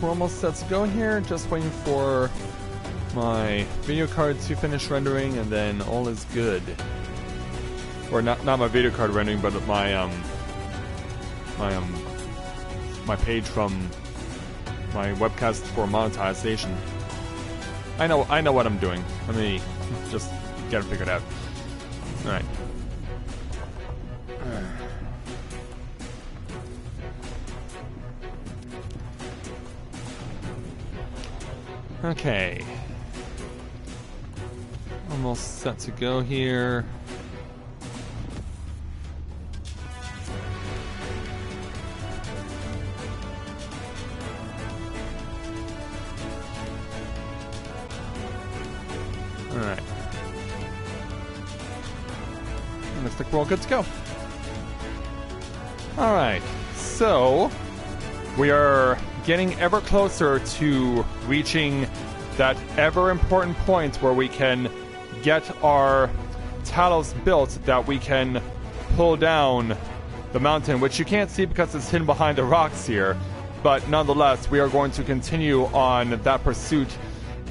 we're almost set to go here. Just waiting for my video card to finish rendering, and then all is good. Or not my video card rendering, but my page from my webcast for monetization. I know what I'm doing. Let me just get it figured out. All right. Okay. Almost set to go here. Alright. Looks like we're all good to go. Alright, so we are getting ever closer to reaching that ever important point where we can get our Talos built, that we can pull down the mountain, which you can't see because it's hidden behind the rocks here. But nonetheless, we are going to continue on that pursuit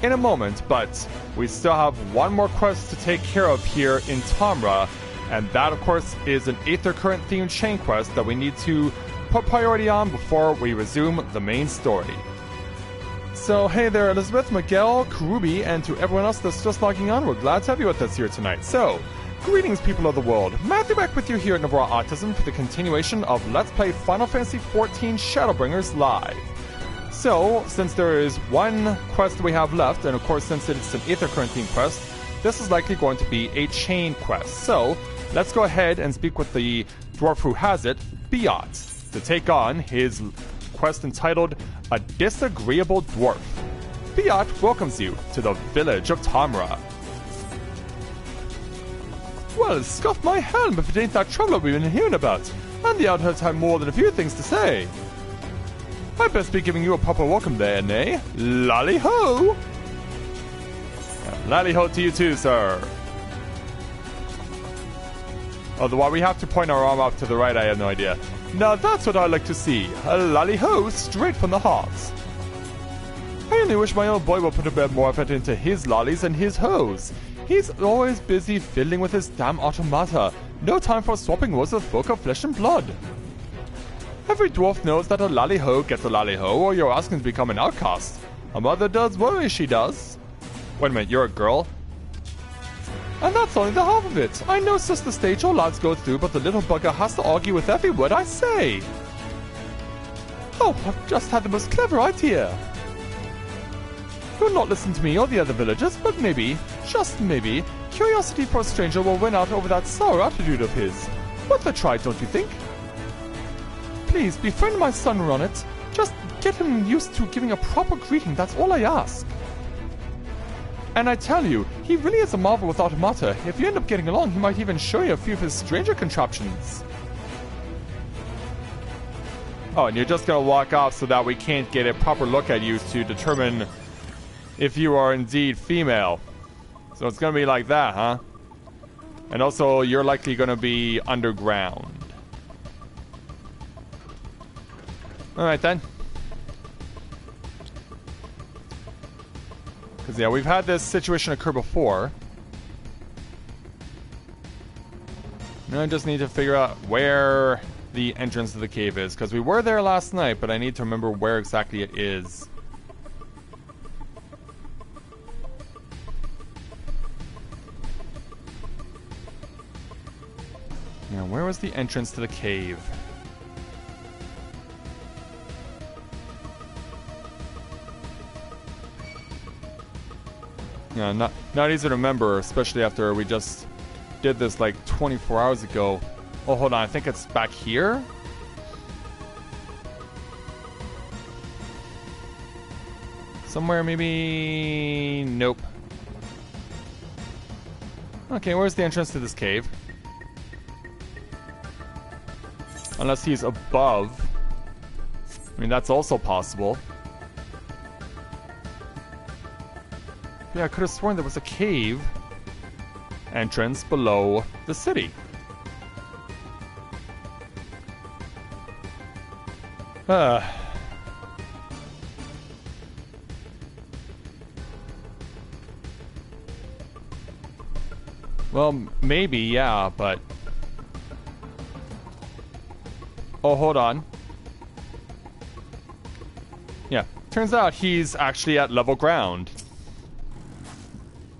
in a moment, but we still have one more quest to take care of here in Tamra, and that, of course, is an Aether Current themed chain quest that we need to put priority on before we resume the main story. So, hey there, Elizabeth, Miguel, Karubi, and to everyone else that's just logging on, we're glad to have you with us here tonight. So, greetings, people of the world. Matthew back with you here at Novaura Autism for the continuation of Let's Play Final Fantasy XIV Shadowbringers Live. So, since there is one quest we have left, and of course since it's an Aether Current themed quest, this is likely going to be a chain quest. So, let's go ahead and speak with the dwarf who has it, Biot, to take on his quest entitled A Disagreeable Dwarf. Biot welcomes you to the village of Tamra. Well, scuff my helm if it ain't that traveler we've been hearing about, and the outhouse have more than a few things to say. I'd best be giving you a proper welcome there, nay? Lally-ho! Lally-ho to you too, sir. Although why we have to point our arm up to the right, I have no idea. Now that's what I like to see. A lally-ho straight from the heart. I only wish my old boy would put a bit more effort into his lollies and his hoes. He's always busy fiddling with his damn automata. No time for swapping words with folk of flesh and blood. Every dwarf knows that a lally-ho gets a lally-ho, or you're asking to become an outcast. A mother does worry, she does. Wait a minute, you're a girl? And that's only the half of it. I know just the stage all lads go through, but the little bugger has to argue with every word I say. Oh, I've just had the most clever idea. You'll not listen to me or the other villagers, but maybe, just maybe, curiosity for a stranger will win out over that sour attitude of his. Worth a try, don't you think? Please, befriend my son, Ronit. Just get him used to giving a proper greeting, that's all I ask. And I tell you, he really is a marvel with automata. If you end up getting along, he might even show you a few of his stranger contraptions. Oh, and you're just gonna walk off so that we can't get a proper look at you to determine if you are indeed female. So it's gonna be like that, huh? And also, you're likely gonna be underground. Alright then. Because, yeah, we've had this situation occur before. Now I just need to figure out where the entrance to the cave is. Because we were there last night, but I need to remember where exactly it is. Now, where was the entrance to the cave? Yeah, not easy to remember, especially after we just did this like 24 hours ago. Oh, hold on, I think it's back here? Somewhere, maybe... Nope. Okay, where's the entrance to this cave? Unless he's above. I mean, that's also possible. Yeah, I could have sworn there was a cave entrance below the city. Well, maybe, yeah, but... Oh, hold on. Yeah, turns out he's actually at level ground.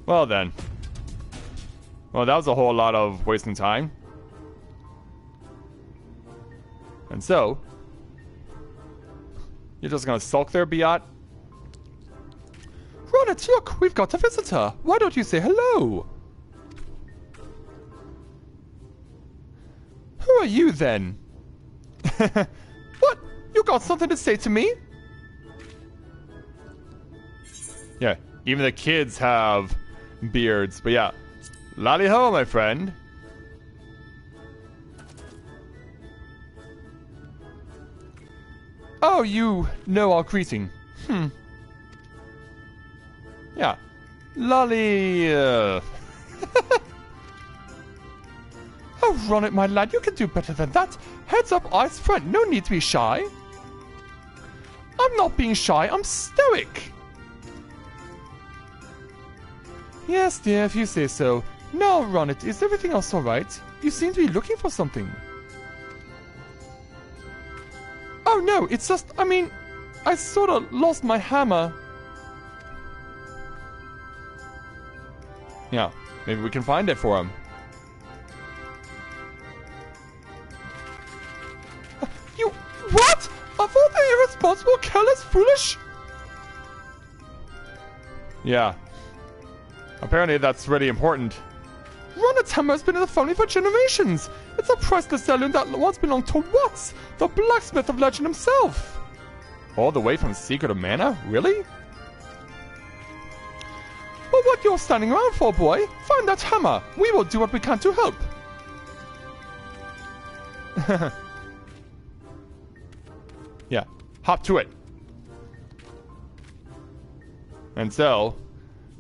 Well then. Well, that was a whole lot of wasting time. And so... You're just gonna sulk there, Biat? Ronit, look! We've got a visitor! Why don't you say hello? Who are you, then? What? You got something to say to me? Yeah, even the kids have beards. But yeah, lally ho, my friend. Oh, you know our greeting. Yeah. Lolly, Oh, run it, my lad. You can do better than that. Heads up, eyes front. No need to be shy. I'm not being shy. I'm stoic. Yes, dear, if you say so. Now, Ronit, is everything else alright? You seem to be looking for something. Oh, no, it's just, I mean, I sort of lost my hammer. Yeah, maybe we can find it for him. You, what? Of all the irresponsible, careless, foolish? Yeah. Apparently that's really important. Ronit's hammer has been in the family for generations. It's a priceless heirloom that once belonged to Watts, the blacksmith of legend himself. All the way from Secret of Mana? Really? Well, what you're standing around for, boy? Find that hammer. We will do what we can to help. Yeah, hop to it. And so...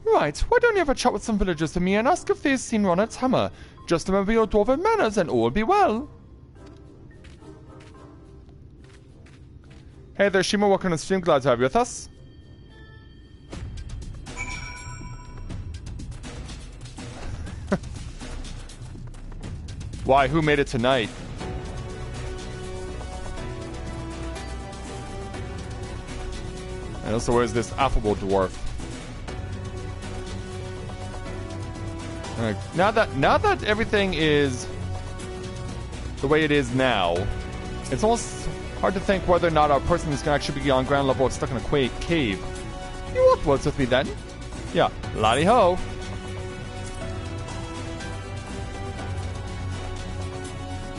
Right, why don't you have a chat with some villagers to me and ask if they've seen Ronit's hammer? Just remember your dwarven manners and all will be well. Hey there, Shima, welcome to the stream. Glad to have you with us. Why? Who made it tonight? And also, where's this affable dwarf? Now that everything is the way it is now, it's almost hard to think whether or not our person is going to actually be on ground level or stuck in a cave. You won't words with me then? Yeah, laddie ho.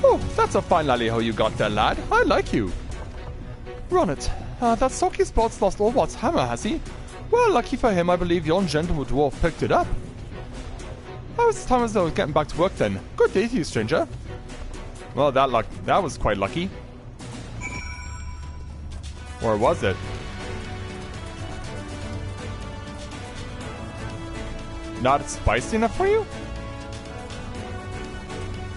Oh, that's a fine laddie ho you got there, lad. I like you. Ronit, that sulky sport's lost all Watt's hammer, has he? Well, lucky for him, I believe yon gentle dwarf picked it up. Oh, it's time as though I was getting back to work then. Good day to you, stranger. Well, that was quite lucky. Or was it? Not spicy enough for you?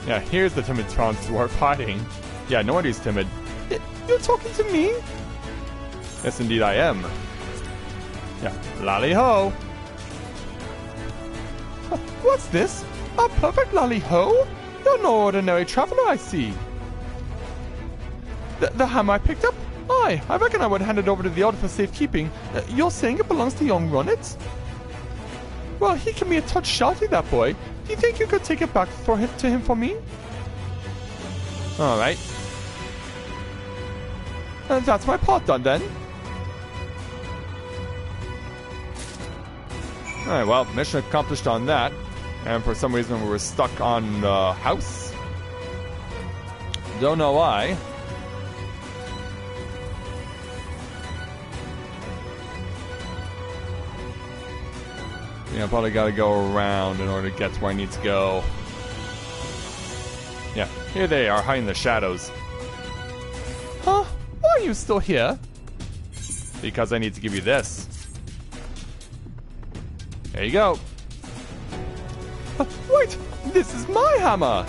Yeah, here's the timid Tron dwarf hiding. Yeah, no wonder he's timid. You're talking to me? Yes, indeed I am. Yeah, lally ho. What's this? A perfect lally ho? You're no ordinary traveler, I see. The hammer I picked up? Aye, I reckon I would hand it over to the elder for safekeeping. You're saying it belongs to young Ronit? Well, he can be a touch shouty, that boy. Do you think you could take it back to him for me? Alright. And that's my part done then. Alright, well, mission accomplished on that. And for some reason we were stuck on the house. Don't know why. Yeah, I probably gotta go around in order to get to where I need to go. Yeah, here they are, hiding in the shadows. Huh? Why are you still here? Because I need to give you this. There you go. Wait! This is my hammer!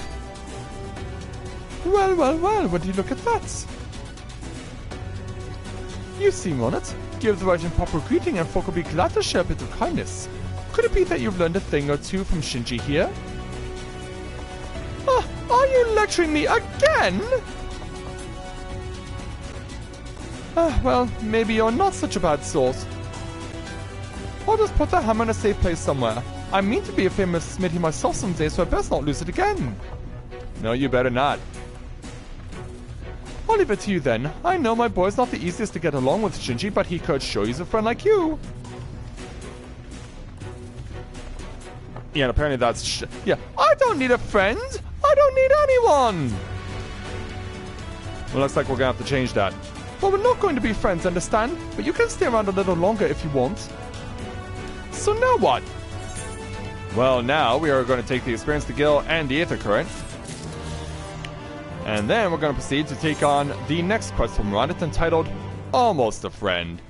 Well, well, well, would you look at that? You seem on it. Give the right and proper greeting and folk will be glad to share a bit of kindness. Could it be that you've learned a thing or two from Shinji here? lecturing me again? Well, maybe you're not such a bad sort. I'll just put the hammer in a safe place somewhere. I mean to be a famous smithy myself someday, so I best not lose it again. No, you better not. I'll leave it to you then. I know my boy's not the easiest to get along with, Shinji, but he could sure use a friend like you. Yeah, and apparently that's yeah, I don't need a friend. I don't need anyone. Well, looks like we're gonna have to change that. Well, we're not going to be friends, understand? But you can stay around a little longer if you want. So now what? Well, now we are going to take the Experience to Gil and the Aether Current. And then we're going to proceed to take on the next quest from Ronnet entitled Almost a Friend.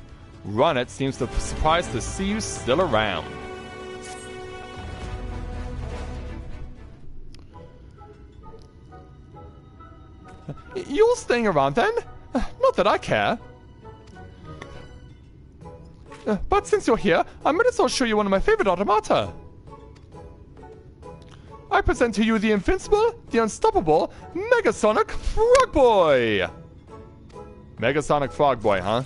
Ronnet seems surprised to see you still around. You're staying around then? Not that I care. But since you're here, I might as well show you one of my favorite automata. I present to you the invincible, the unstoppable, Megasonic Frog Boy! Megasonic Frog Boy, huh?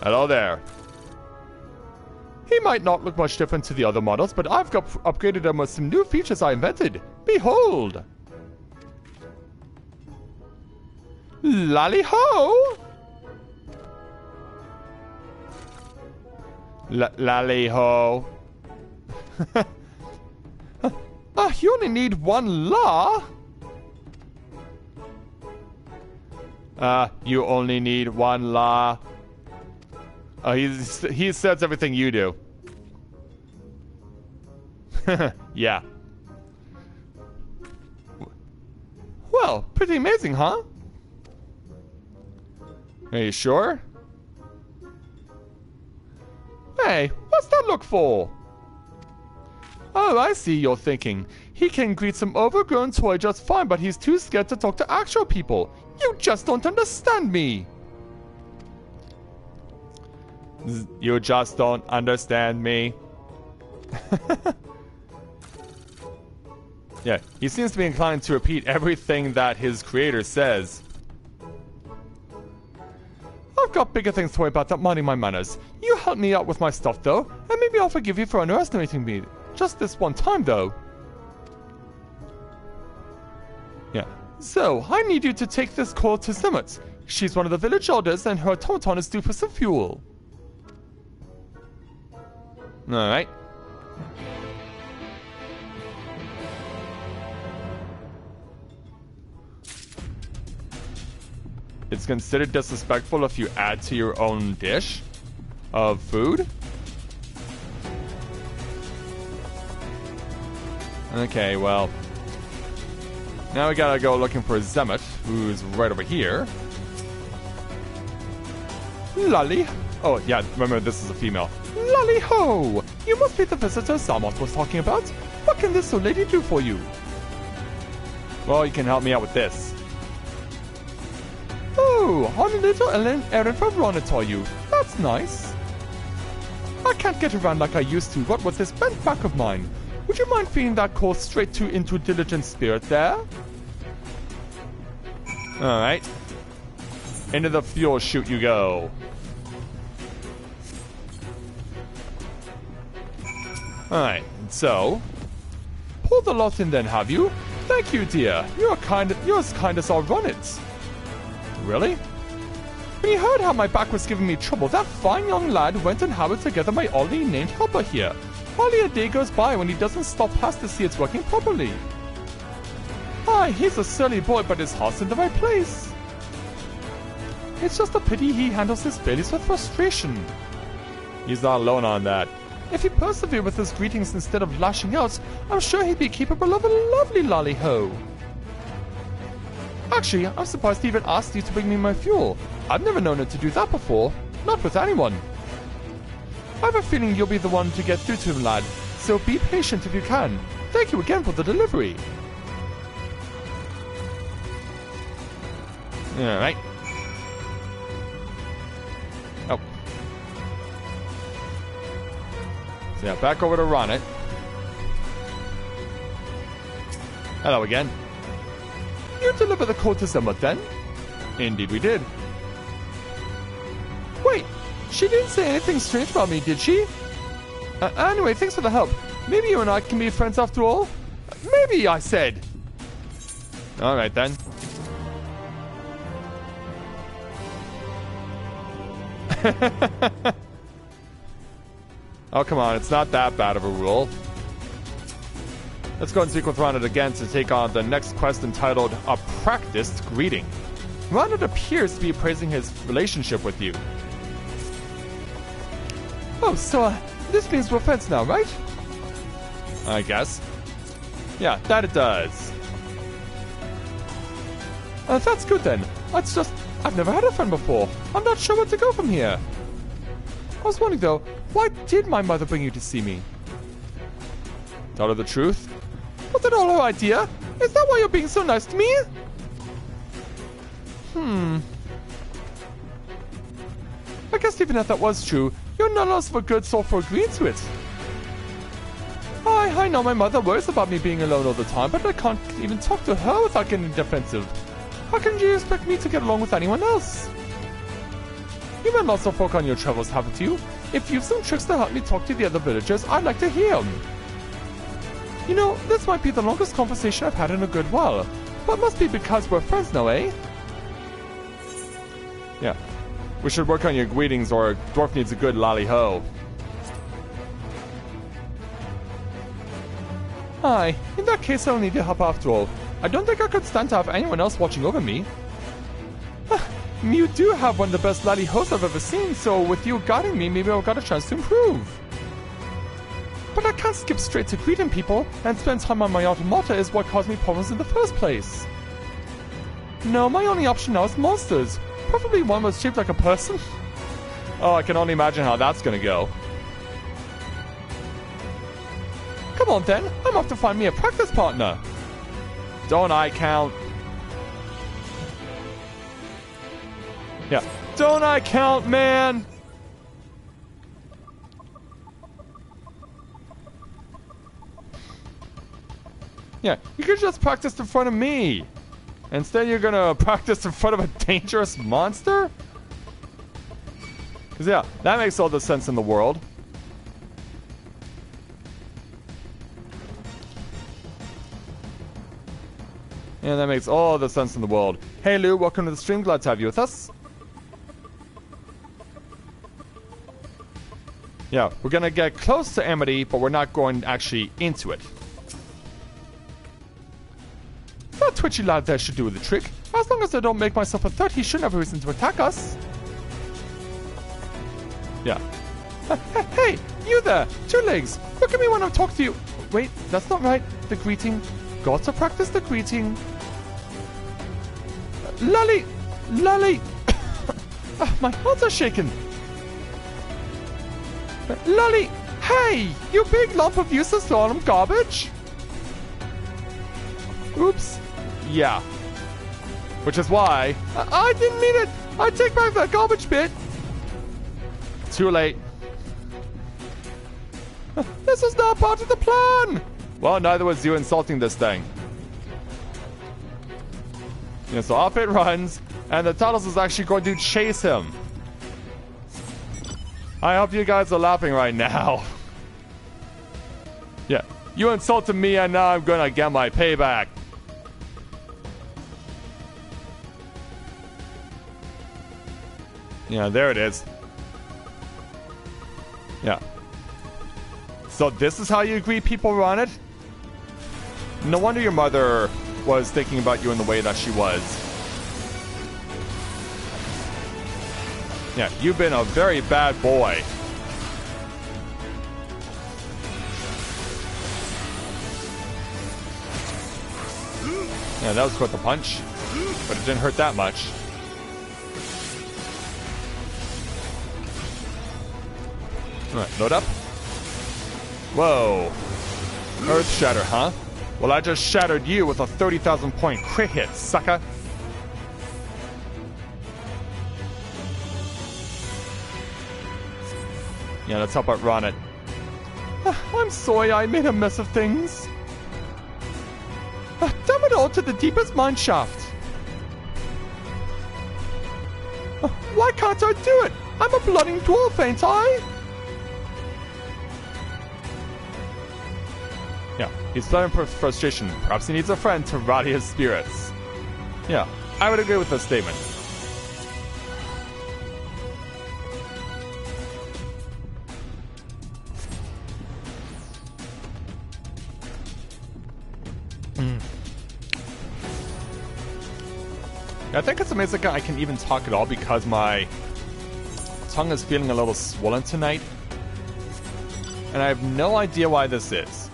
Hello there. He might not look much different to the other models, but I've upgraded him with some new features I invented. Behold! Lally-ho! Lally-ho. You only need one la. You only need one la. He says everything you do. Yeah. Well, pretty amazing, huh? Are you sure? Hey, what's that look for? Oh, I see, you're thinking. He can greet some overgrown toy just fine, but he's too scared to talk to actual people. You just don't understand me. You just don't understand me. Yeah, he seems to be inclined to repeat everything that his creator says. I've got bigger things to worry about than minding my manners. You helped me out with my stuff, though, and maybe I'll forgive you for underestimating me. Just this one time, though. Yeah. So, I need you to take this call to Zimmet. She's one of the village elders, and her automaton is due for some fuel. Alright. It's considered disrespectful if you add to your own dish of food. Okay, well. Now we gotta go looking for Zemmet, who's right over here. Lolly. Oh, yeah, remember this is a female. Lolly ho! You must be the visitor Samot was talking about. What can this old lady do for you? Well, you can help me out with this. Oh, on a little errand from Ronnet, are you? That's nice. I can't get around like I used to, what with this bent back of mine. Would you mind feeding that call straight to into Diligent Spirit there? Alright. Into the fuel chute you go. Alright, so... Pour the lot in then, have you? Thank you, dear. You're as kind as I'll run it. Really? When he heard how my back was giving me trouble, that fine young lad went and hired together my oddly named helper here. Hardly a day goes by when he doesn't stop past to see it's working properly. Aye, he's a surly boy, but his heart's in the right place. It's just a pity he handles his failures with frustration. He's not alone on that. If he persevered with his greetings instead of lashing out, I'm sure he'd be capable of a lovely lolly-ho. Actually, I'm surprised he even asked you to bring me my fuel. I've never known him to do that before. Not with anyone. I have a feeling you'll be the one to get through to him, lad. So be patient if you can. Thank you again for the delivery. Alright. Oh. So yeah, back over to Ronnet. Hello again. you deliver the code to Zimmer then? Indeed we did. Wait, she didn't say anything strange about me, did she? Anyway, thanks for the help. Maybe you and I can be friends after all? Maybe, I said. Alright then. Oh, come on, it's not that bad of a rule. Let's go and speak with Ronald again to take on the next quest entitled A Practiced Greeting. Ronald appears to be praising his relationship with you. Oh, so, this means we're friends now, right? I guess. Yeah, that it does. That's good then. It's just, I've never had a friend before. I'm not sure where to go from here. I was wondering though, why did my mother bring you to see me? Tell her the truth. Was it all her idea? Is that why you're being so nice to me? I guess even if that was true, you're none of a good soul for agreeing to it. I know my mother worries about me being alone all the time, but I can't even talk to her without getting defensive. How can you expect me to get along with anyone else? You've met lots of folk on your travels, haven't you? If you've some tricks to help me talk to the other villagers, I'd like to hear them. You know, this might be the longest conversation I've had in a good while, but must be because we're friends now, eh? Yeah. We should work on your greetings or Dwarf needs a good lally-ho. Aye, in that case I'll need your help after all. I don't think I could stand to have anyone else watching over me. You do have one of the best lally-hos I've ever seen, so with you guiding me, maybe I've got a chance to improve. But I can't skip straight to greeting people, and spend time on my automata is what caused me problems in the first place. No, my only option now is monsters. Preferably one that's shaped like a person. Oh, I can only imagine how that's gonna go. Come on then, I'm off to find me a practice partner. Don't I count? Yeah, don't I count, man? Yeah, you could just practice in front of me. Instead, you're gonna practice in front of a dangerous monster? Because, yeah, that makes all the sense in the world. Yeah, that makes all the sense in the world. Hey, Lou, welcome to the stream. Glad to have you with us. Yeah, we're gonna get close to Amity, but we're not going actually into it. That twitchy lad there should do the trick. As long as I don't make myself a threat, he shouldn't have a reason to attack us. Yeah. Hey, you there! 2 legs! Look at me when I'm talking to you! Wait, that's not right. The greeting. Got to practice the greeting. Lally! Lally! My hands are shaking. Lally! Hey! You big lump of useless random garbage! Oops. Yeah. Which is why... I didn't mean it! I take back that garbage bit! Too late. This is not part of the plan! Well, neither was you insulting this thing. Yeah, so off it runs, and the Talos is actually going to chase him. I hope you guys are laughing right now. Yeah, you insulted me and now I'm gonna get my payback. Yeah, there it is. Yeah. So this is how you greet people on it? No wonder your mother was thinking about you in the way that she was. Yeah, you've been a very bad boy. Yeah, that was worth a punch, but it didn't hurt that much. Alright, load up. Whoa. Earth shatter, huh? Well, I just shattered you with a 30,000 point crit hit, sucker. Yeah, let's help outrun it. I'm sorry I made a mess of things. Damn Damn it all to the deepest mine shaft. Why can't I do it? I'm a bloody dwarf, ain't I? Yeah, he's flowing for frustration. Perhaps he needs a friend to rally his spirits. Yeah, I would agree with this statement. I think it's amazing I can even talk at all because my tongue is feeling a little swollen tonight. And I have no idea why this is.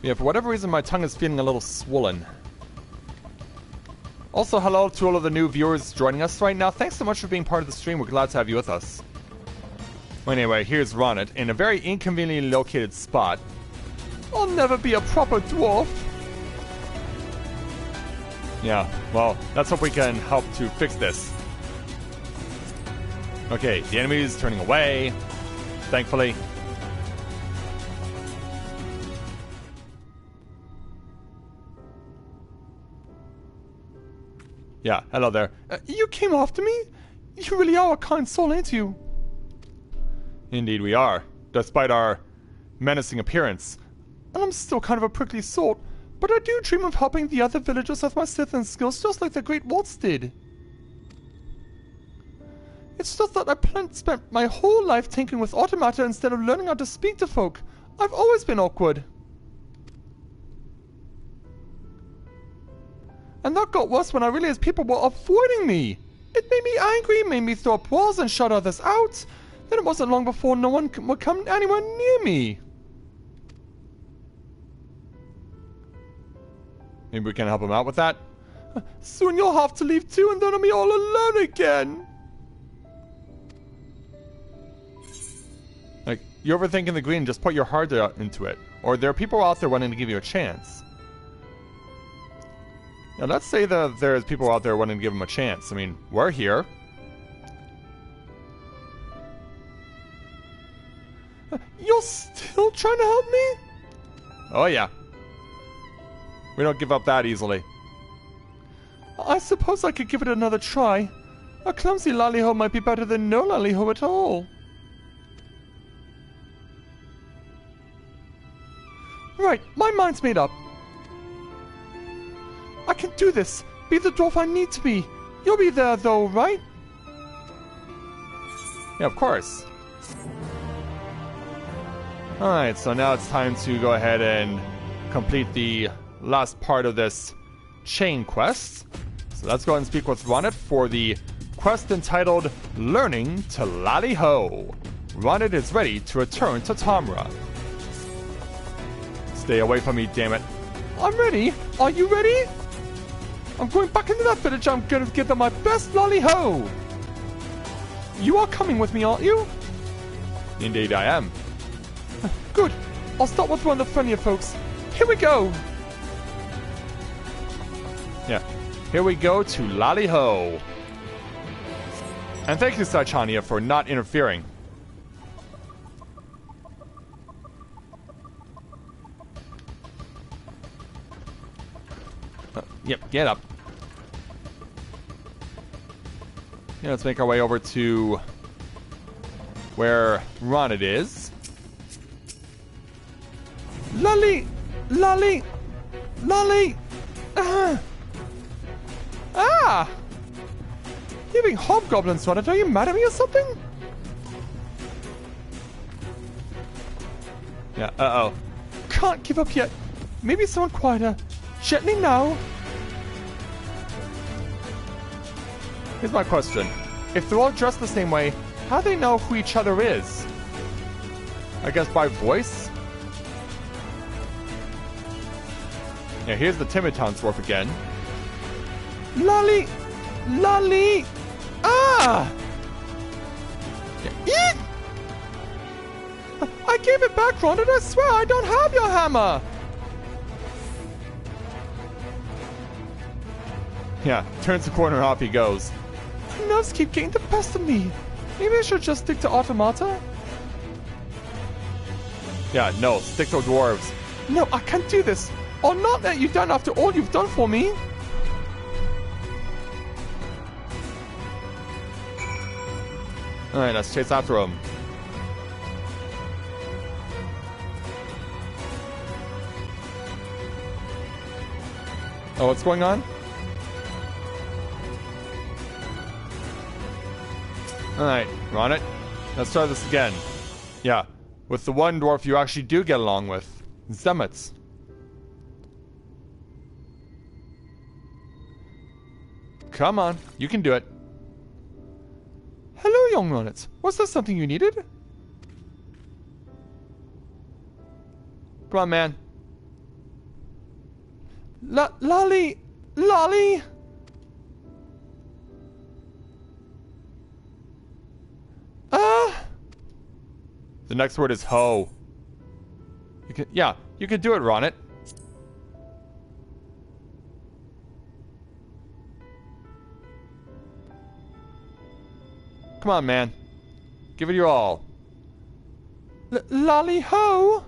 Yeah, for whatever reason my tongue is feeling a little swollen. Also, hello to all of the new viewers joining us right now. Thanks so much for being part of the stream. We're glad to have you with us. Well, anyway, here's Ronit in a very inconveniently located spot. I'll never be a proper dwarf. Yeah, well, let's hope we can help to fix this. Okay, the enemy is turning away, thankfully. Yeah, hello there. You came after me? You really are a kind soul, ain't you? Indeed we are, despite our menacing appearance. And I'm still kind of a prickly sort, but I do dream of helping the other villagers with my Scythian skills just like the Great Waltz did. It's just that I spent my whole life tinkering with automata instead of learning how to speak to folk. I've always been awkward. And that got worse when I realized people were avoiding me. It made me angry, made me throw up walls and shut others out. Then it wasn't long before no one would come anywhere near me. Maybe we can help him out with that? Soon you'll have to leave too, and then I'll be all alone again. Like, you're overthinking the green, just put your heart out into it. Or there are people out there wanting to give you a chance. Now, let's say that there's people out there wanting to give him a chance. I mean, we're here. You're still trying to help me? Oh, yeah. We don't give up that easily. I suppose I could give it another try. A clumsy lally-ho might be better than no lally-ho at all. Right, my mind's made up. I can do this. Be the dwarf I need to be. You'll be there though, right? Yeah, of course. Alright, so now it's time to go ahead and complete the last part of this chain quest. So let's go ahead and speak with Ronit for the quest entitled Learning to Lally-Ho. Ronit is ready to return to Tamra. Stay away from me, damn it. I'm ready. Are you ready? I'm going back into that village. I'm going to give them my best lally-ho. You are coming with me, aren't you? Indeed I am. Good. I'll start with one of the friendlier folks. Here we go. Yeah. Here we go to lally-ho. And thank you, Saichania, for not interfering. Yep, get up. Yeah, let's make our way over to where Ronit is. Lolly! Lolly! Lolly! Ah! You're being hobgoblins, Ronit. Are you mad at me or something? Yeah, uh-oh. Can't give up yet. Maybe someone quieter. Gently now. Here's my question. If they're all dressed the same way, how do they know who each other is? I guess by voice? Yeah, here's the timid townsdwarf again. Lolly! Lolly! Ah! Yeah, eat! I gave it back, Ron, and I swear I don't have your hammer! Yeah, turns the corner, off he goes. My nerves keep getting the best of me. Maybe I should just stick to automata? Yeah, no, stick to dwarves. No, I can't do this. I'll not let you down after all you've done for me. Alright, let's chase after him. Oh, what's going on? Alright, we're on it. Let's try this again. Yeah, with the one dwarf you actually do get along with. Zemetz. Come on, you can do it. Hello, young Ronnet. Was there something you needed? Come on, man. Lolly! Lolly! The next word is ho. You can do it, Ronnet. Come on, man. Give it your all. Lolly ho!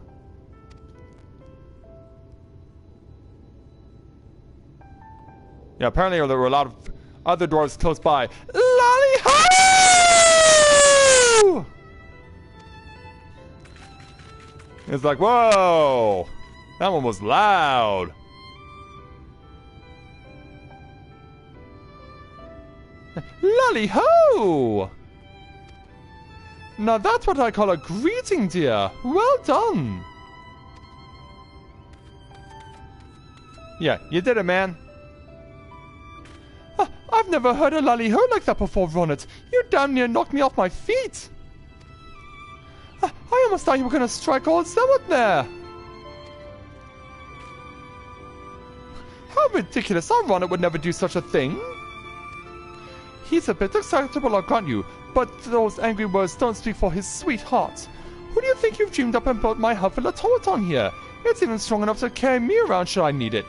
Yeah, apparently there were a lot of other dwarves close by. Lolly ho! It's like, whoa! That one was loud. Lolly ho! Now that's what I call a greeting, dear. Well done. Yeah, you did it, man. I've never heard a lolly ho like that before, Ronnet. You damn near knocked me off my feet. I almost thought you were going to strike old Zemet there. How ridiculous. Our Ronnet would never do such a thing. He's a bit excitable, I'll grant you, but those angry words don't speak for his sweet heart. Who do you think you've dreamed up and built my helpful automaton here? It's even strong enough to carry me around should I need it.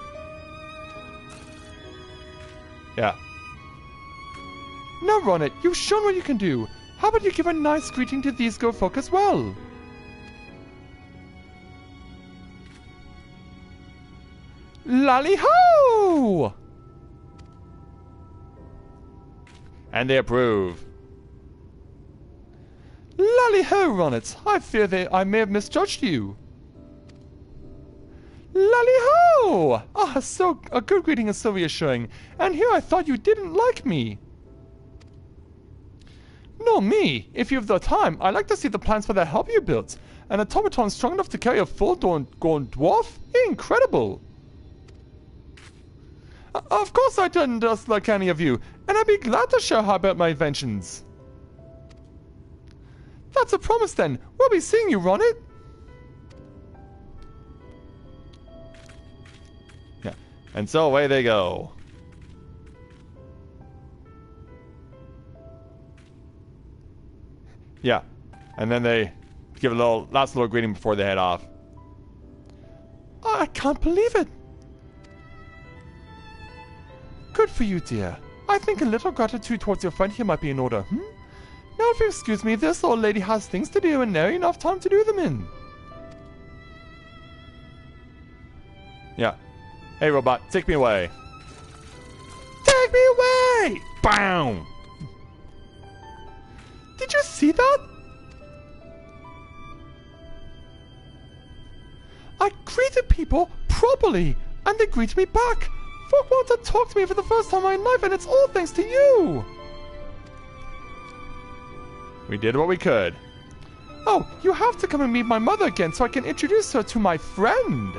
Yeah. Now, Ronnet, you've shown what you can do. How about you give a nice greeting to these good folk as well? Lolly ho! And they approve. Lolly ho, Ronnet. I fear that I may have misjudged you. Lolly ho! Ah, so a good greeting is so reassuring. And here I thought you didn't like me. No, me. If you have the time, I'd like to see the plans for the help you built. An automaton strong enough to carry a full-grown dwarf? Incredible! Of course I didn't just like any of you, and I'd be glad to share how I built my inventions. That's a promise then. We'll be seeing you, Ronnet. Yeah, and so away they go. Yeah, and then they give a last little greeting before they head off. I can't believe it. Good for you, dear. I think a little gratitude towards your friend here might be in order, Now if you excuse me, this old lady has things to do and nary enough time to do them in. Yeah. Hey, robot, take me away. Take me away! Bam! Did you see that? I greeted people properly, and they greeted me back. Folk want to talk to me for the first time in my life, and it's all thanks to you. We did what we could. Oh, you have to come and meet my mother again so I can introduce her to my friend.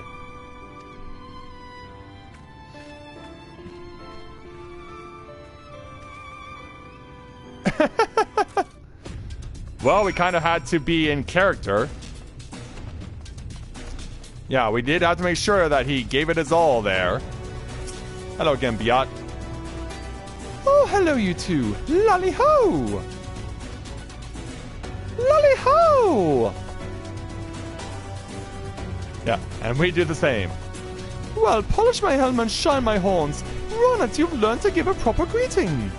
Well, we kind of had to be in character. Yeah, we did have to make sure that he gave it his all there. Hello again, Biot. Oh, hello you two. Lolly ho! Lolly ho! Yeah, and we do the same. Well, polish my helm and shine my horns. Ronnet, you've learned to give a proper greeting.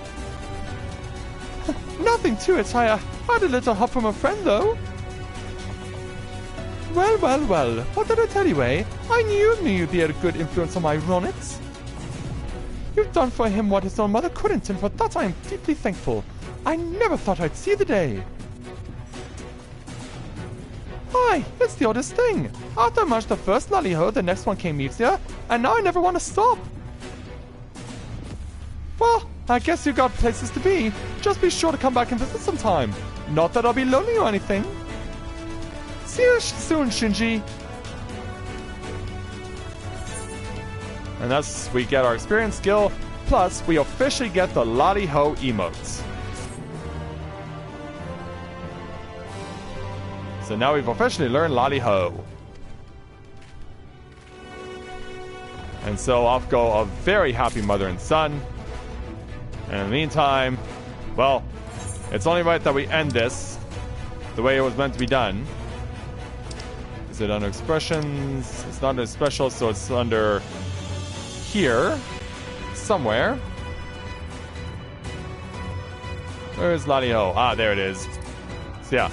Nothing to it. I had a little help from a friend, though. Well, well, well. What did I tell you, eh? I knew you'd be a good influence on my Ronix. You've done for him what his own mother couldn't, and for that I am deeply thankful. I never thought I'd see the day. Hi, it's the oddest thing. After I munched the first lolly-ho, the next one came easier, and now I never want to stop. Well, I guess you got places to be. Just be sure to come back and visit sometime. Not that I'll be lonely or anything. See you soon, Shinji. And thus we get our experience skill, plus we officially get the lolly-ho emotes. So now we've officially learned lolly-ho. And so off go a very happy mother and son. And in the meantime, well, it's only right that we end this the way it was meant to be done. Is it under expressions? It's not under special, so it's under here somewhere. Where is lolly-ho? Ah, there it is. So yeah,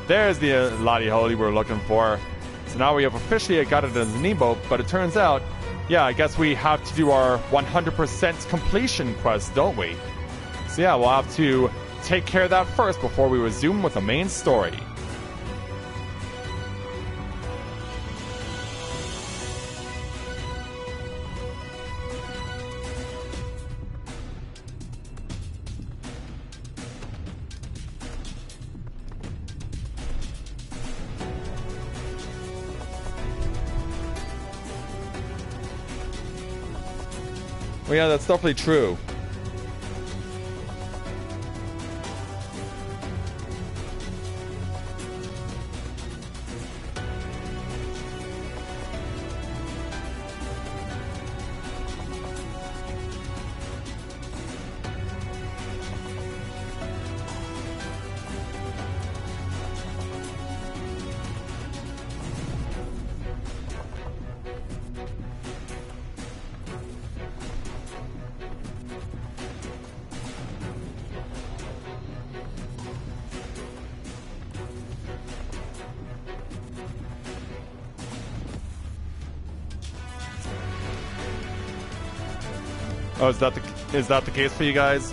there's the lolly-ho we were looking for. So now we have officially got it as an emote, but it turns out, yeah, I guess we have to do our 100% completion quest, don't we? So yeah, we'll have to take care of that first before we resume with the main story. Well, yeah, that's definitely true. Oh, is that the case for you guys?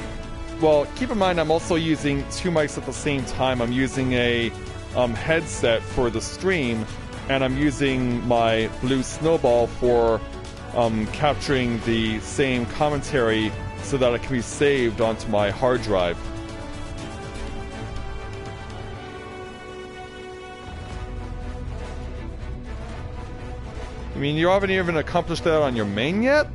Well, keep in mind I'm also using two mics at the same time. I'm using a headset for the stream, and I'm using my Blue Snowball for capturing the same commentary so that it can be saved onto my hard drive. I mean, you haven't even accomplished that on your main yet?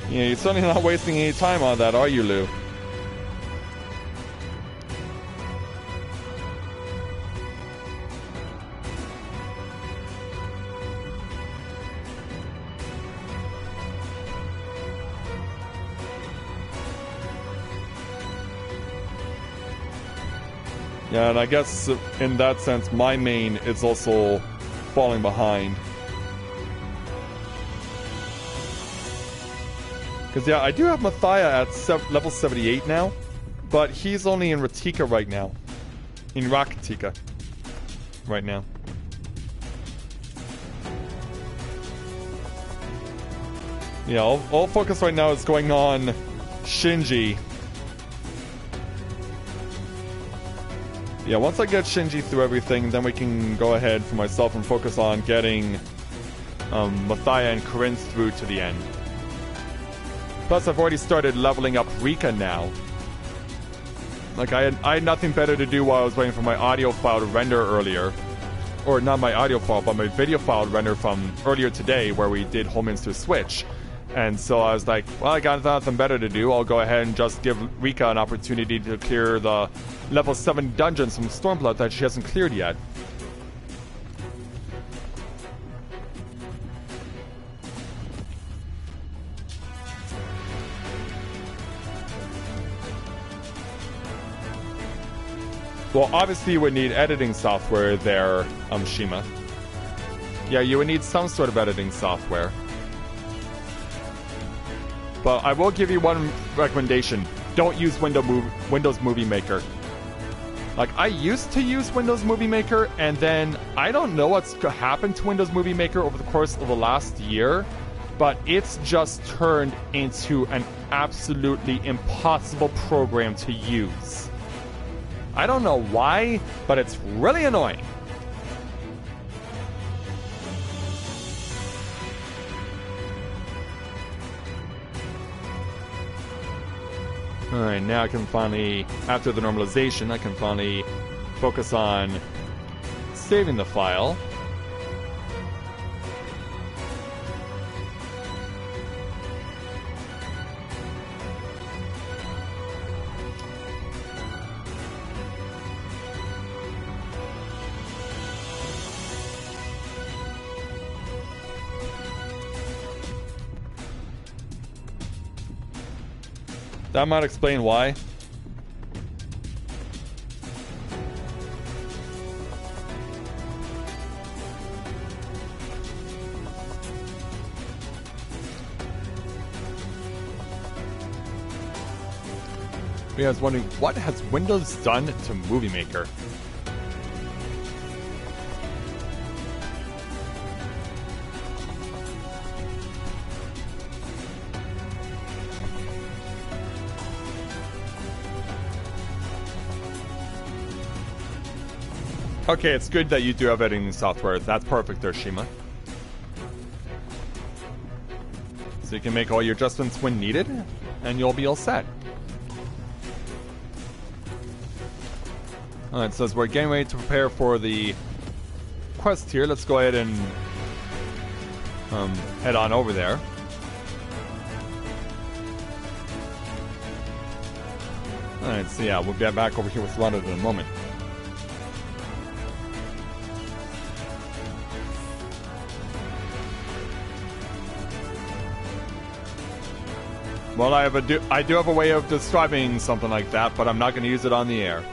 Yeah, you're certainly not wasting any time on that, are you, Lou? Yeah, and I guess in that sense, my main is also falling behind. Because, yeah, I do have Mathia at level 78 now, but he's only in Ratika right now. In Rakitika right now. Yeah, all focus right now is going on Shinji. Yeah, once I get Shinji through everything, then we can go ahead for myself and focus on getting Mathia and Corinne through to the end. Plus, I've already started leveling up Rika now. Like, I had nothing better to do while I was waiting for my audio file to render earlier. Or not my audio file, but my video file to render from earlier today, where we did Homeminster Switch. And so I was like, well, I got nothing better to do. I'll go ahead and just give Rika an opportunity to clear the level 7 dungeons from Stormblood that she hasn't cleared yet. Well, obviously you would need editing software there, Shima. Yeah, you would need some sort of editing software. But I will give you one recommendation. Don't use Windows Movie Maker. Like, I used to use Windows Movie Maker, and then I don't know what's happened to Windows Movie Maker over the course of the last year, but it's just turned into an absolutely impossible program to use. I don't know why, but it's really annoying. Alright, now I can finally, after the normalization, I can finally focus on saving the file. That might explain why. I was wondering, what has Windows done to Movie Maker? Okay, it's good that you do have editing software. That's perfect there, Shima. So you can make all your adjustments when needed, and you'll be all set. Alright, so as we're getting ready to prepare for the quest here, let's go ahead and head on over there. Alright, so yeah, we'll get back over here with Ronda in a moment. Well, I do have a way of describing something like that, but I'm not going to use it on the air.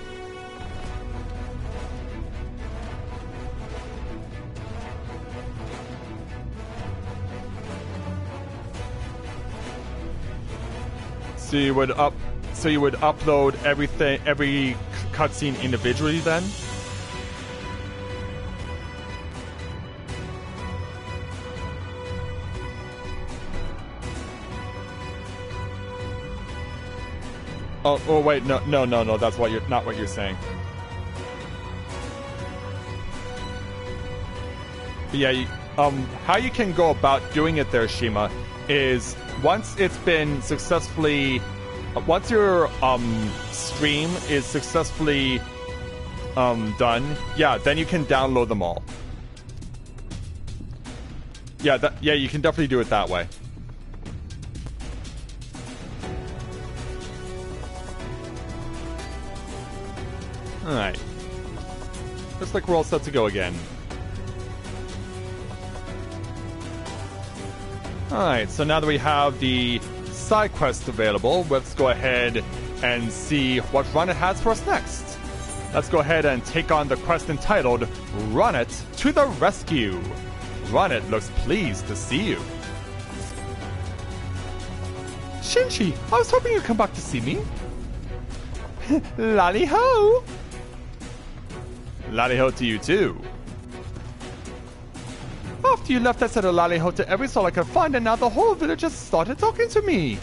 So you would upload every cutscene individually then? Oh wait, no, that's not what you're saying. But yeah, how you can go about doing it there, Shima, is once it's been successfully, once your stream is successfully done, yeah, then you can download them all. Yeah, you can definitely do it that way. Alright. Looks like we're all set to go again. Alright, so now that we have the side quest available, let's go ahead and see what Run It has for us next. Let's go ahead and take on the quest entitled Run It to the Rescue. Run It looks pleased to see you. Shinji, I was hoping you'd come back to see me. Lally-ho! Lally-ho to you too. After you left, I said a lally-ho to every soul I could find, and now the whole village has started talking to me.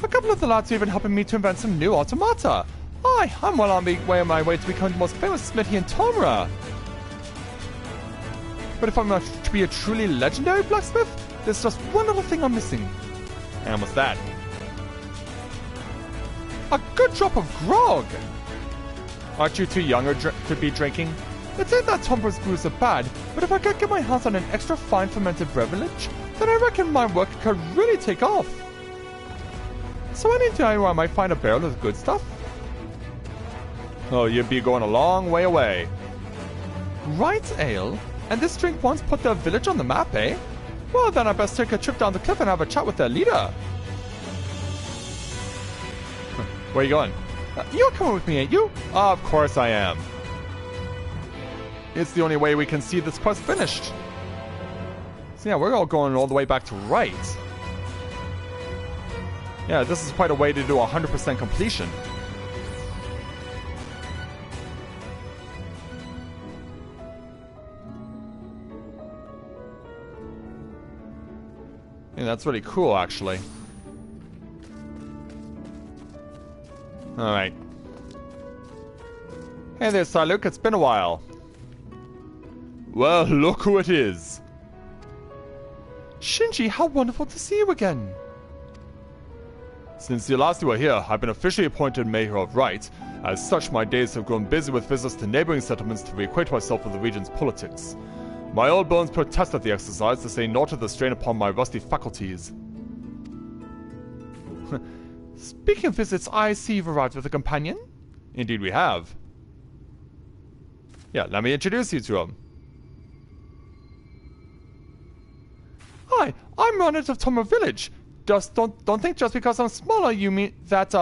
A couple of the lads are even helping me to invent some new automata. I'm well on my way to becoming the most famous smithy in Tomra. But if I'm not to be a truly legendary blacksmith, there's just one other thing I'm missing. And what's that? A good drop of grog! Aren't you too young to be drinking? It ain't that Tombra's brews are bad, but if I could get my hands on an extra fine fermented beverage, then I reckon my work could really take off. So any day where I might find a barrel of good stuff? Oh, you'd be going a long way away. Right, Ale. And this drink once put their village on the map, eh? Well, then I best take a trip down the cliff and have a chat with their leader. Where are you going? You're coming with me, ain't you? Of course I am. It's the only way we can see this quest finished. So yeah, we're all going all the way back to right. Yeah, this is quite a way to do 100% completion. Yeah, that's really cool, actually. Alright. Hey there, Sarluk, it's been a while. Well, look who it is. Shinji, how wonderful to see you again. Since the last you were here, I've been officially appointed Mayor of Right. As such, my days have grown busy with visits to neighboring settlements to reacquaint myself with the region's politics. My old bones protest at the exercise, to say naught of the strain upon my rusty faculties. Speaking of visits, I see you've arrived with a companion. Indeed we have. Yeah, let me introduce you to him. Hi, I'm Ronit of Tomer Village. Just don't think just because I'm smaller you mean that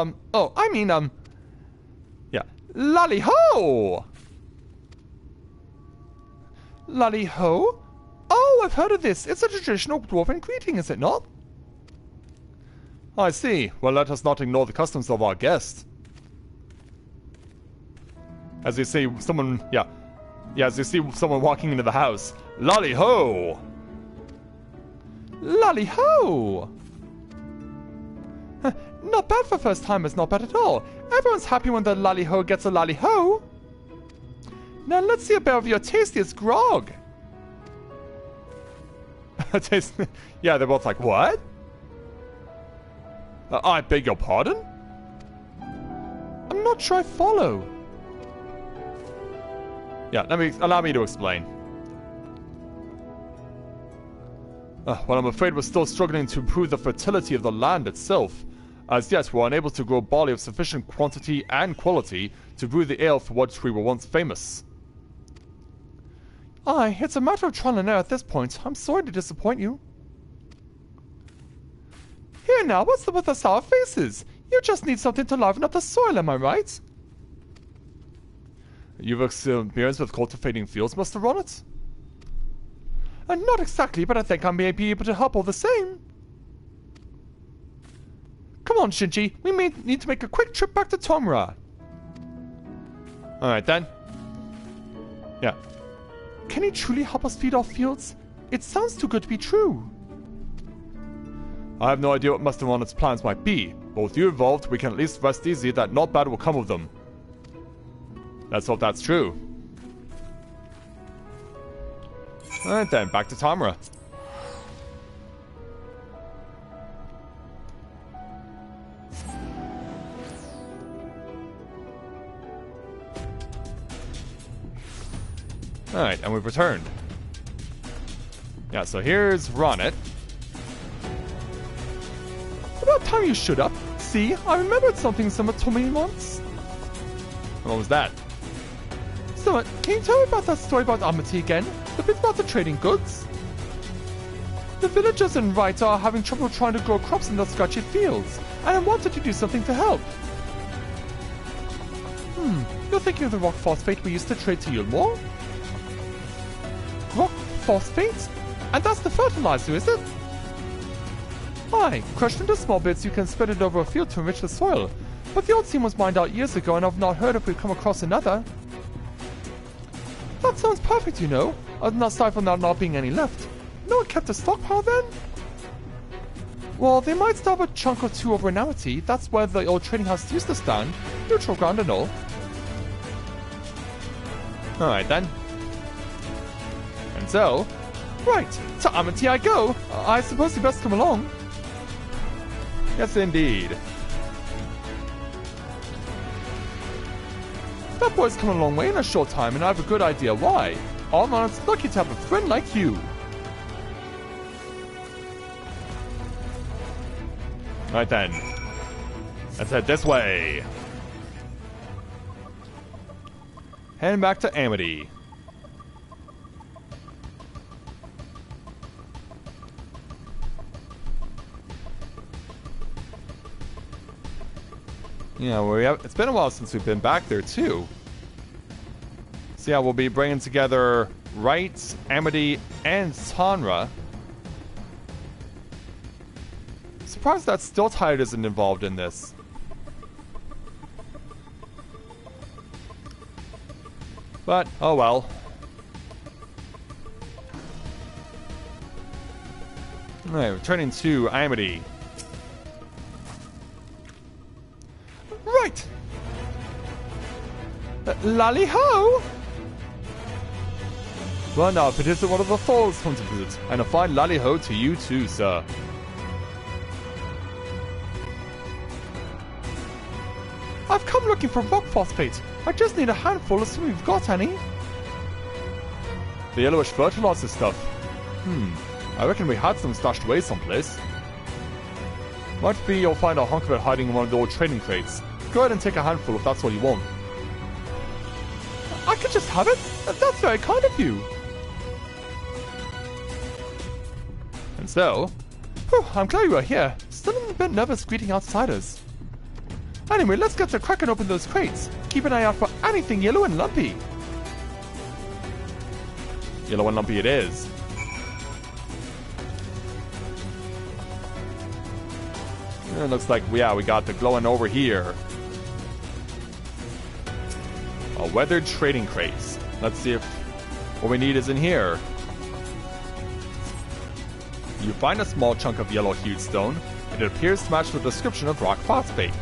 Yeah. Lally ho! Lally ho? Oh, I've heard of this. It's a traditional dwarven greeting, is it not? I see. Well, let us not ignore the customs of our guest. As you see someone, as you see someone walking into the house. Lally ho! Lally ho! Not bad for first timers, not bad at all. Everyone's happy when the lally ho gets a lally ho. Now let's see a bit of your tastiest grog. Yeah, they're both like, what? I beg your pardon? I'm not sure I follow. Yeah, allow me to explain. Well, I'm afraid we're still struggling to improve the fertility of the land itself. As yet, we're unable to grow barley of sufficient quantity and quality to brew the ale for which we were once famous. Aye, it's a matter of trial and error at this point. I'm sorry to disappoint you. Here now, what's with the sour faces? You just need something to liven up the soil, am I right? You've experience with cultivating fields, Mr. Ronit? Not exactly, but I think I may be able to help all the same. Come on, Shinji. We may need to make a quick trip back to Tomura. Alright then. Yeah. Can he truly help us feed our fields? It sounds too good to be true. I have no idea what Mr. Ronit's plans might be, but with you involved, we can at least rest easy that not bad will come of them. Let's hope that's true. Alright then, back to Tomura. Alright, and we've returned. Yeah, so here's Ronit. About time you showed up. See, I remembered something someone told me once. What was that? So, can you tell me about that story about Amity again? The bit about the trading goods? The villagers in Wright are having trouble trying to grow crops in the scratchy fields, and I wanted to do something to help. You're thinking of the rock phosphate we used to trade to Yulmore? Rock phosphate? And that's the fertilizer, is it? Aye, crushed into small bits you can spread it over a field to enrich the soil. But the old seam was mined out years ago and I've not heard if we've come across another. That sounds perfect, you know. Aside from there not being any left. No one kept a stockpile then? Well, they might still have a chunk or two over in Amity. That's where the old trading house used to stand. Neutral ground and all. Alright then. And so... Right, to Amity I go. I suppose you best come along. Yes, indeed. That boy's come a long way in a short time, and I have a good idea why. Armand's lucky to have a friend like you. Right then. Let's head this way. Heading back to Amity. Yeah, it's been a while since we've been back there too. So yeah, we'll be bringing together Wright, Amity, and Sonra. surprised that Still Tide isn't involved in this. But, oh well. Alright, returning to Amity. Right! Lally-ho! Well now, if it isn't one of the Falls come to visit, and a fine lally-ho to you too, sir. I've come looking for rock phosphate. I just need a handful, assuming you've got any. The yellowish fertilizer stuff. I reckon we had some stashed away someplace. Might be you'll find a hunk of it hiding in one of the old trading crates. Go ahead and take a handful if that's what you want. I could just have it? That's very kind of you. And so... Whew, I'm glad you are here. Still a bit nervous greeting outsiders. Anyway, let's get to cracking open those crates. Keep an eye out for anything yellow and lumpy. Yellow and lumpy it is. It looks like, yeah, we got the glowing over here. A weathered trading crate. Let's see if what we need is in here. You find a small chunk of yellow-hued stone. It appears to match the description of rock phosphate.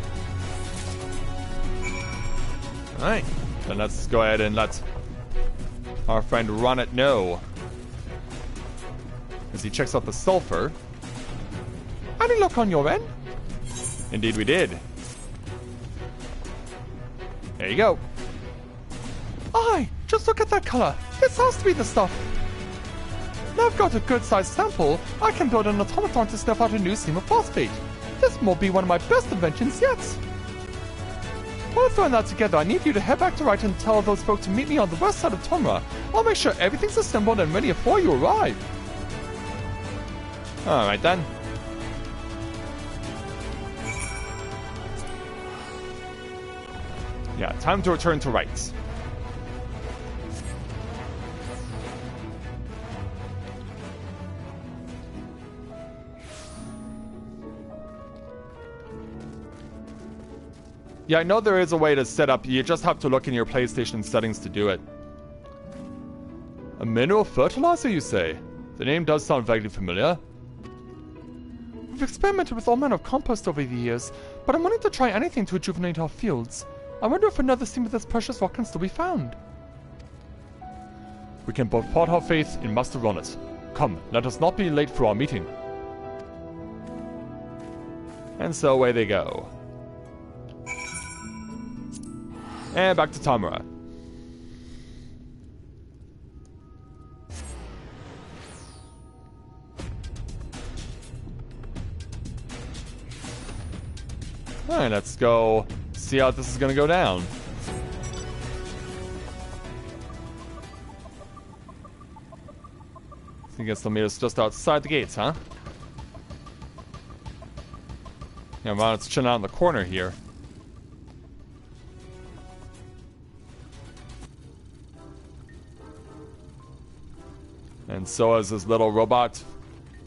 Alright, then let's go ahead and let our friend Ronnet know. As he checks out the sulfur. Any luck on your end? Indeed we did. There you go. Aye, just look at that color. This has to be the stuff. Now I've got a good-sized sample, I can build an automaton to sniff out a new seam of phosphate. This will be one of my best inventions yet. While throwing that together, I need you to head back to Wright and tell those folk to meet me on the west side of Tomra. I'll make sure everything's assembled and ready before you arrive. Alright then. Yeah, time to return to Wright. Yeah, I know there is a way to set up, you just have to look in your PlayStation settings to do it. A mineral fertilizer, you say? The name does sound vaguely familiar. We've experimented with all manner of compost over the years, but I'm wanting to try anything to rejuvenate our fields. I wonder if another seam of this precious rock can still be found. We can both put our faith in Master Ronnet. Come, let us not be late for our meeting. And so away they go. And back to Tomra. Alright, let's go see how this is gonna go down. I guess they'll meet us just outside the gates, huh? Yeah, well, it's chilling out in the corner here. And so has this little robot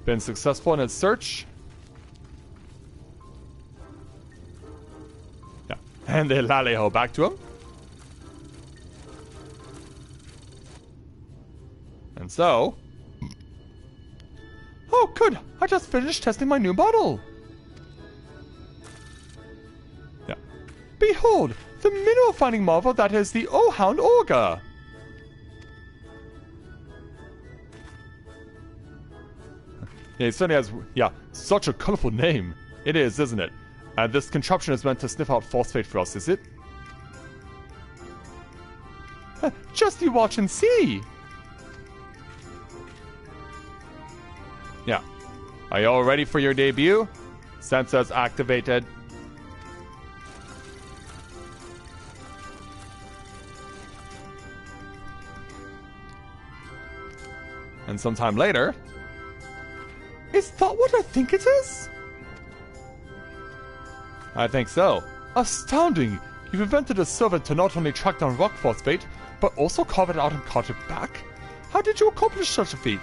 been successful in its search? Yeah. And they lally-ho back to him. And so... Oh, good! I just finished testing my new bottle! Yeah. Behold! The mineral-finding marvel that is the O-Hound Auger! Yeah, it certainly has, yeah, such a colorful name. It is, isn't it? And this contraption is meant to sniff out phosphate for us, is it? Just you watch and see! Yeah. Are you all ready for your debut? Sensors activated. And sometime later... Is that what I think it is? I think so. Astounding! You've invented a servant to not only track down rock phosphate, but also carve it out and cart it back? How did you accomplish such a feat?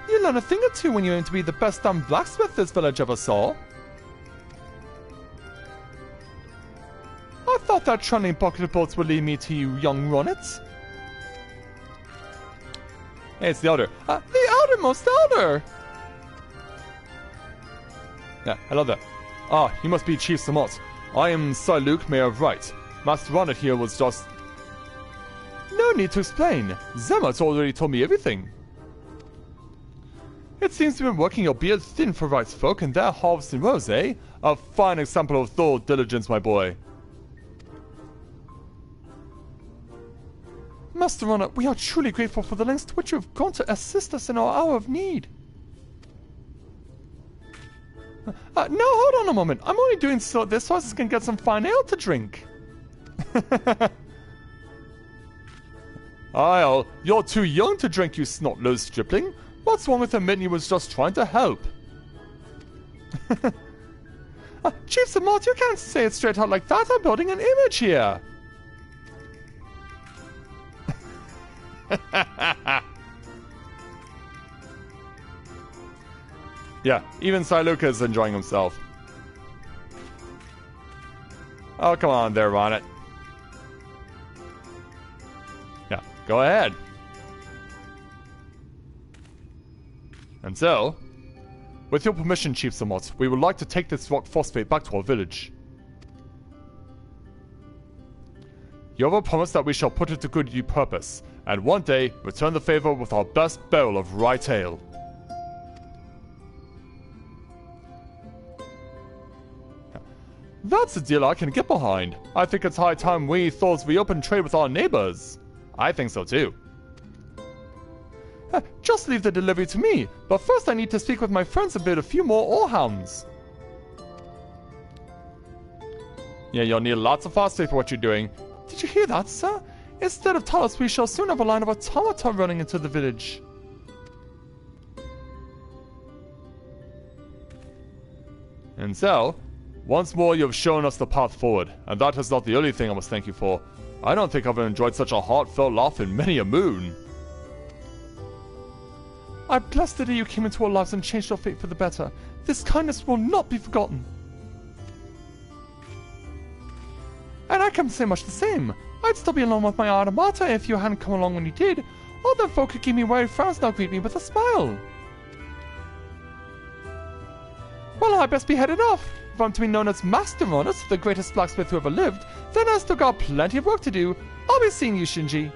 You learn a thing or two when you aim to be the best damn blacksmith this village ever saw. I thought that trundling bucket boats would lead me to you young runnets. Hey, it's the elder. The eldermost elder! Yeah, hello there. Ah, you must be Chief Samot. I am Sir Luke, Mayor of Wright. Master Ronnet here was just... No need to explain. Zemmer's already told me everything. It seems you've been working your beard thin for Wright's folk and their harvesting rows, eh? A fine example of thorough diligence, my boy. Master Ronnet, we are truly grateful for the lengths to which you have gone to assist us in our hour of need. No, hold on a moment. I'm only doing this so I can get some fine ale to drink. Isle, you're too young to drink, you snot-nosed stripling. What's wrong with admitting you was just trying to help? Chief Samot, you can't say it straight out like that. I'm building an image here. Yeah, even Siluka is enjoying himself. Oh, come on there, Ronnet. Yeah, go ahead. And so, with your permission, Chief Samot, we would like to take this rock phosphate back to our village. You have a promise that we shall put it to good purpose, and one day return the favor with our best barrel of right ale. That's a deal I can get behind. I think it's high time we Thors reopen trade with our neighbors. I think so too. Just leave the delivery to me, but first I need to speak with my friends and build a few more ore-hounds. Yeah, you'll need lots of phosphate for what you're doing. Did you hear that, sir? Instead of Talos, we shall soon have a line of automata running into the village. And so, once more you've shown us the path forward, and that is not the only thing I must thank you for. I don't think I've enjoyed such a heartfelt laugh in many a moon. I'm blessed the day you came into our lives and changed our fate for the better. This kindness will not be forgotten. And I can say much the same. I'd still be alone with my automata if you hadn't come along when you did. All them folk who gave me worried frowns now greet me with a smile. Well, I best be headed off. If I'm to be known as Master Ronnet, the greatest blacksmith who ever lived, then I still got plenty of work to do. I'll be seeing you, Shinji.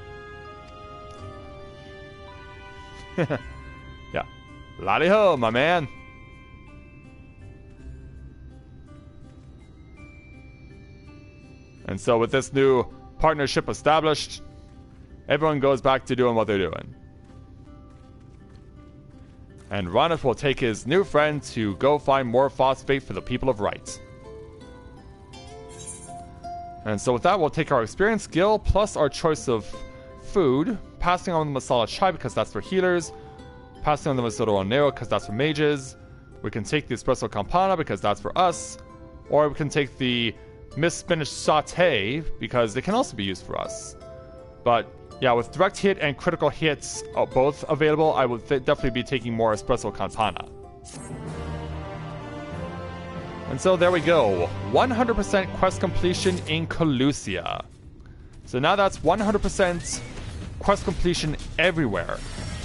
Yeah. Laddie-ho, my man. And so with this new partnership established, everyone goes back to doing what they're doing. And Ronnet will take his new friend to go find more phosphate for the people of Wright. And so with that, we'll take our experience skill plus our choice of food, passing on the Masala Chai because that's for healers, passing on the Masoto Nero because that's for mages. We can take the Espresso Campana because that's for us, or we can take the Miss Spinach Sauté because they can also be used for us. But yeah, with direct hit and critical hits both available, I would definitely be taking more Espresso Campana. And so there we go, 100% quest completion in Colusia. So now that's 100% quest completion everywhere.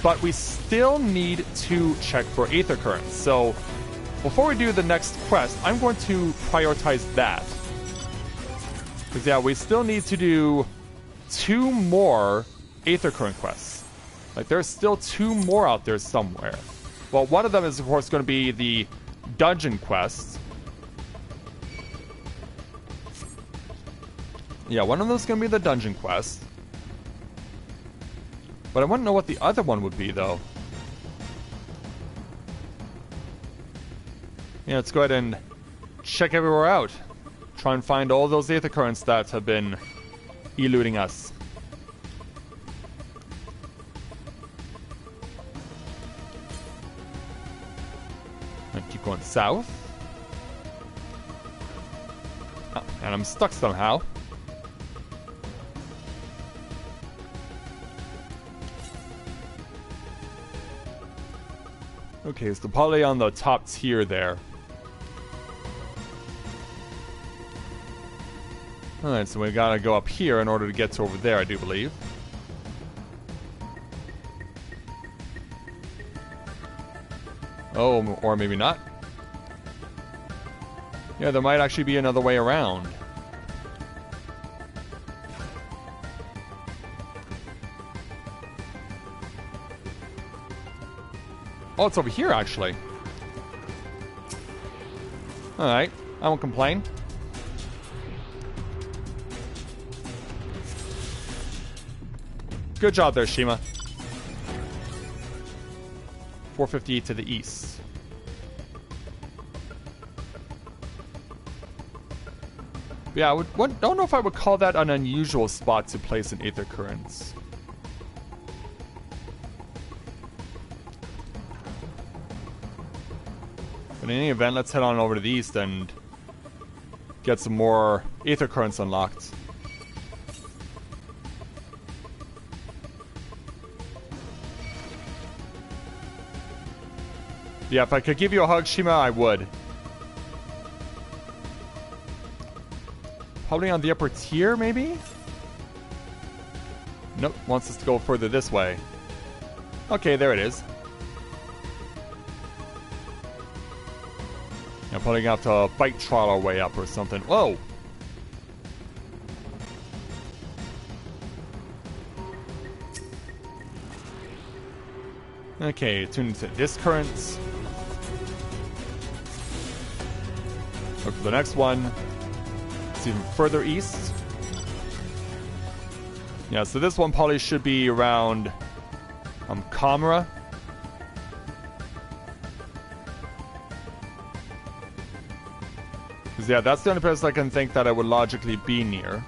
But we still need to check for Aether Currents. So before we do the next quest, I'm going to prioritize that. Because yeah, we still need to do 2 more Aether Current quests. Like there's still 2 more out there somewhere. Well, one of them is of course going to be the dungeon quest. Yeah, one of those is going to be the dungeon quest. But I want to know what the other one would be, though. Yeah, let's go ahead and check everywhere out. Try and find all those Aether Currents that have been eluding us. And keep going south. Oh, and I'm stuck somehow. Okay, so probably on the top tier there. Alright, so we gotta go up here in order to get to over there, I do believe. Oh, or maybe not. Yeah, there might actually be another way around. Oh, it's over here, actually. Alright, I won't complain. Good job there, Shima. 458 to the east. Yeah, don't know if I would call that an unusual spot to place an Aether Currents. But in any event, let's head on over to the east and get some more Aether Currents unlocked. Yeah, if I could give you a hug, Shima, I would. Probably on the upper tier, maybe? Nope, wants us to go further this way. Okay, there it is. I'm probably gonna have to bike trot our way up or something. Whoa! Okay, tune into this currents. Look for the next one. It's even further east. Yeah, so this one probably should be around Kamara. Because yeah, that's the only place I can think that I would logically be near.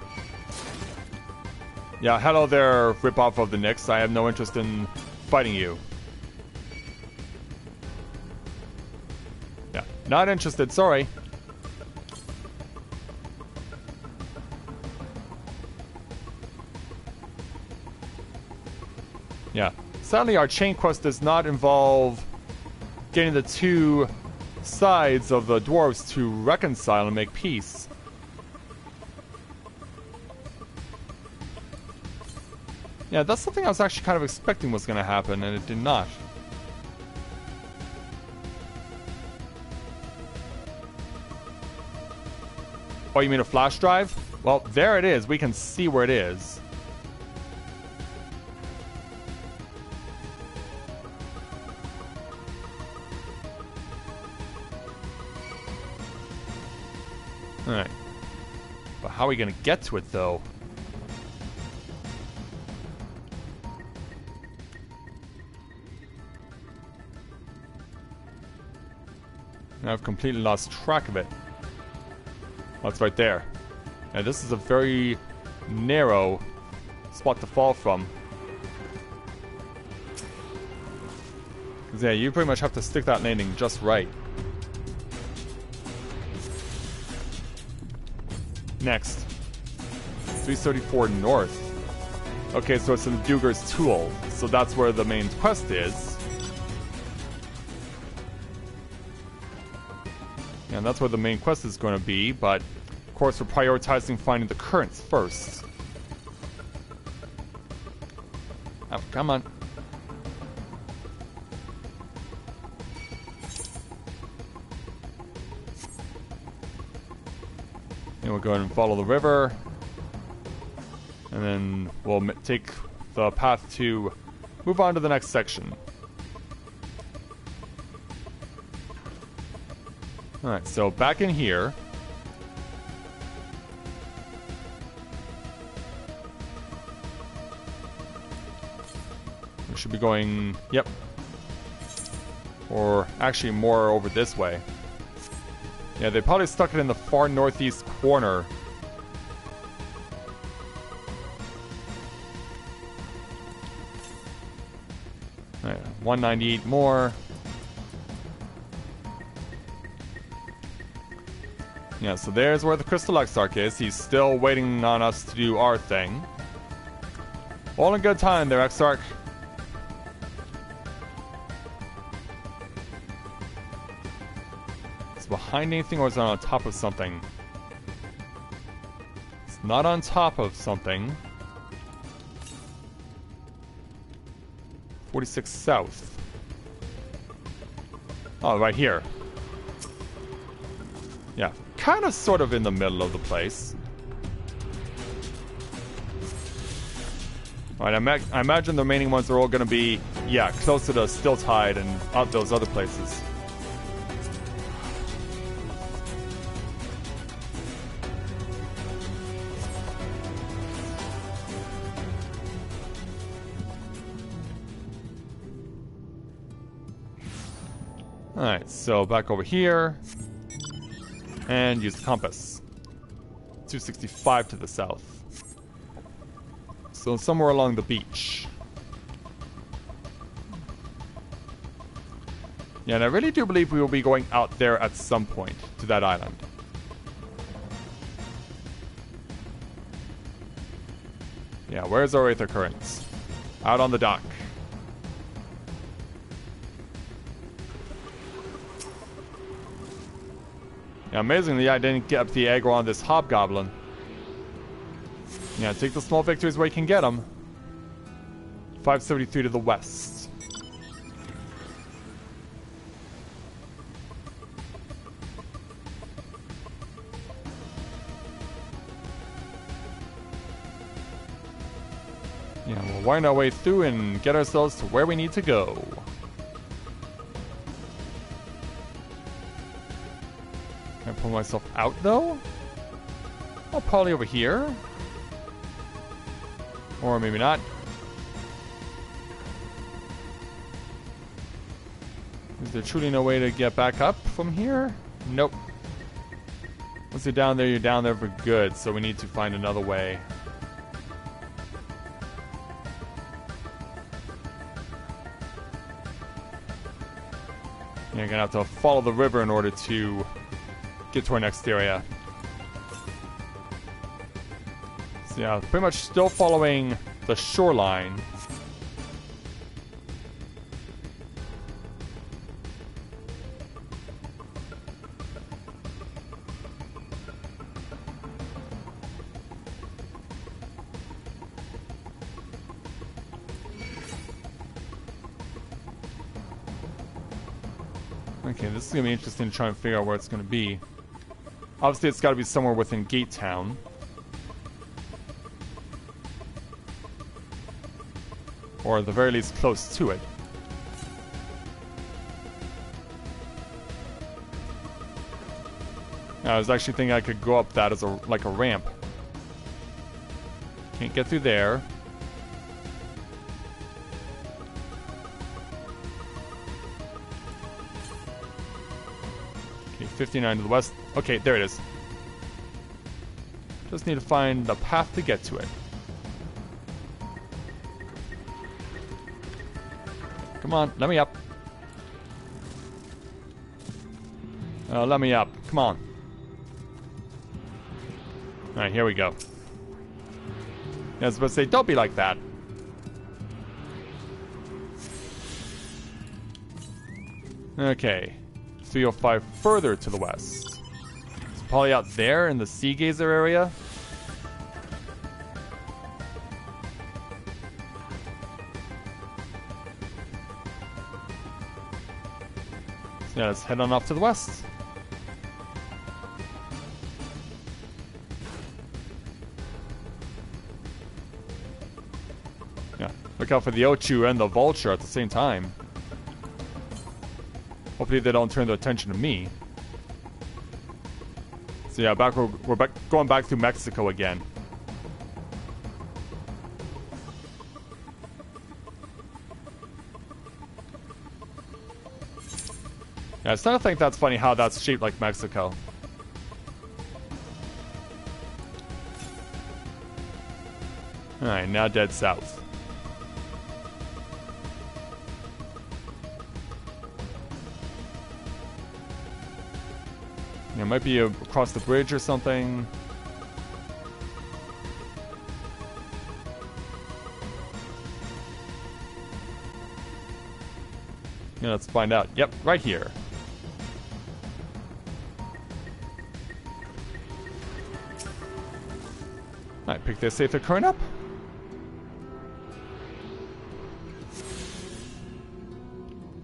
Yeah, hello there, ripoff of the Nyx. I have no interest in fighting you. Yeah, not interested, sorry. Yeah, sadly our chain quest does not involve getting the two sides of the dwarves to reconcile and make peace. Yeah, that's something I was actually kind of expecting was going to happen, and it did not. Oh, you mean a flash drive? Well, there it is. We can see where it is. Alright. But how are we going to get to it, though? Now I've completely lost track of it. Oh, it's right there. And this is a very narrow spot to fall from. 'Cause yeah, you pretty much have to stick that landing just right. Next. 334 north. Okay, so it's in Duger's Tool. So that's where the main quest is. And that's where the main quest is going to be, but of course we're prioritizing finding the currents first. Oh, come on. And we'll go ahead and follow the river. And then we'll take the path to move on to the next section. Alright, so back in here. We should be going, yep. Or actually more over this way. Yeah, they probably stuck it in the far northeast corner. Alright, 198 more. Yeah, so there's where the Crystal Exarch is. He's still waiting on us to do our thing. All in good time there, Exarch. behind anything, or is it on top of something? It's not on top of something. 46 south. Oh, right here. Yeah, kind of sort of in the middle of the place. Alright, I imagine the remaining ones are all going to be, yeah, closer to Stiltide and out those other places. Alright, so back over here. And use the compass. 265 to the south. So somewhere along the beach. Yeah, and I really do believe we will be going out there at some point to that island. Yeah, where's our Aether Currents? Out on the dock. Yeah, amazingly, I didn't get up the aggro on this hobgoblin. Yeah, take the small victories where you can get them. 573 to the west. Yeah, we'll wind our way through and get ourselves to where we need to go. Can I pull myself out, though? Oh, probably over here. Or maybe not. Is there truly no way to get back up from here? Nope. Once you're down there for good, so we need to find another way. You're gonna have to follow the river in order to get to our next area. So yeah, pretty much still following the shoreline. Okay, this is going to be interesting to try and figure out where it's going to be. Obviously, it's got to be somewhere within Gate Town. Or at the very least, close to it. I was actually thinking I could go up that as like a ramp. Can't get through there. Okay, 59 to the west. Okay, there it is. Just need to find the path to get to it. Come on, let me up. Let me up. Come on. Alright, here we go. I was about to say, don't be like that. Okay. 305 further to the west. It's probably out there in the Sea Gazer area. So yeah, let's head on off to the west. Yeah, look out for the Ochu and the Vulture at the same time. Hopefully they don't turn their attention to me. So yeah, we're going back through Mexico again. Yeah, I still think that's funny how that's shaped like Mexico. Alright, now dead south. It might be across the bridge or something. Yeah, let's find out. Yep, right here. Alright, pick this Aether Current up.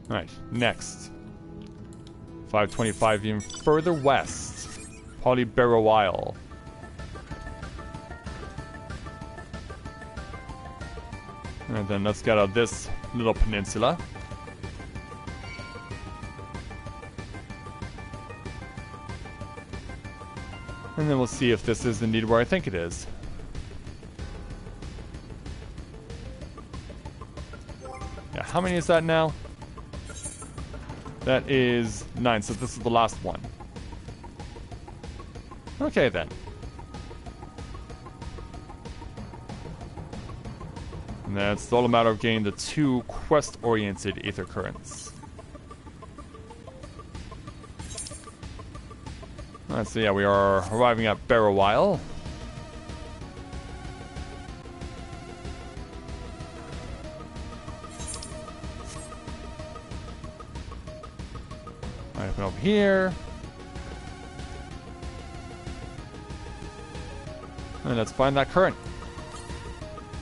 Alright, next. 525 even further west. Polybarrow Isle. And then let's get out this little peninsula. And then we'll see if this is indeed where I think it is. Yeah, how many is that now? That is 9, so this is the last one. Okay then. And then it's all a matter of getting the 2 quest-oriented Aether Currents. Alright, so yeah, we are arriving at Barrow Isle. Alright, open over here. And let's find that current.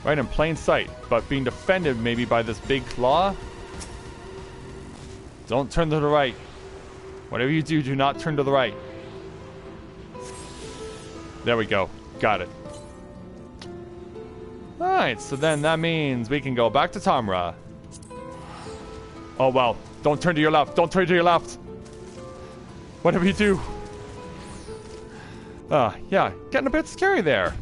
Right in plain sight, but being defended maybe by this big claw. Don't turn to the right. Whatever you do, do not turn to the right. There we go. Got it. Alright, so then that means we can go back to Tamra. Oh, well. Don't turn to your left. Don't turn to your left. Whatever you do. Yeah. Getting a bit scary there.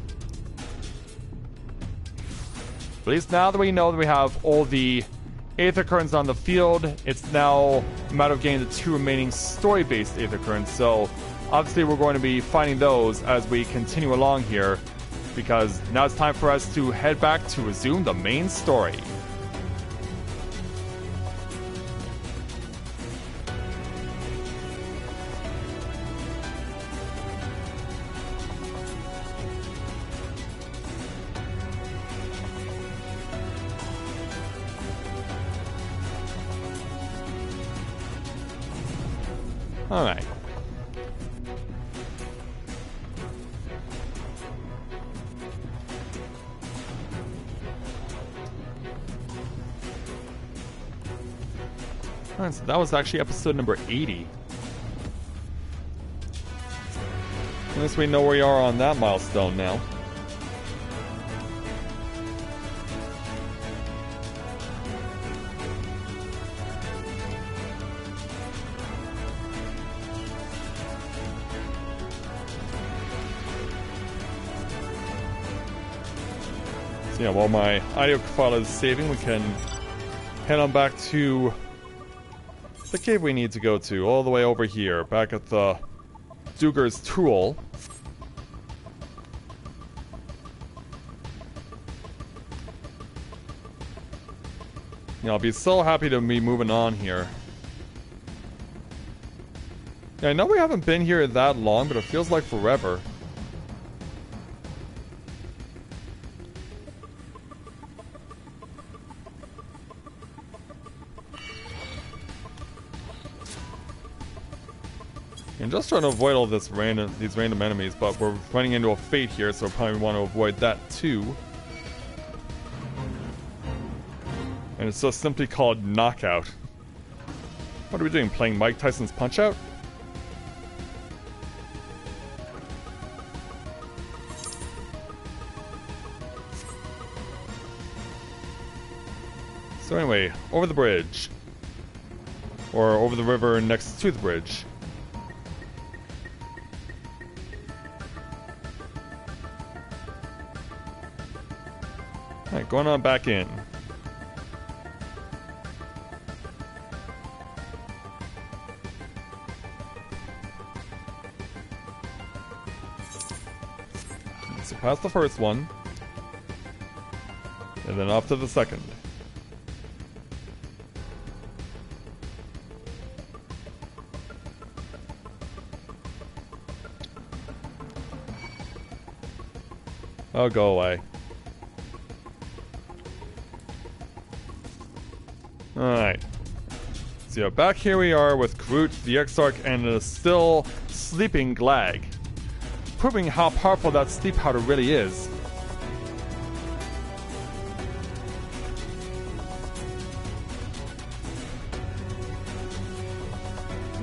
At least now that we know that we have all the Aether Currents on the field, it's now a matter of getting the 2 remaining story-based Aether Currents. So, obviously we're going to be finding those as we continue along here, because now it's time for us to head back to resume the main story. Alright. Alright, so that was actually episode number 80. At least we know where we are on that milestone now. Yeah, while my audio file is saving, we can head on back to the cave we need to go to, all the way over here, back at the Duger's Tool. Yeah, I'll be so happy to be moving on here. Yeah, I know we haven't been here that long, but it feels like forever. I'm just trying to avoid all these random enemies, but we're running into a fate here, so I probably want to avoid that too. And it's just simply called Knockout. What are we doing? Playing Mike Tyson's Punch-Out? So anyway, over the bridge. Or over the river next to the bridge. Alright, going on back in. So past the first one. And then off to the second. Oh, go away. Alright. So back here we are with Groot, the Exarch, and a still sleeping Glag. Proving how powerful that sleep powder really is.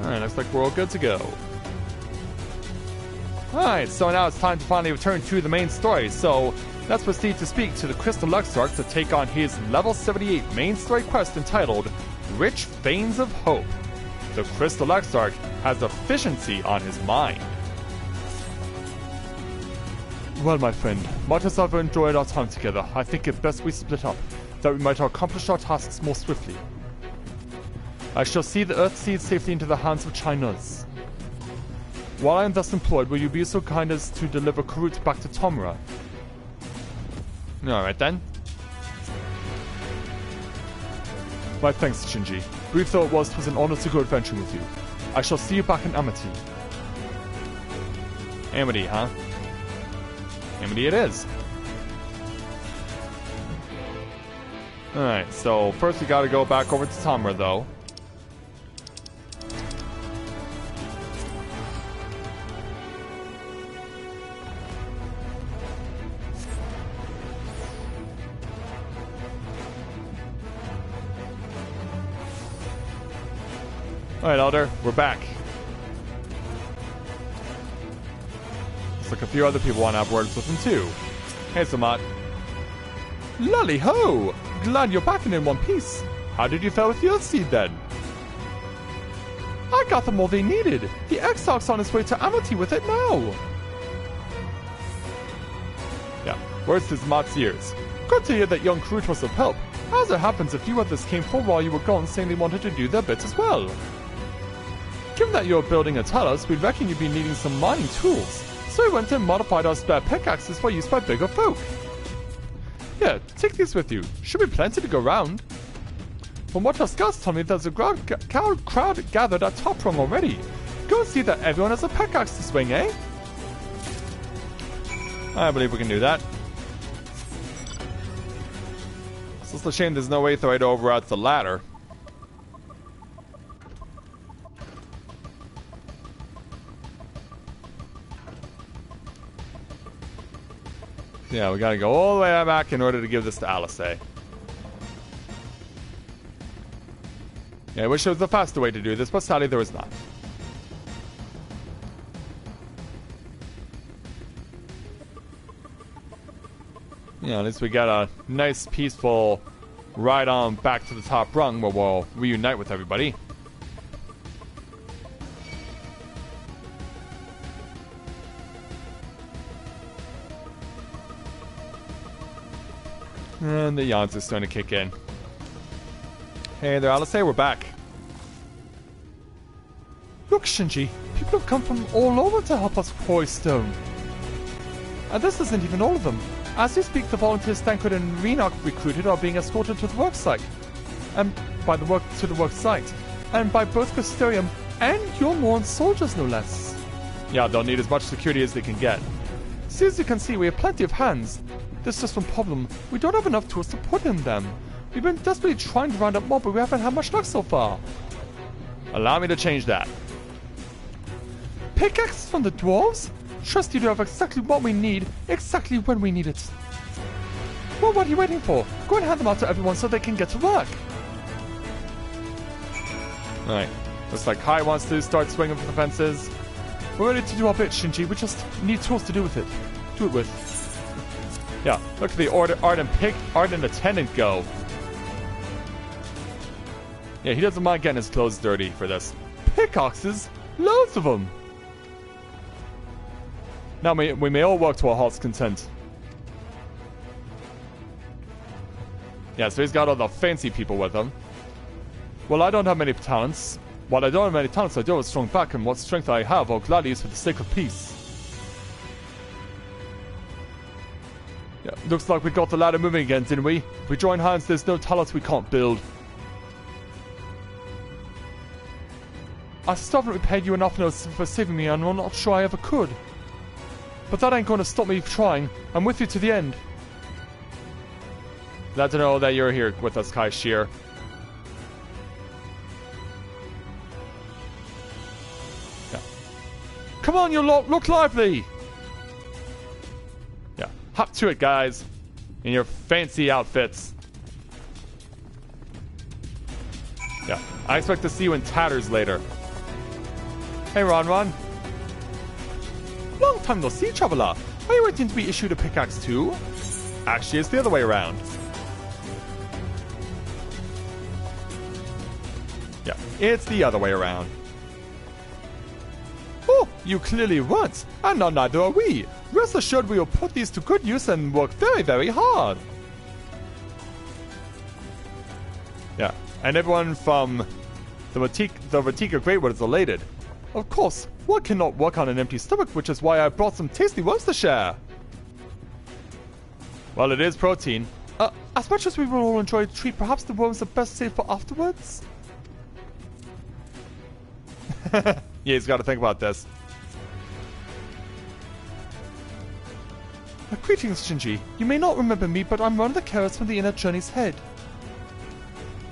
Alright, looks like we're all good to go. Alright, so now it's time to finally return to the main story. So, let's proceed to speak to the Crystal Exarch to take on his level 78 main story quest entitled Rich Veins of Hope. The Crystal Exarch has efficiency on his mind. Well, my friend, much as I've enjoyed our time together, I think it best we split up, that we might accomplish our tasks more swiftly. I shall see the Earthseed safely into the hands of China's. While I am thus employed, will you be so kind as to deliver Karut back to Tomura? Alright then. My thanks, Shinji. Brief though it was, 'twas an honor to go adventuring with you. I shall see you back in Amity. Amity, huh? Amity it is. Alright, so first we gotta go back over to Tomura though. Alright, Elder, we're back. Looks like a few other people want to have words with him too. Hey, Samat. Lolly ho! Glad you're back and in one piece. How did you fare with your seed then? I got them all they needed. The Exarch's on his way to Amity with it now. Yeah, words to Samat's ears. Good to hear that young Karut was of help. As it happens, a few others came forward while you were gone saying they wanted to do their bit as well. Given that you're building a Talos, we reckon you'd be needing some mining tools. So we went and modified our spare pickaxes for use by bigger folk. Here, take these with you. Should be plenty to go round. From what our scouts told me, there's a crowd gathered at Top Rung already. Go and see that everyone has a pickaxe to swing, eh? I believe we can do that. It's just a shame there's no way to right over at the ladder. Yeah, we gotta go all the way back in order to give this to Alice. Yeah, I wish there was a faster way to do this, but sadly there was not. Yeah, at least we got a nice, peaceful ride on back to the top rung where we'll reunite with everybody. And the yawns are starting to kick in. Hey there, Alice. We're back. Look, Shinji. People have come from all over to help us quarry stone. And this isn't even all of them. As we speak, the volunteers Stanford and Renok recruited are being escorted to the work site. And by both Custodium and your Morn soldiers, no less. Yeah, they'll need as much security as they can get. See, as you can see, we have plenty of hands. There's just one problem. We don't have enough tools to put in them. We've been desperately trying to round up more, but we haven't had much luck so far. Allow me to change that. Pickaxes from the dwarves? Trust you to have exactly what we need, exactly when we need it. Well, what are you waiting for? Go and hand them out to everyone so they can get to work. Alright. Looks like Kai wants to start swinging for the fences. We're ready to do our bit, Shinji. We just need tools to do with it. Do it with. Yeah, look at the ardent attendant go. Yeah, he doesn't mind getting his clothes dirty for this. Pickaxes? Loads of them. Now we may all work to our heart's content. Yeah, so he's got all the fancy people with him. Well, I don't have many talents. While I don't have many talents, I do have a strong back, and what strength I have, I'll gladly use for the sake of peace. Yeah, looks like we got the ladder moving again, didn't we? If we join hands, there's no talents we can't build. I still haven't repaid you enough for saving me, and I'm not sure I ever could. But that ain't going to stop me trying. I'm with you to the end. Glad to know that you're here with us, Kai Shear. Yeah. Come on, you lot, look lively! Yeah, hop to it, guys. In your fancy outfits. Yeah, I expect to see you in tatters later. Hey, Ron. Long time no see, traveler. Are you waiting to be issued a pickaxe too? Actually, it's the other way around. Yeah, it's the other way around. Oh, you clearly weren't, and now neither are we. Rest assured we will put these to good use and work very, very hard. Yeah, and everyone from the Vatika Greatwood is elated. Of course, one cannot work on an empty stomach, which is why I brought some tasty worms to share. Well, it is protein. As much as we will all enjoy a treat, perhaps the worms are best saved for afterwards? Yeah, he's got to think about this. Greetings, Shinji. You may not remember me, but I'm one of the carers from the Inner Journey's head.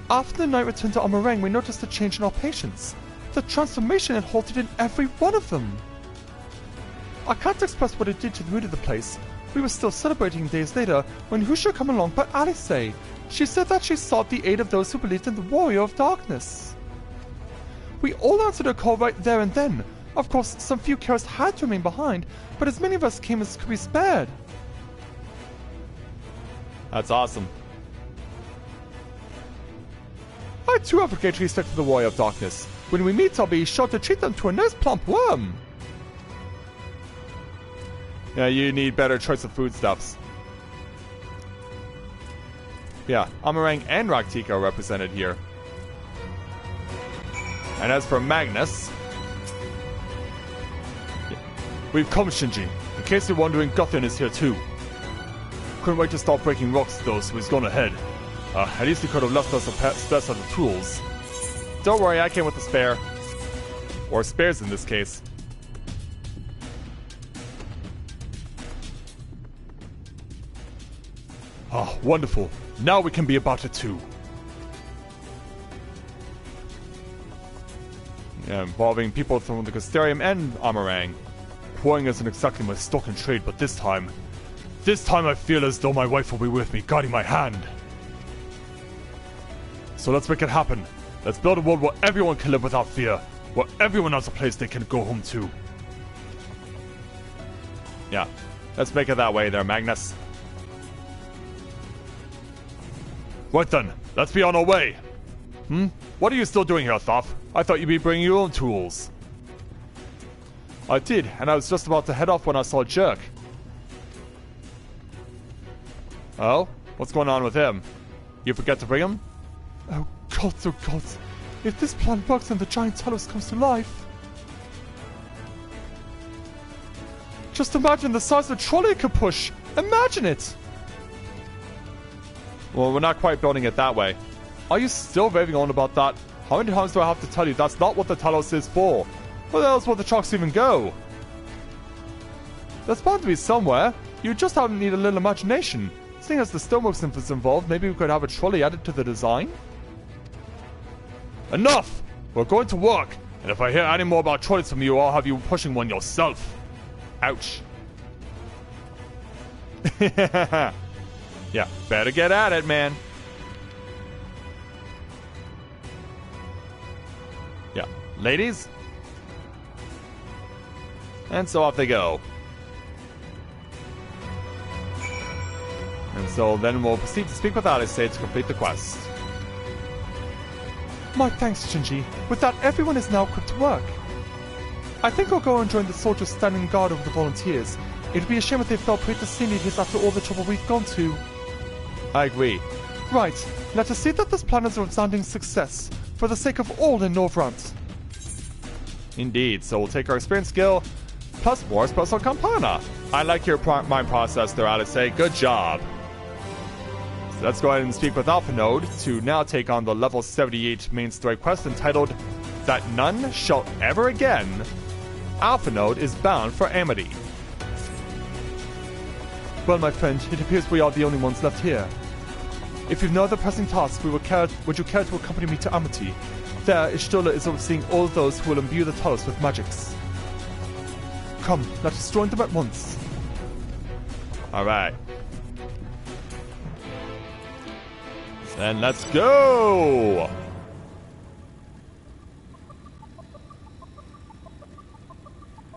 After the night return to Amarang, we noticed a change in our patients. The transformation had halted in every one of them. I can't express what it did to the mood of the place. We were still celebrating days later when who should come along but Alice. She said that she sought the aid of those who believed in the Warrior of Darkness. We all answered her call right there and then. Of course, some few carers had to remain behind, but as many of us came as could be spared. That's awesome. I too have a great respect for the Warrior of Darkness. When we meet, I'll be sure to treat them to a nice plump worm. Yeah, you need better choice of foodstuffs. Yeah, Amarang and Raktika are represented here. And as for Magnus... Yeah. We've come, Shinji. In case you're wondering, Guthin is here too. Couldn't wait to start breaking rocks though, so he's gone ahead. At least he could have left us a spare set of tools. Don't worry, I came with a spare. Or spares in this case. Ah, wonderful. Now we can be about it too. Yeah, involving people from the Custarium and Amarang. Pouring isn't exactly my stock in trade, but this time I feel as though my wife will be with me, guiding my hand. So let's make it happen. Let's build a world where everyone can live without fear, where everyone has a place they can go home to. Yeah, let's make it that way there, Magnus. Right then, let's be on our way. What are you still doing here, Thoth? I thought you'd be bringing your own tools. I did, and I was just about to head off when I saw Jerk. Oh? What's going on with him? You forget to bring him? Oh gods, oh gods. If this plan works and the giant Talos comes to life... Just imagine the size of a trolley it could push! Imagine it! Well, we're not quite building it that way. Are you still raving on about that? How many times do I have to tell you that's not what the Talos is for? Where else will the trucks even go? There's bound to be somewhere. You just haven't need a little imagination. Seeing as the stoneworks is involved, maybe we could have a trolley added to the design? Enough! We're going to work, and if I hear any more about trolleys from you, I'll have you pushing one yourself. Ouch. Yeah, better get at it, man. Yeah, ladies? And so off they go. And so then we'll proceed to speak with Alice to complete the quest. My thanks, Shinji. With that, everyone is now equipped to work. I think I'll go and join the soldiers standing guard over the volunteers. It'd be a shame if they fell prey to sea needles after all the trouble we've gone to. I agree. Right, let us see that this plan is a resounding success, for the sake of all in Novaura. Indeed, so we'll take our experience skill, plus more special campana. I like your mind process there, Alice. Good job. So let's go ahead and speak with Alpha Node to now take on the level 78 main story quest entitled That None Shall Ever Again. Alpha Node is bound for Amity. Well, my friend, it appears we are the only ones left here. If you've no other pressing tasks, would you care to accompany me to Amity? There, Ishtola is overseeing all those who will imbue the Talos with magics. Come, let us join them at once. Alright. Then let's go!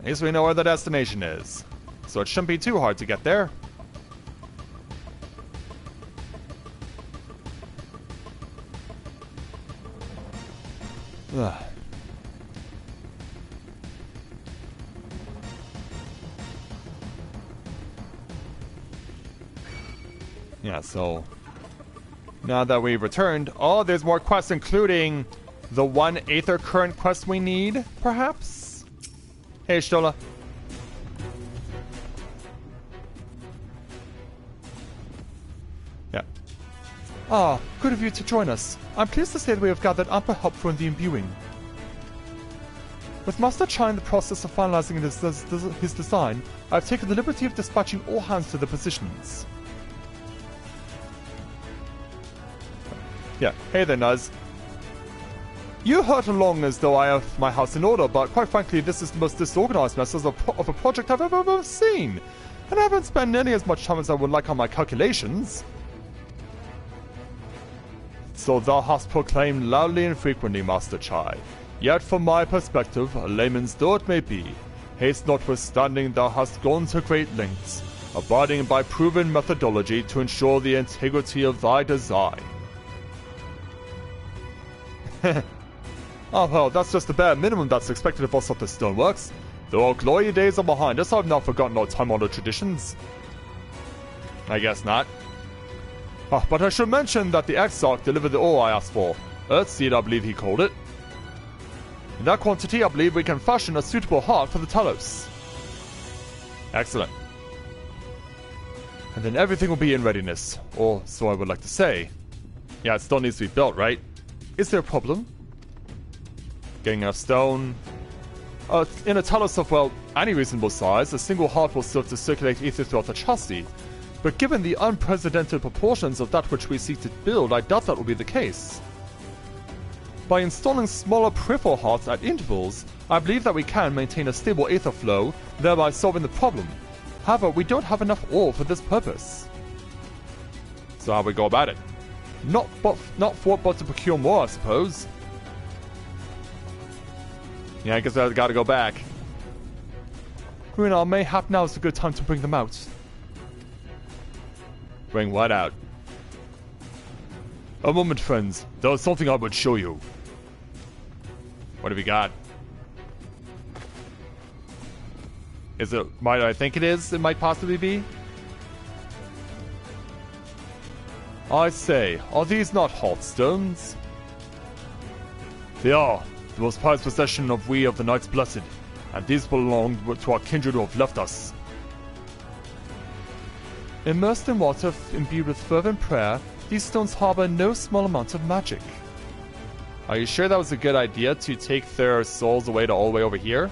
least we know where the destination is. So it shouldn't be too hard to get there. Ugh. Yeah, so now that we've returned, oh, there's more quests, including the one Aether Current quest we need, perhaps? Hey, Stola. Yeah. Ah, good of you to join us. I'm pleased to say that we have gathered ample help for the imbuing. With Master Chai in the process of finalizing his design, I've taken the liberty of dispatching all hands to the positions. Yeah, hey there, Nuz. You hurt along as though I have my house in order, but quite frankly, this is the most disorganized mess of a project I've ever seen. And I haven't spent nearly as much time as I would like on my calculations. So thou hast proclaimed loudly and frequently, Master Chai. Yet from my perspective, layman's though it may be, haste notwithstanding thou hast gone to great lengths, abiding by proven methodology to ensure the integrity of thy design. Oh well, that's just the bare minimum that's expected of us at the Stoneworks. Though our glory days are behind us, I've not forgotten our time-honored traditions. I guess not. But I should mention that the Exarch delivered the ore I asked for. Earthseed, I believe he called it. In that quantity, I believe we can fashion a suitable heart for the Talos. Excellent. And then everything will be in readiness. Or so I would like to say. Yeah, it still needs to be built, right? Is there a problem? Getting enough stone. In a Talos of, well, any reasonable size, a single heart will serve to circulate ether throughout the chassis. But given the unprecedented proportions of that which we seek to build, I doubt that will be the case. By installing smaller peripheral hearts at intervals, I believe that we can maintain a stable aether flow, thereby solving the problem. However, we don't have enough ore for this purpose. So how do we go about it? Not for but to procure more, I suppose. Yeah, I guess I gotta go back. Greenar, mayhap now is a good time to bring them out. Bring what out? A moment, friends. There was something I would show you. What have we got? Is it... might I think it is? It might possibly be? I say, are these not heartstones? They are. The most prized possession of we of the Knights Blessed, and these belong to our kindred who have left us. Immersed in water imbued with fervent prayer, these stones harbor no small amount of magic. Are you sure that was a good idea to take their souls away to all the way over here?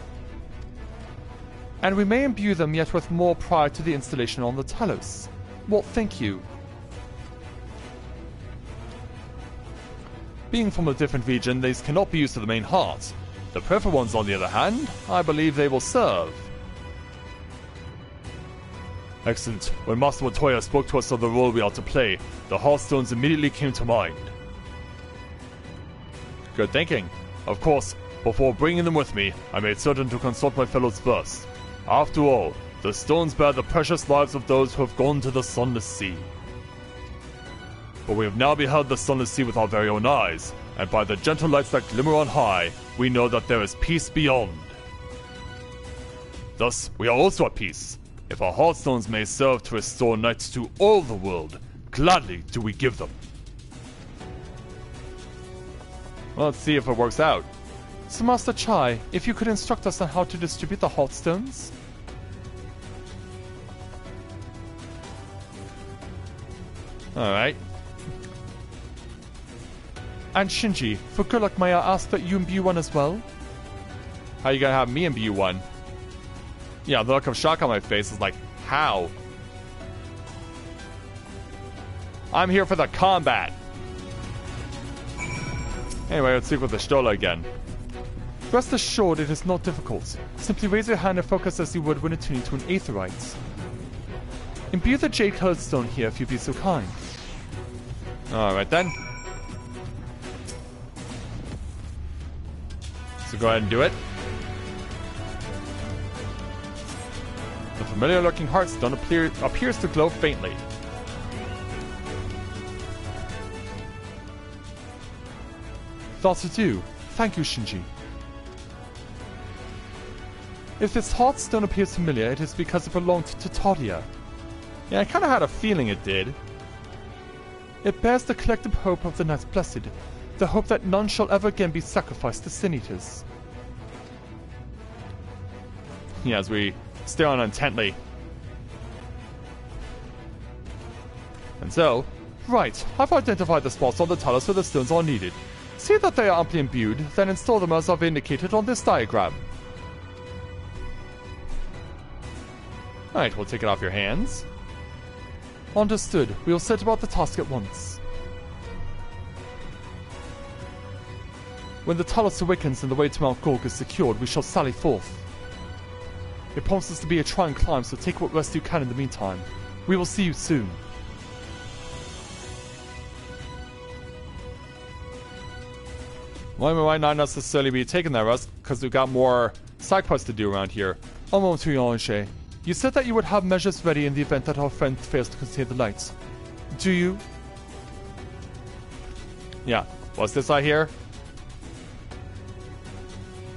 And we may imbue them yet with more prior to the installation on the Talos. What think you? Being from a different region, these cannot be used to the main heart. The peripheral ones, on the other hand, I believe they will serve. Excellent. When Master Montoya spoke to us of the role we are to play, the Heartstones immediately came to mind. Good thinking. Of course, before bringing them with me, I made certain to consult my fellows first. After all, the stones bear the precious lives of those who have gone to the Sunless Sea. But we have now beheld the Sunless Sea with our very own eyes, and by the gentle lights that glimmer on high, we know that there is peace beyond. Thus, we are also at peace. If our Heartstones may serve to restore knights to all the world, gladly do we give them. Well, let's see if it works out. So Master Chai, if you could instruct us on how to distribute the Heartstones? Alright. And Shinji, for good luck may I ask that you imbue one as well? How you gonna have me imbue one? Yeah, the look of shock on my face is like, how? I'm here for the combat! Anyway, let's speak with the Stola again. Rest assured it is not difficult. Simply raise your hand and focus as you would when attuning to an aetherite. Imbue the jade-colored stone here if you'd be so kind. Alright then. So go ahead and do it. familiar-looking heartstone appears to glow faintly. Thoughts to do. Thank you, Shinji. If this heartstone appears familiar, it is because it belonged to Tadia. Yeah, I kind of had a feeling it did. It bears the collective hope of the Knights Blessed, the hope that none shall ever again be sacrificed to Sin Eaters. Yeah, as we stare on intently. And so, right, I've identified the spots on the talos where the stones are needed. See that they are amply imbued, then install them as I've indicated on this diagram. Alright, we'll take it off your hands. Understood. We will set about the task at once. When the talos awakens and the way to Mount Gorg is secured, we shall sally forth. It promises to be a trying climb, so take what rest you can in the meantime. We will see you soon. Well, we might not necessarily be taking that rest, because we've got more side quests to do around here. Un moment, Yonche. You said that you would have measures ready in the event that our friend fails to contain the lights. Do you? Yeah. What's this I hear?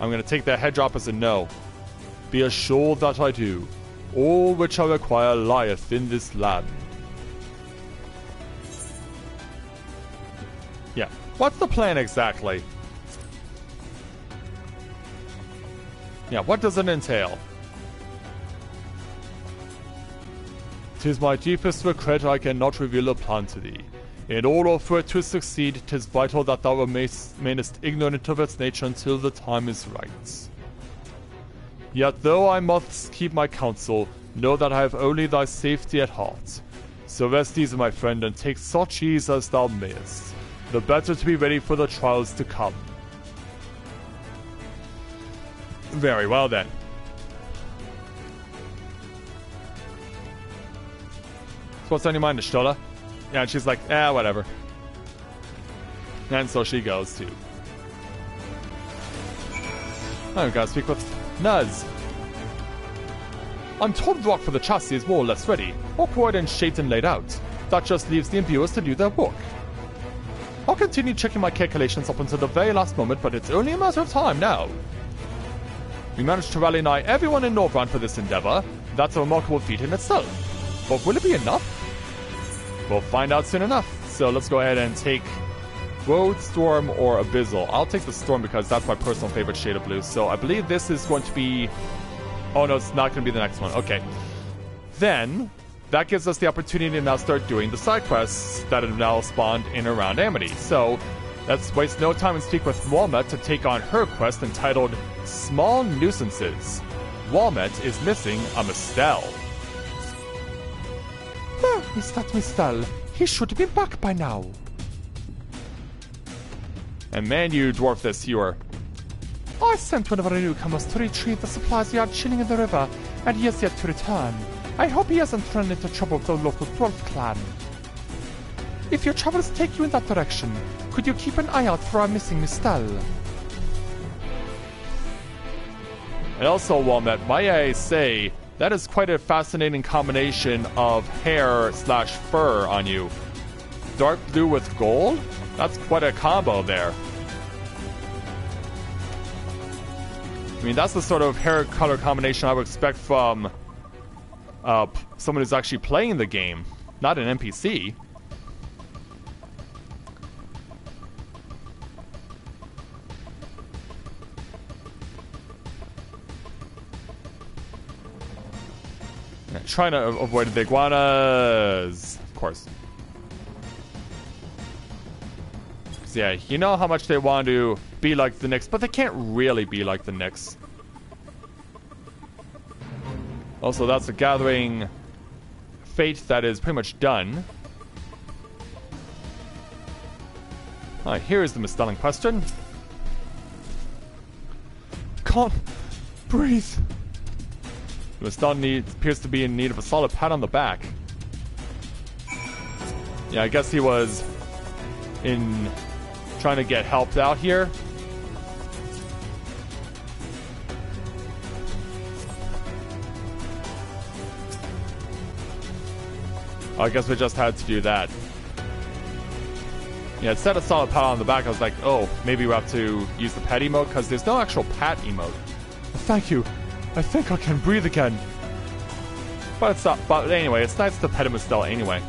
I'm going to take that head drop as a no. Be assured that I do. All which I require lieth in this land. Yeah. What's the plan exactly? Yeah, what does it entail? 'Tis my deepest regret I cannot reveal a plan to thee. In order for it to succeed, 'tis vital that thou remainest ignorant of its nature until the time is right. Yet though I must keep my counsel, know that I have only thy safety at heart. So rest easy, my friend, and take such ease as thou mayest, the better to be ready for the trials to come. Very well then. So what's on your mind, Stola? Yeah, and she's like, whatever. And so she goes too. Oh, we gotta speak with Nuz. I'm told the rock for the chassis is more or less ready, awkward and shaped and laid out. That just leaves the imbuers to do their work. I'll continue checking my calculations up until the very last moment, but it's only a matter of time now. We managed to rally nigh everyone in Novaura for this endeavor. That's a remarkable feat in itself. But will it be enough? We'll find out soon enough. So let's go ahead and take Road, Storm, or Abyssal. I'll take the Storm because that's my personal favorite shade of blue. So I believe this is going to be... Oh no, it's not going to be the next one. Okay. Then, that gives us the opportunity to now start doing the side quests that have now spawned in and around Amity. So, let's waste no time and speak with Walmet to take on her quest entitled Small Nuisances. Walmet is missing a Mistel. Where is that Mistel? He should have been back by now. And man, you dwarf this hewer. I sent one of our newcomers to retrieve the supplies yard chilling in the river, and he has yet to return. I hope he hasn't run into trouble with the local dwarf clan. If your travels take you in that direction, could you keep an eye out for our missing Mistel? And also, Walmet, might I say, that is quite a fascinating combination of hair slash fur on you. Dark blue with gold? That's quite a combo there. I mean, that's the sort of hair color combination I would expect from someone who's actually playing the game, not an NPC. Yeah, trying to avoid the iguanas, of course. Yeah, you know how much they want to be like the Knicks, but they can't really be like the Knicks. Also, that's a gathering fate that is pretty much done. Alright, here's the misspelling question. Can't breathe. The misspelling appears to be in need of a solid pat on the back. Yeah, I guess he was in trying to get helped out here. I guess we just had to do that. Yeah, instead of solid pat on the back, I was like, oh, maybe we have to use the pet emote, because there's no actual pat emote. Thank you. I think I can breathe again. But it's not. But anyway, it's nice to pet him still anyway.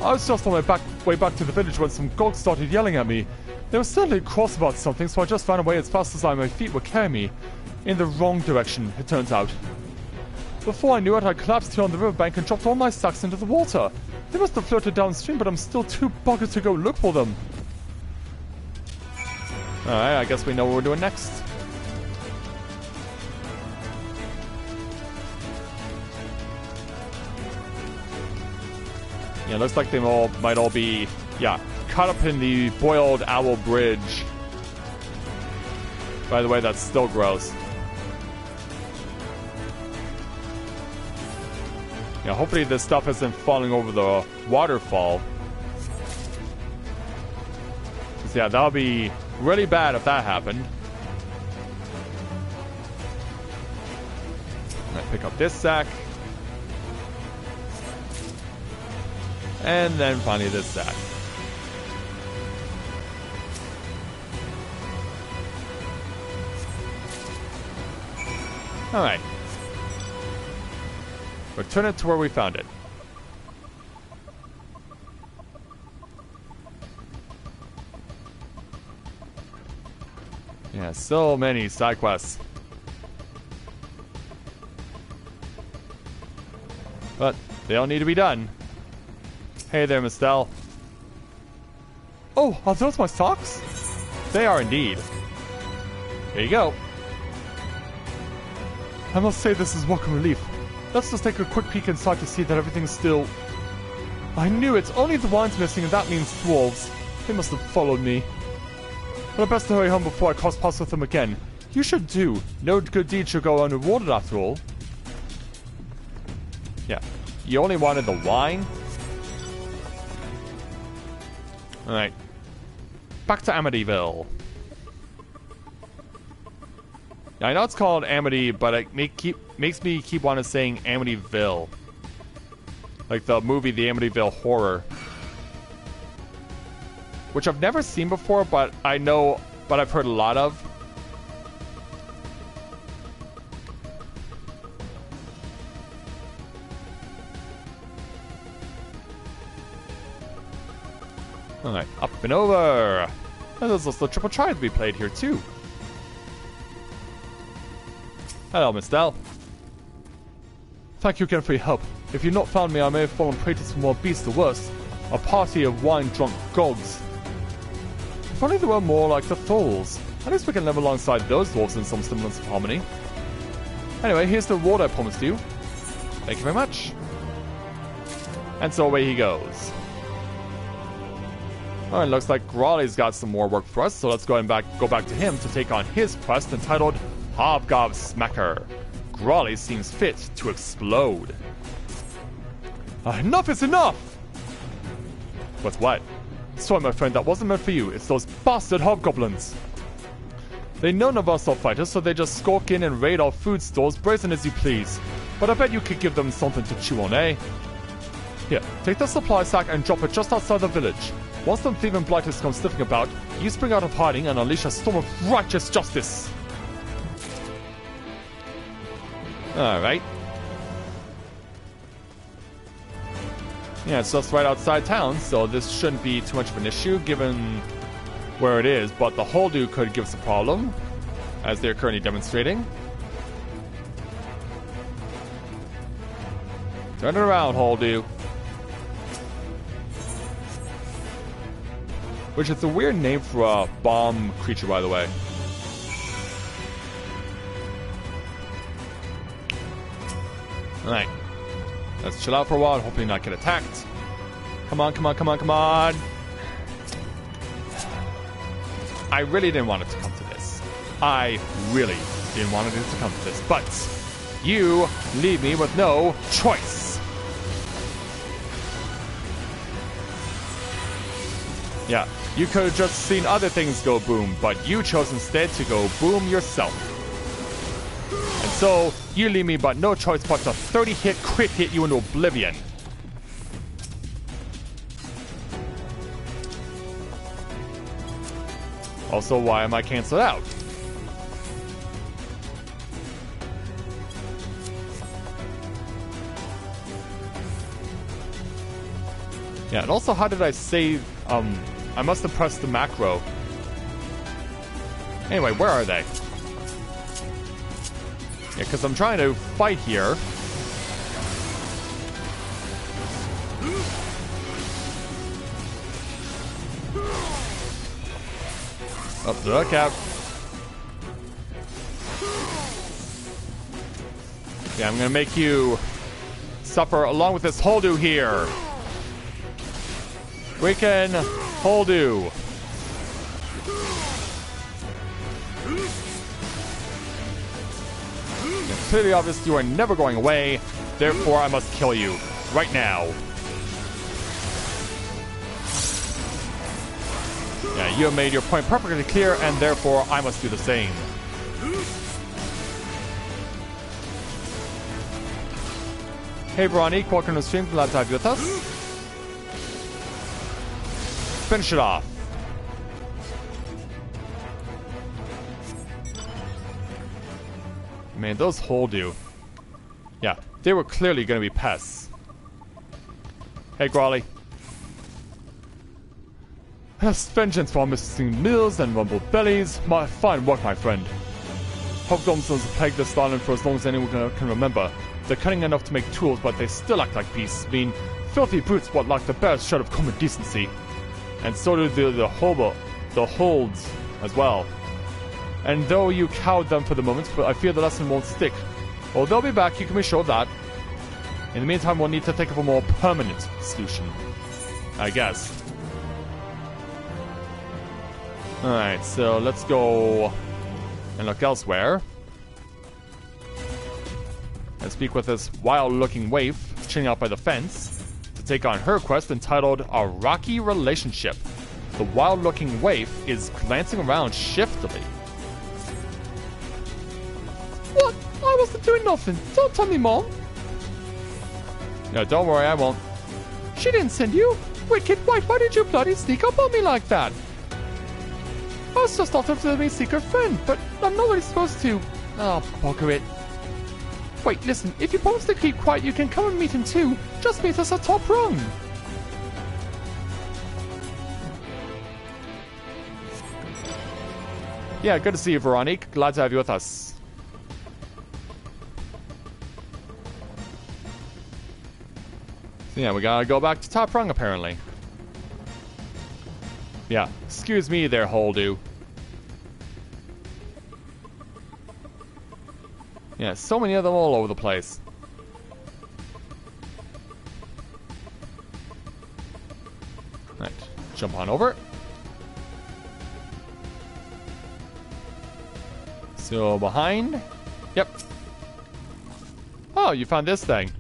I was just on my way back to the village when some gogs started yelling at me. They were certainly cross about something, so I just ran away as fast as my feet would carry me. In the wrong direction, it turns out. Before I knew it, I collapsed here on the riverbank and dropped all my sacks into the water. They must have floated downstream, but I'm still too buggered to go look for them. Alright, I guess we know what we're doing next. Yeah, looks like they might all be, yeah, caught up in the boiled owl bridge. By the way, that's still gross. Yeah, hopefully this stuff isn't falling over the waterfall. 'Cause, yeah, that'll be really bad if that happened. I pick up this sack. And then finally this sack. Alright. Return it to where we found it. Yeah, so many side quests. But they all need to be done. Hey there, Mistel. Oh, are those my socks? They are indeed. Here you go. I must say this is welcome relief. Let's just take a quick peek inside to see that everything's still... I knew it! Only the wine's missing, and that means dwarves. They must have followed me. But I best hurry home before I cross paths with them again. You should too. No good deed should go unrewarded after all. Yeah. You only wanted the wine? Alright. Back to Amityville. I know it's called Amity, but it makes me keep wanting saying Amityville. Like the movie The Amityville Horror. Which I've never seen before, but I know, but I've heard a lot of. Alright, up and over. And there's also triple try to be played here too. Hello, Mistel. Thank you again for your help. If you'd not found me, I may have fallen prey to some more beasts or worse. A party of wine-drunk gogs. If only they were more like the Thralls. At least we can live alongside those dwarves in some semblance of harmony. Anyway, here's the reward I promised you. Thank you very much. And so away he goes. Alright, looks like Grawley's got some more work for us, so let's go back to him to take on his quest entitled Hobgob Smacker. Grawley seems fit to explode. Enough is enough! What's what? Sorry, my friend, that wasn't meant for you. It's those bastard hobgoblins. They know none of us are fighters, so they just skulk in and raid our food stores, brazen as you please. But I bet you could give them something to chew on, eh? Here, take the supply sack and drop it just outside the village. Once them thieving blighters come sniffing about, you spring out of hiding and unleash a storm of righteous justice. Alright. Yeah, it's just right outside town, so this shouldn't be too much of an issue given where it is, but the Holdu could give us a problem, as they're currently demonstrating. Turn it around, Holdu. Which is a weird name for a bomb creature, by the way. Alright. Let's chill out for a while and hopefully not get attacked. Come on, come on, come on, come on. I really didn't want it to come to this. I really didn't want it to come to this. But you leave me with no choice. Yeah, you could have just seen other things go boom, but you chose instead to go boom yourself. And so, you leave me but no choice but to 30-hit crit hit you into oblivion. Also, why am I canceled out? Yeah, and also, how did I save? I must have pressed the macro. Anyway, where are they? Yeah, because I'm trying to fight here. Up the cap. Yeah, I'm gonna make you suffer along with this Holdo here. We can Holdo. It's clearly obvious you are never going away, therefore I must kill you right now. Yeah, you have made your point perfectly clear, and therefore I must do the same. Hey Veronique, welcome to the stream. Glad to have you with us. Finish it off. Man, those Holdo. Yeah, they were clearly going to be pests. Hey, Grawly. Yes, vengeance for missing meals and rumbled bellies. My fine work, my friend. Hobgoblins have plagued this island for as long as anyone can remember. They're cunning enough to make tools, but they still act like beasts. I mean, filthy brutes, but like the bears shred of common decency. And so do the holds as well. And though you cowed them for the moment, I fear the lesson won't stick. Well, they'll be back, you can be sure of that. In the meantime, we'll need to think of a more permanent solution, I guess. Alright, so let's go and look elsewhere. And speak with this wild-looking waif chilling out by the fence to take on her quest entitled A Rocky Relationship. The wild-looking waif is glancing around shiftily. What? I wasn't doing nothing. Don't tell me, Mom. No, don't worry, I won't. She didn't send you. Wicked White, why did you bloody sneak up on me like that? I was just after to my secret friend, but I'm not really supposed to. Oh, bugger it. Wait, listen, if you promise to keep quiet, you can come and meet him too. Just meet us at top rung. Yeah, good to see you, Veronique. Glad to have you with us. So yeah, we gotta go back to top rung, apparently. Yeah, excuse me there, Holdo. Yeah, so many of them all over the place. Right, jump on over. So, behind? Yep. Oh, you found this thing.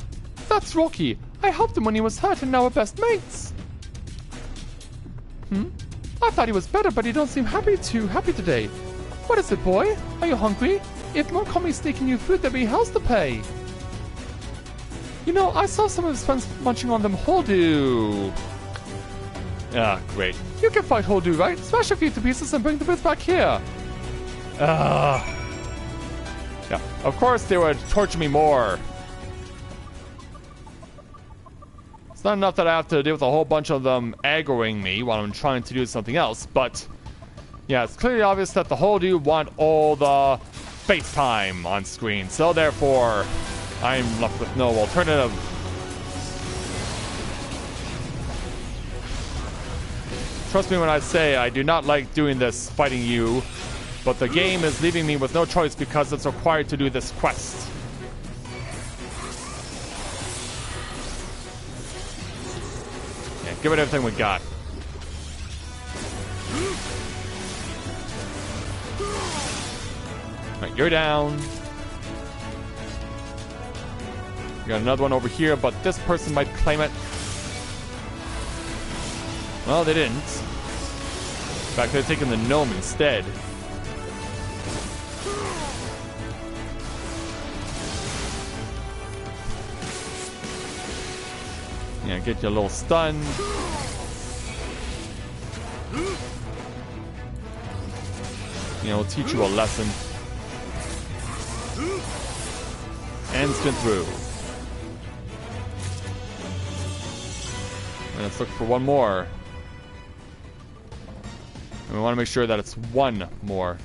That's Rocky. I helped him when he was hurt and now we're best mates. I thought he was better, but he don't seem happy today. What is it, boy? Are you hungry? If Mom caught me sneaking you food, there'd be hells to pay. You know, I saw some of his friends munching on them Holdo. Ah, great. You can fight Holdo, right? Smash a few to pieces and bring the booth back here. Yeah, of course they would torture me more. It's not enough that I have to deal with a whole bunch of them aggroing me while I'm trying to do something else, but yeah, it's clearly obvious that the Holdo want all the face time on screen, so therefore I'm left with no alternative. Trust me when I say I do not like doing this, fighting you, but the game is leaving me with no choice because it's required to do this quest. Yeah, give it everything we got. Right, you're down. We got another one over here, but this person might claim it. Well, they didn't. In fact, they're taking the gnome instead. Yeah, get you a little stunned. You know, we'll teach you a lesson. And spin through. And let's look for one more. And we want to make sure that it's one more.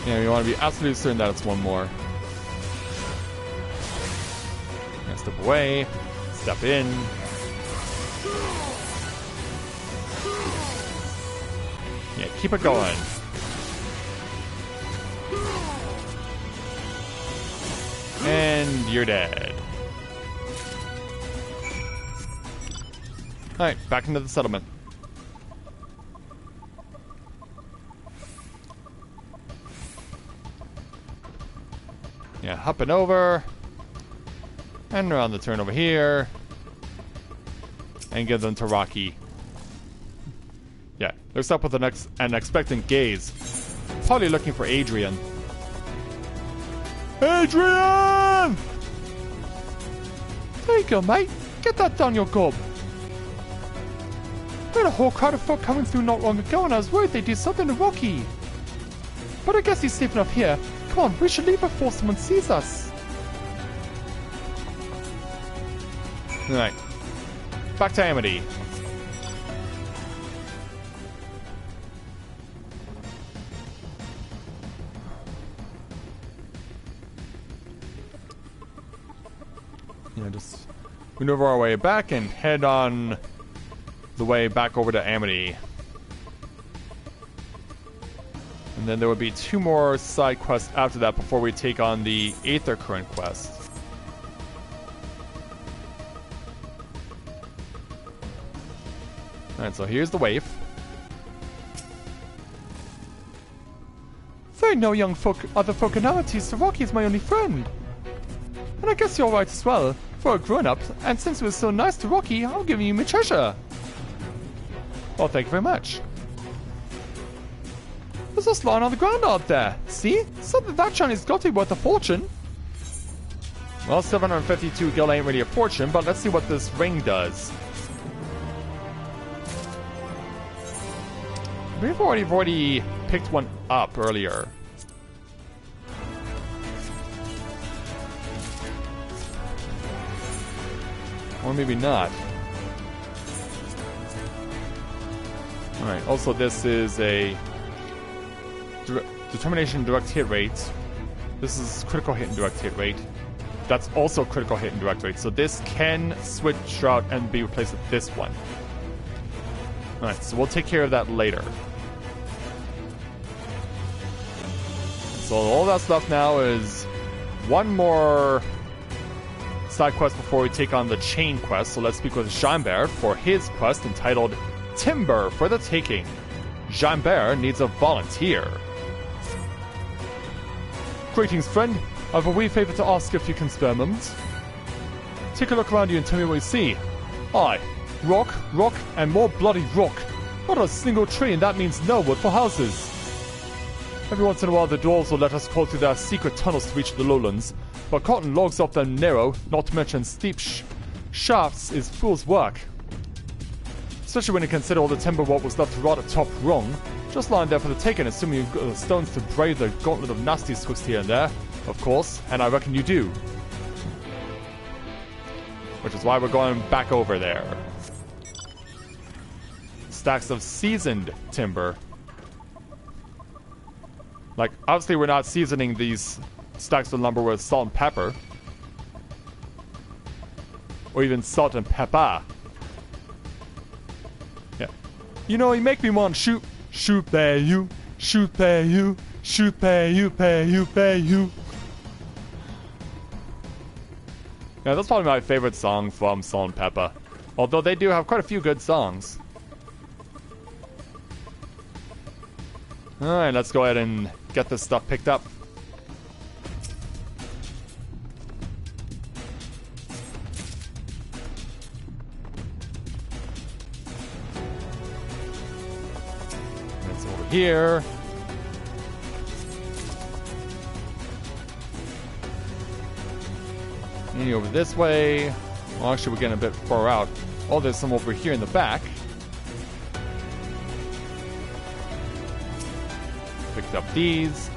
Yeah, you want to be absolutely certain that it's one more. Step away, step in. Yeah, keep it going. And you're dead. Alright, back into the settlement. Yeah, hopping over. And around the turn over here. And give them to Rocky. Yeah, looks up with an expectant gaze. Probably looking for Adrian. Adrian! There you go, mate. Get that down your gob. We had a whole crowd of folk coming through not long ago, and I was worried they'd do something to Rocky. But I guess he's safe enough here. Come on, we should leave before someone sees us. Alright. Back to Amity. Yeah, just maneuver our way back and head on the way back over to Amity. And then there would be 2 more side quests after that before we take on the Aether Current quest. Alright, so here's the waif. There ain't no young folk, other folkanalities, so Rocky is my only friend. And I guess you're right as well, for a grown-up, and since it was so nice to Rocky, I'm giving you my treasure. Well, thank you very much. There's us lying on the ground out there. See? Something that Chinese got to be worth a fortune. Well, 752 gil ain't really a fortune, but let's see what this ring does. We've already picked one up earlier. Or maybe not. Alright, also this is a determination direct hit rate. This is critical hit and direct hit rate. That's also critical hit and direct rate. So this can switch out and be replaced with this one. Alright, so we'll take care of that later. So all that's left now is one more side quest before we take on the chain quest. So let's speak with Jean-Bert for his quest entitled Timber for the Taking. Jean-Bert needs a volunteer. Greetings, friend. I have a wee favour to ask if you can spare a moment. Take a look around you and tell me what you see. Aye, rock, rock, and more bloody rock. Not a single tree, and that means no wood for houses. Every once in a while the dwarves will let us crawl through their secret tunnels to reach the lowlands, but cutting logs up them narrow, not to mention steep shafts, is fool's work. Especially when you consider all the timber what was left to rot at top rung. Just lying there for the taking, assuming you've got the stones to brave the gauntlet of nasty twixt here and there, of course, and I reckon you do. Which is why we're going back over there. Stacks of seasoned timber. Like, obviously we're not seasoning these stacks of lumber with salt and pepper. Or even salt and pepper. Yeah. You know, you make me want to shoot. Shoot, pay you. Shoot, pay you. Shoot, pay you, pay you, pay you. Yeah, that's probably my favorite song from Salt and Pepper. Although they do have quite a few good songs. Alright, let's go ahead and get this stuff picked up. It's over here. Any over this way. Well, actually, we're getting a bit far out. Oh, there's some over here in the back. Picked up these.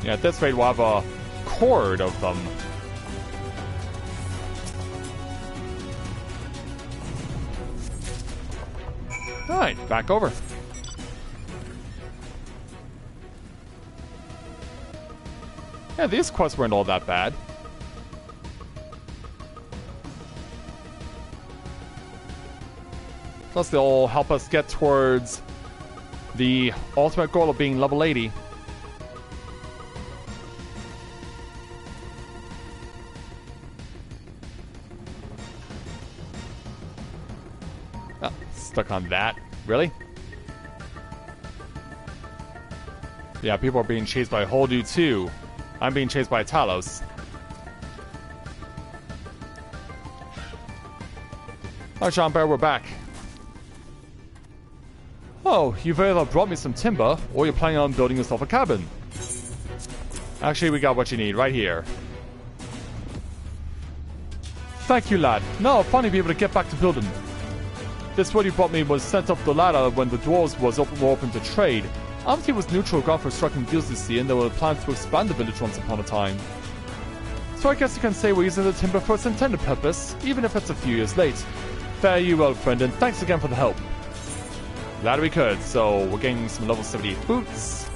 Yeah, at this rate, we'll have a cord of them. Alright, back over. Yeah, these quests weren't all that bad. Plus, they'll help us get towards the ultimate goal of being level 80. Oh, stuck on that. Really? Yeah, people are being chased by Holdu too. I'm being chased by Talos. Alright, Jean Bear, we're back. Oh, you've either brought me some timber, or you're planning on building yourself a cabin. Actually, we got what you need right here. Thank you, lad. Now I'll finally be able to get back to building. This wood you brought me was sent up the ladder when the dwarves were open to trade. Amity was neutral ground for striking deals this year, and there were plans to expand the village once upon a time. So I guess you can say we're using the timber for its intended purpose, even if it's a few years late. Fare you well, friend, and thanks again for the help. Glad we could. So we're getting some level 78 boots.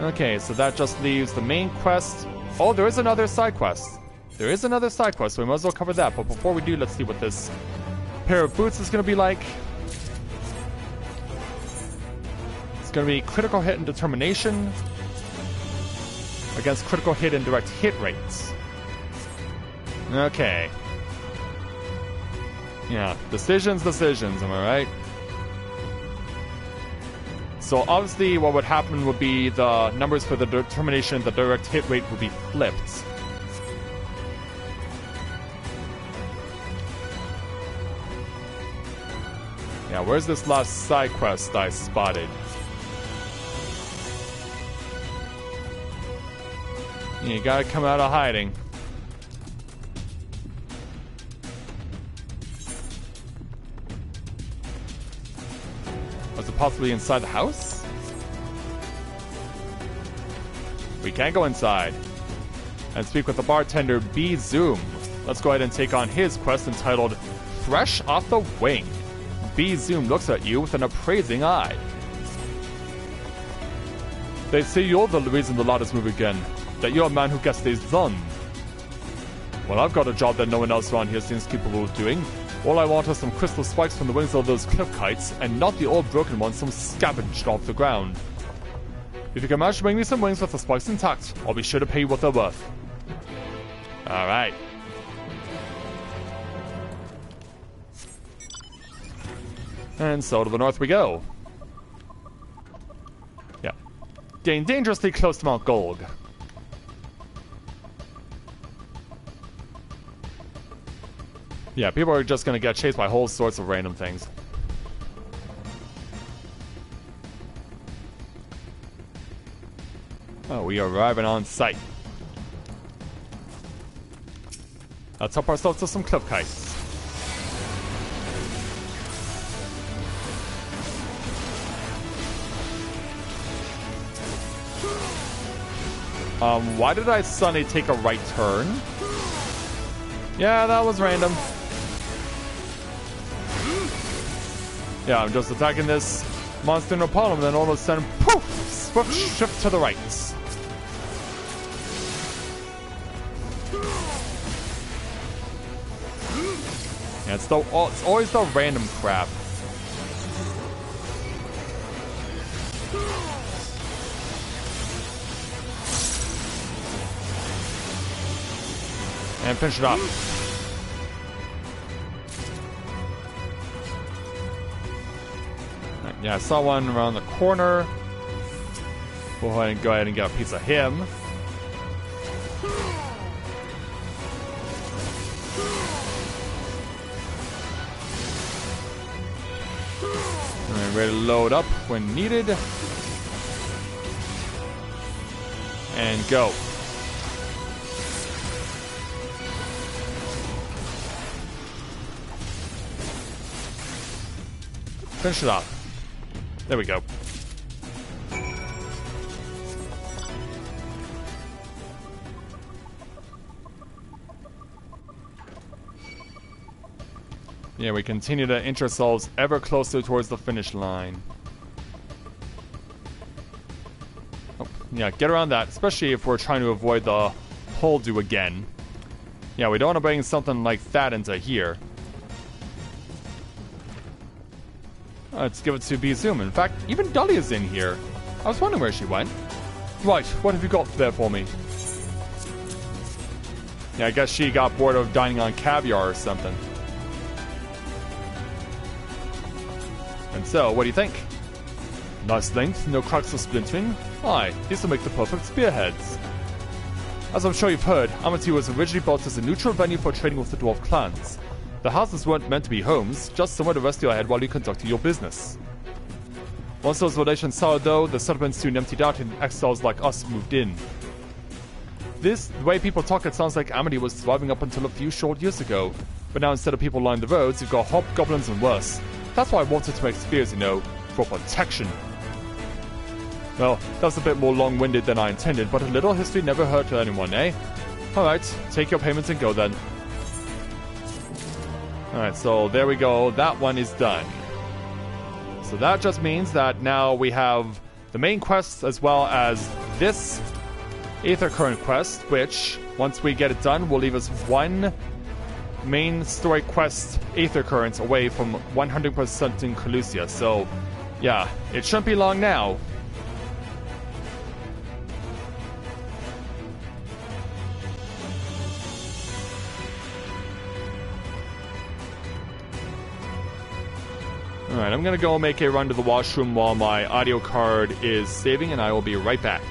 Okay, so that just leaves the main quest. Oh, there is another side quest. There is another side quest, so we might as well cover that. But before we do, let's see what this pair of boots is going to be like. It's going to be critical hit and determination against critical hit and direct hit rates. Okay. Yeah, decisions, am I right? So obviously what would happen would be the numbers for the determination, the direct hit rate would be flipped. Yeah, where's this last side quest I spotted? You gotta come out of hiding. Was it possibly inside the house? We can't go inside. And speak with the bartender, B. Zoom. Let's go ahead and take on his quest entitled Fresh Off the Wing. B. Zoom looks at you with an appraising eye. They say you're the reason the lot is moving again. That you're a man who gets things done. Well, I've got a job that no one else around here seems capable of doing. All I want are some crystal spikes from the wings of those cliff kites, and not the old broken ones some scavenged off the ground. If you can manage to bring me some wings with the spikes intact, I'll be sure to pay you what they're worth. Alright. And so to the north we go. Yeah. Getting dangerously close to Mount Golg. Yeah, people are just gonna get chased by whole sorts of random things. Oh, we are arriving on site. Let's help ourselves to some cliff kites. Why did I suddenly take a right turn? Yeah, that was random. Yeah, I'm just attacking this monster in a problem, then all of a sudden, poof! Swift shift to the right. Yeah, it's always the random crap. And finish it off. Yeah, I saw one around the corner. We'll go ahead and get a piece of him. Alright, ready to load up when needed. And go. Finish it off. There we go. Yeah, we continue to inch ourselves ever closer towards the finish line. Oh, yeah, get around that, especially if we're trying to avoid the hold-do again. Yeah, we don't want to bring something like that into here. Let's give it to Bizum. In fact, even Dahlia's in here. I was wondering where she went. Right, what have you got there for me? Yeah, I guess she got bored of dining on caviar or something. And so, what do you think? Nice length, no cracks or splintering. Aye, these will make the perfect spearheads. As I'm sure you've heard, Amity was originally built as a neutral venue for trading with the dwarf clans. The houses weren't meant to be homes, just somewhere to rest your head while you conducted your business. Once those relations soured though, the settlement soon emptied out and exiles like us moved in. The way people talk, it sounds like Amity was thriving up until a few short years ago. But now instead of people lining the roads, you've got hobgoblins and worse. That's why I wanted to make spears, you know, for protection. Well, that was a bit more long-winded than I intended, but a little history never hurt anyone, eh? Alright, take your payments and go then. Alright, so there we go. That one is done. So that just means that now we have the main quest as well as this Aether Current quest, which, once we get it done, will leave us one main story quest Aether Currents away from 100% in Calusia. So, yeah, it shouldn't be long now. Alright, I'm gonna go make a run to the washroom while my audio card is saving, and I will be right back.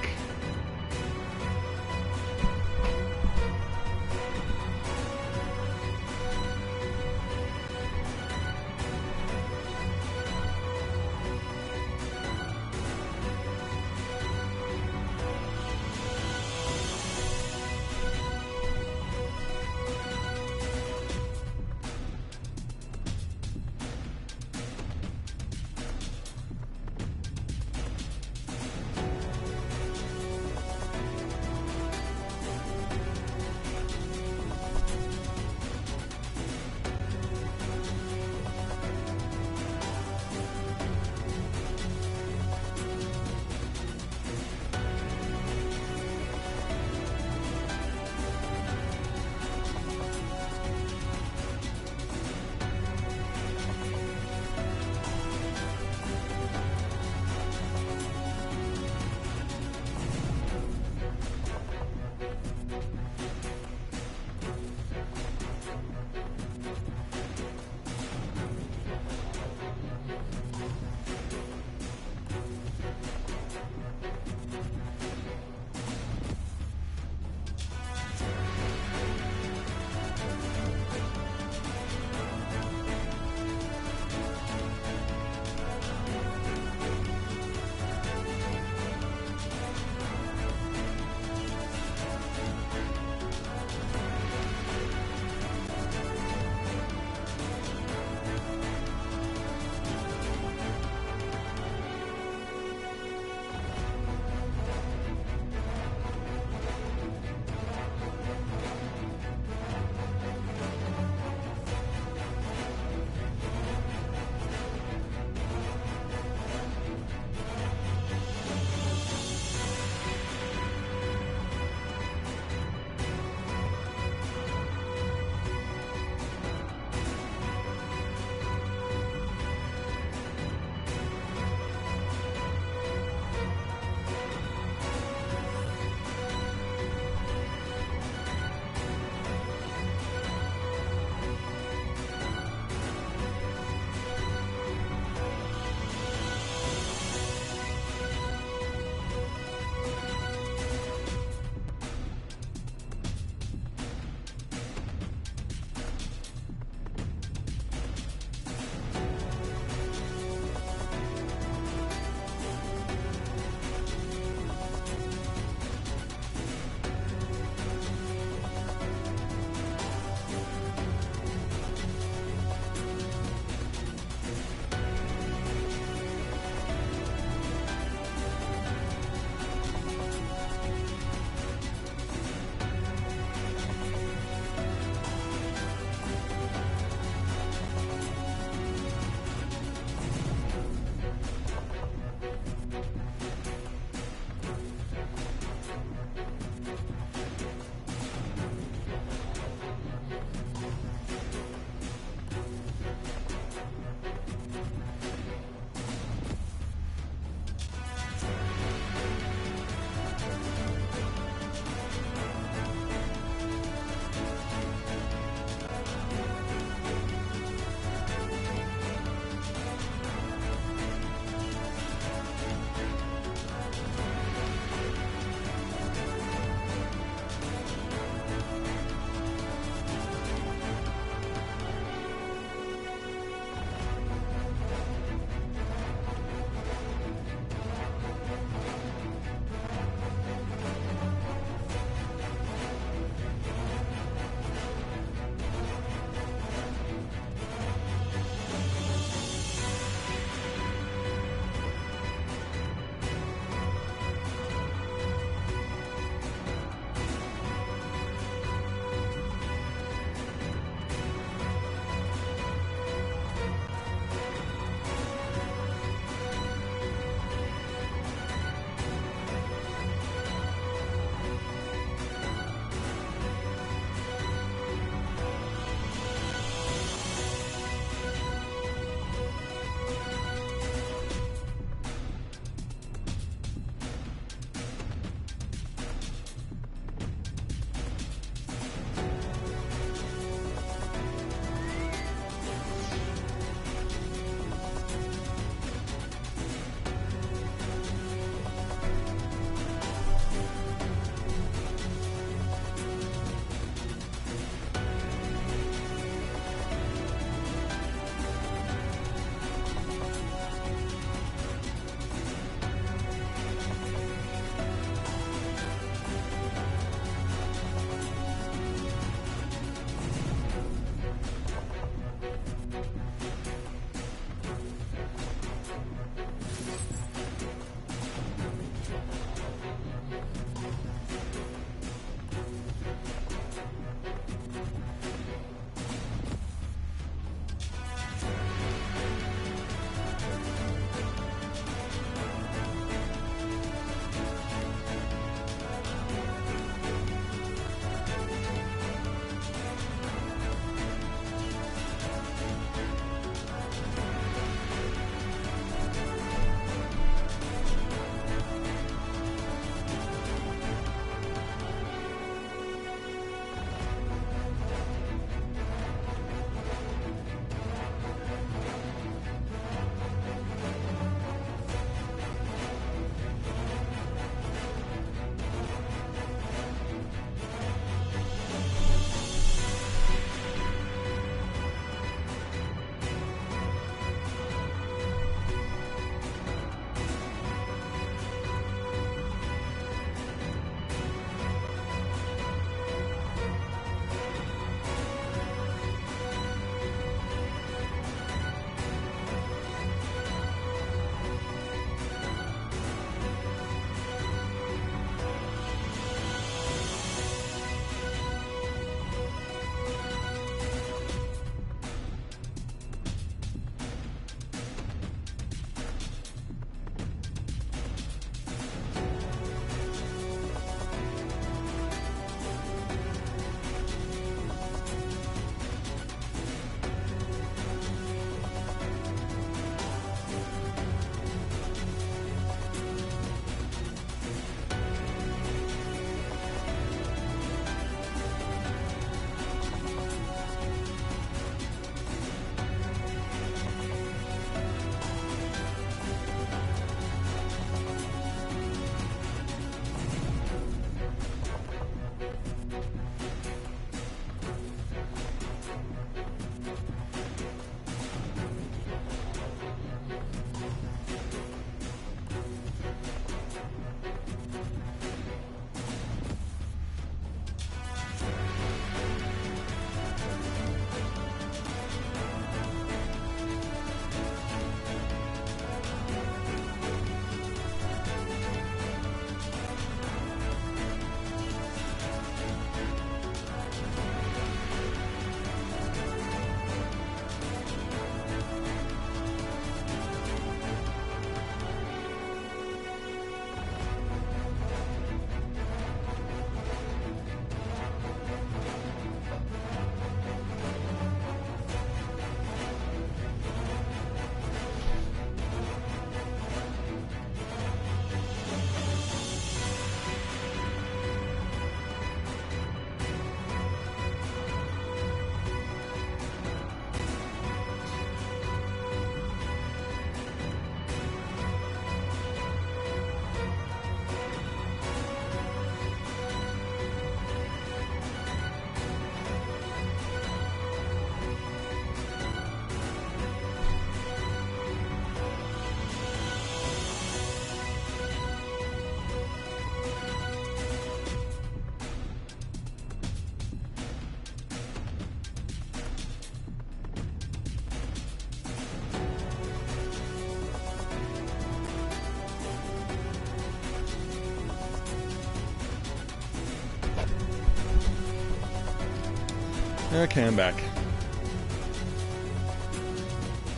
Okay, I'm back.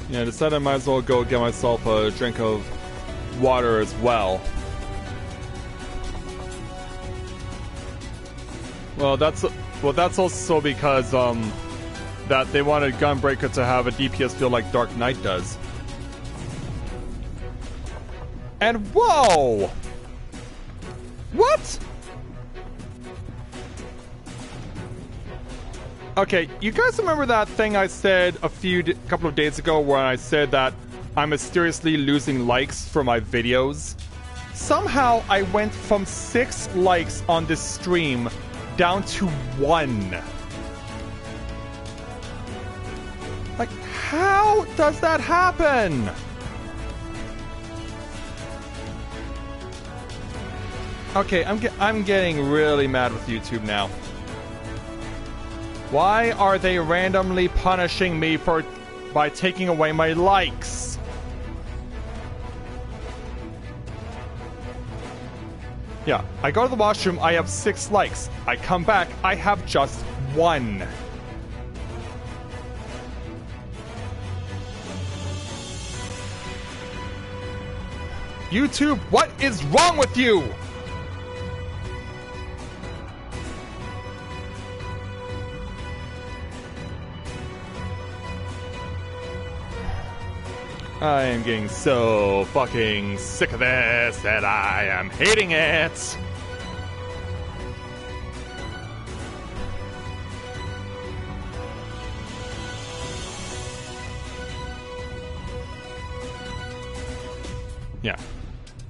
Yeah, I decided I might as well go get myself a drink of water as well. Well, that's also because that they wanted Gunbreaker to have a DPS feel like Dark Knight does. And whoa! What? Okay, you guys remember that thing I said a couple of days ago where I said that I'm mysteriously losing likes for my videos? Somehow I went from 6 likes on this stream down to 1. Like, how does that happen? Okay, I'm getting really mad with YouTube now. Why are they randomly punishing me by taking away my likes? Yeah, I go to the washroom, I have 6 likes. I come back, I have just 1. YouTube, what is wrong with you? I am getting so fucking sick of this that I am hating it. Yeah.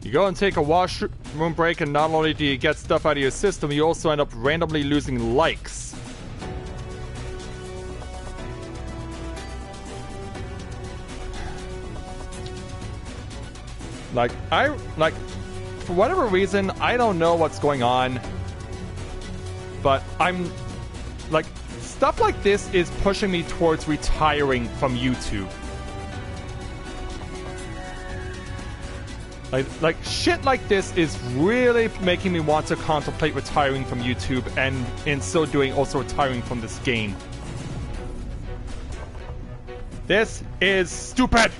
You go and take a washroom break, and not only do you get stuff out of your system, you also end up randomly losing likes. Like, for whatever reason, I don't know what's going on, but I'm, like, stuff like this is pushing me towards retiring from YouTube. Like shit like this is really making me want to contemplate retiring from YouTube, and in so doing also retiring from this game. This is stupid!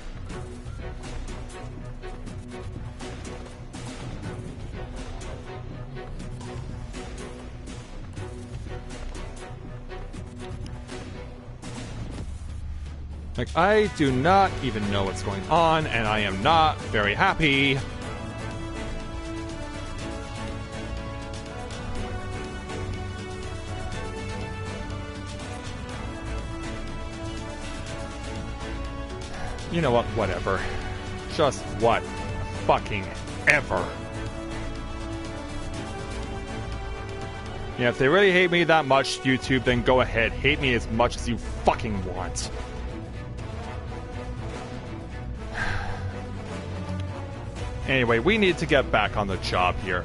Like, I do not even know what's going on, and I am not very happy. You know what? Whatever. Just what? Fucking ever. Yeah, if they really hate me that much, YouTube, then go ahead. Hate me as much as you fucking want. Anyway, we need to get back on the job here.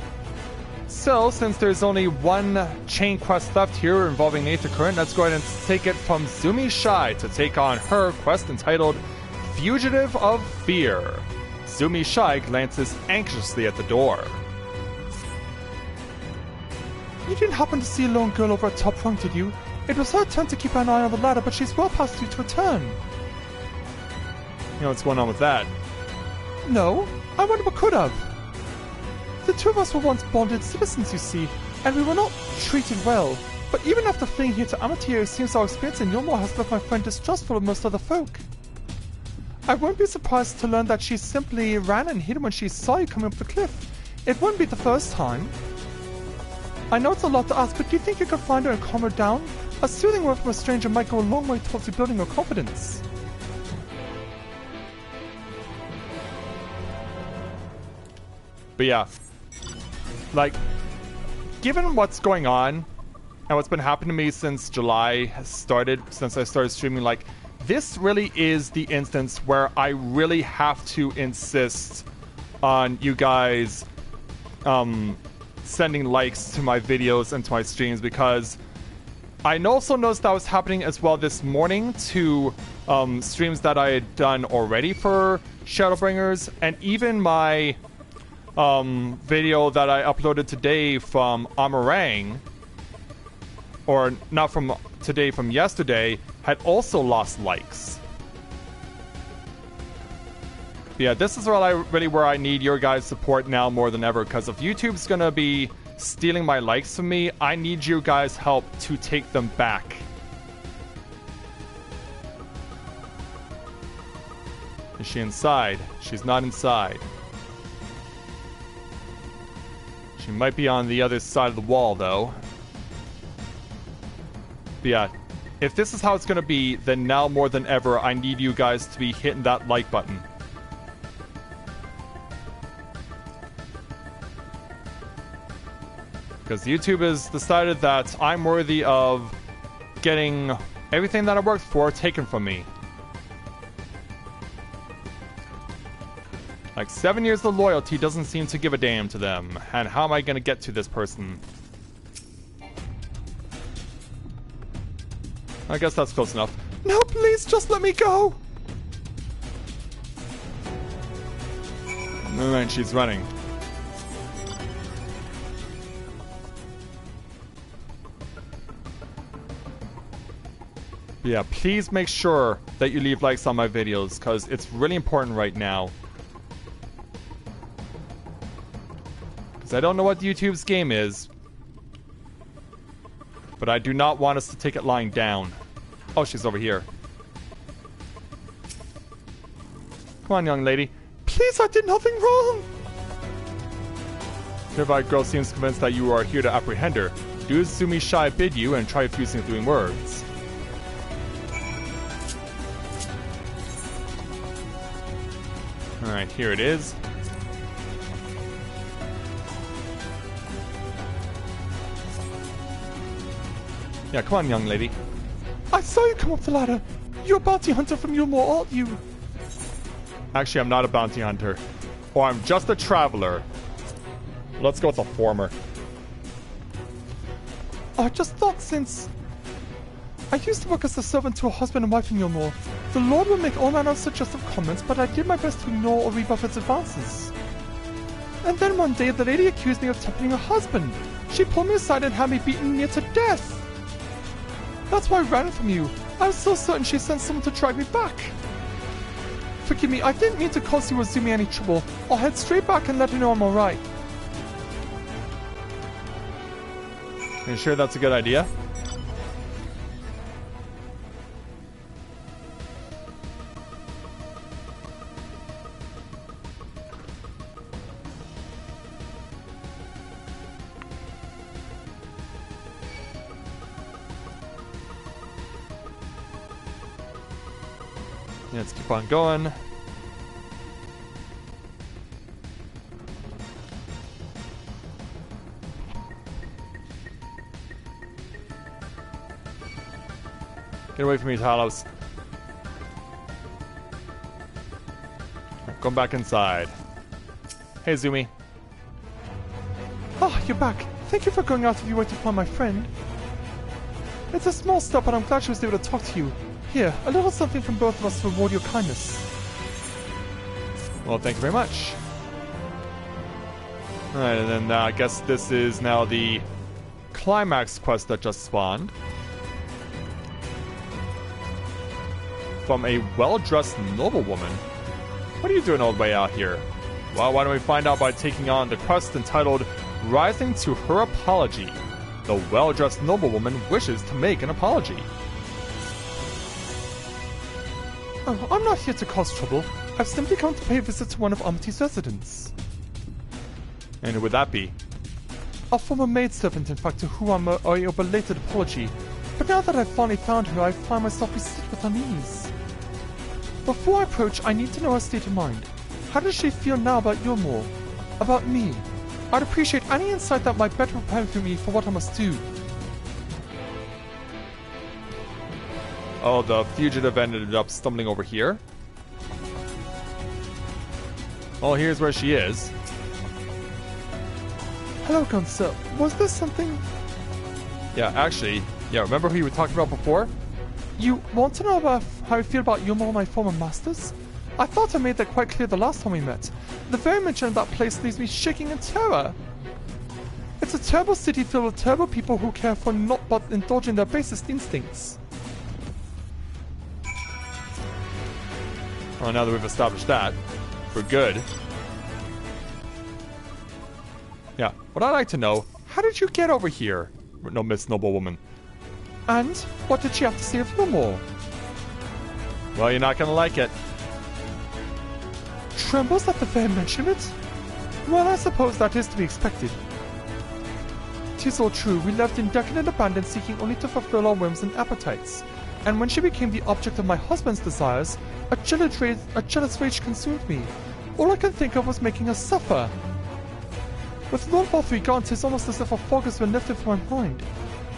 So, since there's only one chain quest left here involving Nathan Current, let's go ahead and take it from Zumi Shai to take on her quest entitled Fugitive of Fear. Zumi Shai glances anxiously at the door. You didn't happen to see a lone girl over at top rung, did you? It was her turn to keep an eye on the ladder, but she's well past due to return. You know what's going on with that? No, I wonder what could have. The two of us were once bonded citizens, you see, and we were not treated well. But even after fleeing here to Amateur, it seems our experience in Yulmore has left my friend distrustful of most other folk. I won't be surprised to learn that she simply ran and hid when she saw you coming up the cliff. It wouldn't be the first time. I know it's a lot to ask, but do you think you could find her and calm her down? A soothing word from a stranger might go a long way towards rebuilding her confidence. But yeah, like, given what's going on and what's been happening to me since July has started, since I started streaming, like, this really is the instance where I really have to insist on you guys sending likes to my videos and to my streams, because I also noticed that was happening as well this morning to streams that I had done already for Shadowbringers, and even my video that I uploaded today from Amarang, or not from today from yesterday had also lost likes. But yeah, this is really where I need your guys' support now more than ever, because if YouTube's gonna be stealing my likes from me, I need you guys' help to take them back. Is she inside? She's not inside. She might be on the other side of the wall, though. But yeah, if this is how it's gonna be, then now more than ever, I need you guys to be hitting that like button. Because YouTube has decided that I'm worthy of getting everything that I worked for taken from me. Like 7 years of loyalty doesn't seem to give a damn to them. And how am I gonna get to this person? I guess that's close enough. No, please, just let me go! Alright, she's running. Yeah, please make sure that you leave likes on my videos, because it's really important right now. Because I don't know what YouTube's game is, but I do not want us to take it lying down. Oh, she's over here. Come on, young lady. Please, I did nothing wrong! Nearby girl seems convinced that you are here to apprehend her. Do as Sumi Shai bid you and try fusing through words. Alright, here it is. Yeah, come on, young lady. I saw you come up the ladder. You're a bounty hunter from Yulmore, aren't you? Actually, I'm not a bounty hunter. Or I'm just a traveler. Let's go with the former. I just thought since I used to work as a servant to a husband and wife in Yulmore, the Lord would make all manner of suggestive comments, but I did my best to ignore or rebuff its advances. And then one day, the lady accused me of tempting her husband. She pulled me aside and had me beaten near to death. That's why I ran from you. I was so certain she sent someone to drag me back. Forgive me, I didn't mean to cause you or Zumi any trouble. I'll head straight back and let her know I'm alright. Are you sure that's a good idea? Let's keep on going. Get away from me, Talos. Going back inside. Hey, Zumi. Ah, you're back. Thank you for going out of your way to find my friend. It's a small step, but I'm glad she was able to talk to you. Here, a little something from both of us to reward your kindness. Well, thank you very much. Alright, and then I guess this is now the climax quest that just spawned. From a well-dressed noblewoman. What are you doing all the way out here? Well, why don't we find out by taking on the quest entitled Rising to Her Apology. The well-dressed noblewoman wishes to make an apology. Oh, I'm not here to cause trouble. I've simply come to pay a visit to one of Amity's residents. And who would that be? A former maidservant, in fact, to whom I owe a belated apology. But now that I've finally found her, I find myself beset with unease. Before I approach, I need to know her state of mind. How does she feel now about Yulmore? About me? I'd appreciate any insight that might better prepare me for what I must do. Oh, the fugitive ended up stumbling over here. Oh, here's where she is. Hello, Gunsir. Was there something... Yeah, actually, remember who you were talking about before? You want to know about how I feel about Yulmore and my former masters? I thought I made that quite clear the last time we met. The very mention of that place leaves me shaking in terror. It's a terrible city filled with terrible people who care for not but indulging their basest instincts. Well, now that we've established that, we're good. Yeah, what I'd like to know, how did you get over here? No, Miss Noblewoman. And what did she have to say of Fillmore? Well, you're not gonna like it. Trembles at the very mention of it? Well, I suppose that is to be expected. 'Tis all true, we left in decadent abandon seeking only to fulfill our whims and appetites. And when she became the object of my husband's desires, a jealous rage consumed me. All I could think of was making her suffer. With Lord Bothry gone, 'tis almost as if a fog has been lifted from my mind.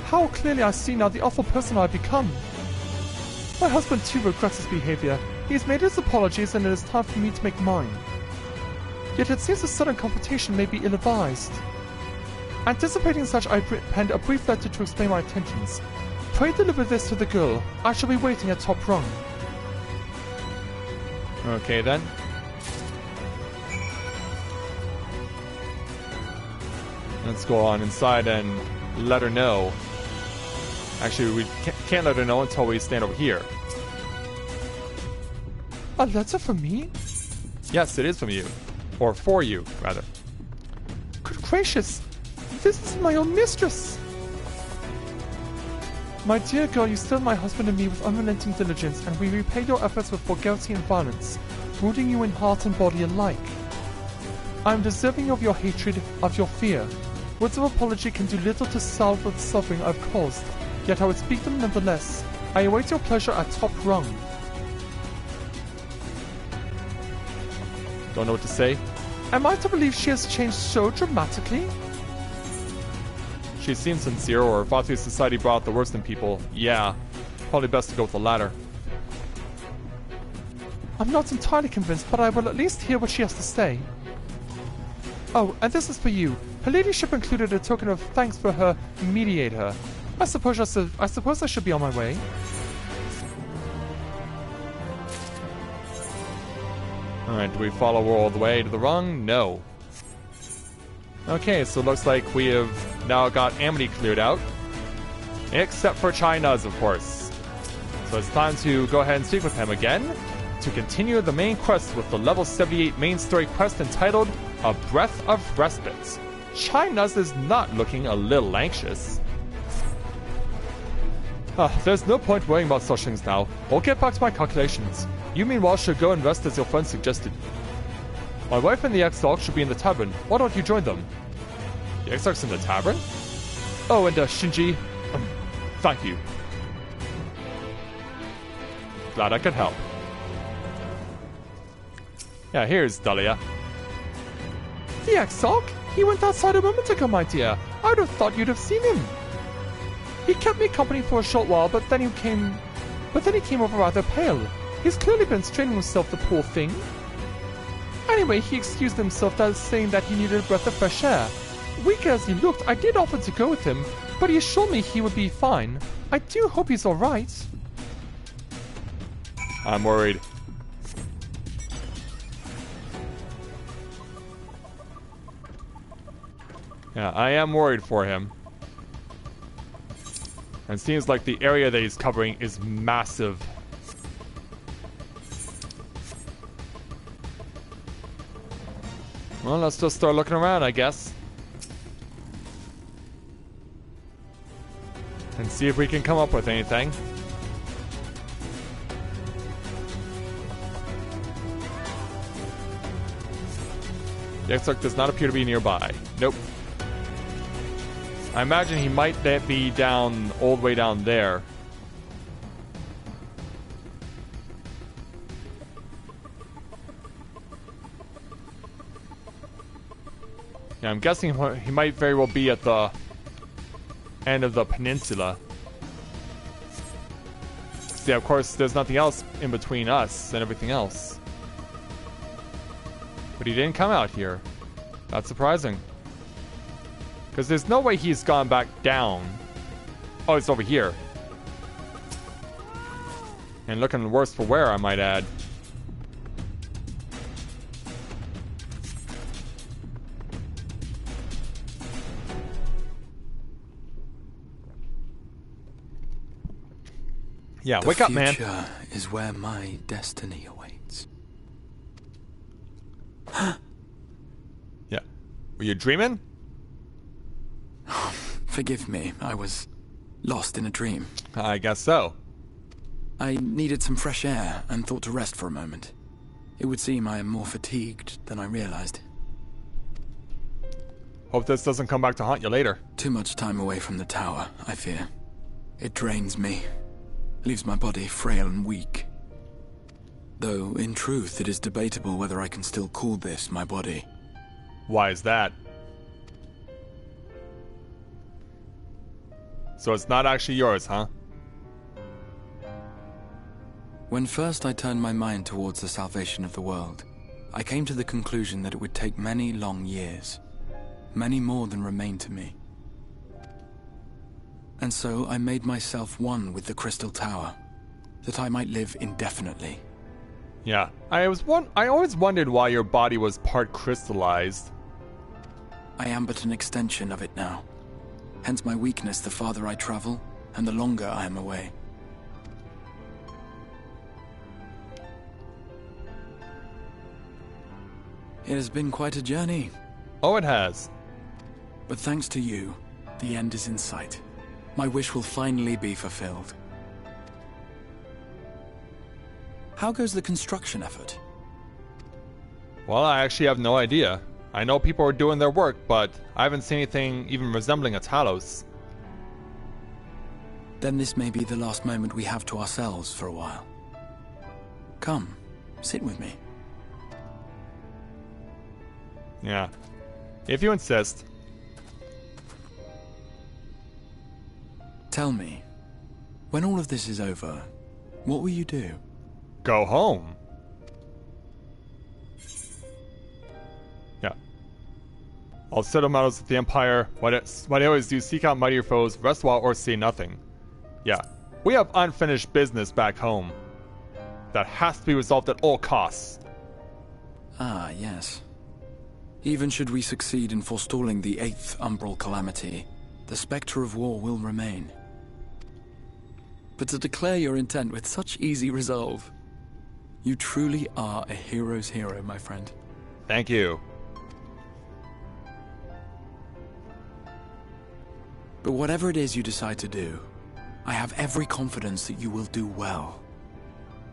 How clearly I see now the awful person I have become. My husband too regrets his behavior. He has made his apologies and it is time for me to make mine. Yet it seems a sudden confrontation may be ill-advised. Anticipating such, I penned a brief letter to explain my intentions. Pray deliver this to the girl. I shall be waiting at top rung. Okay then. Let's go on inside and let her know. Actually, we can't let her know until we stand over here. A letter from me? Yes, it is from you. Or for you, rather. Good gracious! This is my own mistress! My dear girl, you served my husband and me with unrelenting diligence, and we repay your efforts with vulgarity and violence, wounding you in heart and body alike. I am deserving of your hatred, of your fear. Words of apology can do little to salve the suffering I've caused, yet I would speak them nonetheless. I await your pleasure at top rung. Don't know what to say. Am I to believe she has changed so dramatically? She seems sincere, or if Autism Society brought out the worst in people, yeah. Probably best to go with the latter. I'm not entirely convinced, but I will at least hear what she has to say. Oh, and this is for you. Her ladyship included a token of thanks for her mediator. I suppose I should be on my way. Alright, do we follow her all the way to the rung? No. Okay, so it looks like we have now got Amity cleared out. Except for China's, of course. So it's time to go ahead and speak with him again to continue the main quest with the level 78 main story quest entitled A Breath of Respite. China's is not looking a little anxious. There's no point worrying about such things now. I'll get back to my calculations. You meanwhile should go and rest as your friend suggested. My wife and the X-Dog should be in the tavern. Why don't you join them? The X-Dog's in the tavern? Oh, and Shinji, thank you. Glad I could help. Yeah, here's Dahlia. The X-Dog? He went outside a moment ago, my dear. I would have thought you'd have seen him. He kept me company for a short while, but then he came over rather pale. He's clearly been straining himself, the poor thing. Anyway, he excused himself as saying that he needed a breath of fresh air. Weak as he looked, I did offer to go with him, but he assured me he would be fine. I do hope he's alright. I'm worried. Yeah, I am worried for him. And it seems like the area that he's covering is massive. Well, let's just start looking around, I guess. And see if we can come up with anything. The X-Arc does not appear to be nearby. Nope. I imagine he might be down, all the way down there. Yeah, I'm guessing he might very well be at the end of the peninsula. See, of course, there's nothing else in between us and everything else. But he didn't come out here. That's surprising. Because there's no way he's gone back down. Oh, it's over here. And looking worse for wear, I might add. Yeah, wake up, man. The future is where my destiny awaits. Yeah. Were you dreaming? Forgive me, I was lost in a dream. I guess so. I needed some fresh air and thought to rest for a moment. It would seem I am more fatigued than I realized. Hope this doesn't come back to haunt you later. Too much time away from the tower, I fear. It drains me, leaves my body frail and weak. Though, in truth, it is debatable whether I can still call this my body. Why is that? So it's not actually yours, huh? When first I turned my mind towards the salvation of the world, I came to the conclusion that it would take many long years. Many more than remain to me. And so I made myself one with the Crystal Tower, that I might live indefinitely. Yeah. I always wondered why your body was part crystallized. I am but an extension of it now. Hence my weakness the farther I travel, and the longer I am away. It has been quite a journey. Oh, it has. But thanks to you, the end is in sight. My wish will finally be fulfilled. How goes the construction effort? Well, I actually have no idea. I know people are doing their work, but I haven't seen anything even resembling a Talos. Then this may be the last moment we have to ourselves for a while. Come, sit with me. Yeah. If you insist. Tell me, when all of this is over, what will you do? Go home. Yeah. I'll settle matters with the Empire. What I always do, seek out mightier foes, rest a while, or say nothing. Yeah. We have unfinished business back home. That has to be resolved at all costs. Ah, yes. Even should we succeed in forestalling the 8th Umbral Calamity, the spectre of war will remain. But to declare your intent with such easy resolve, you truly are a hero's hero, my friend. Thank you. But whatever it is you decide to do, I have every confidence that you will do well.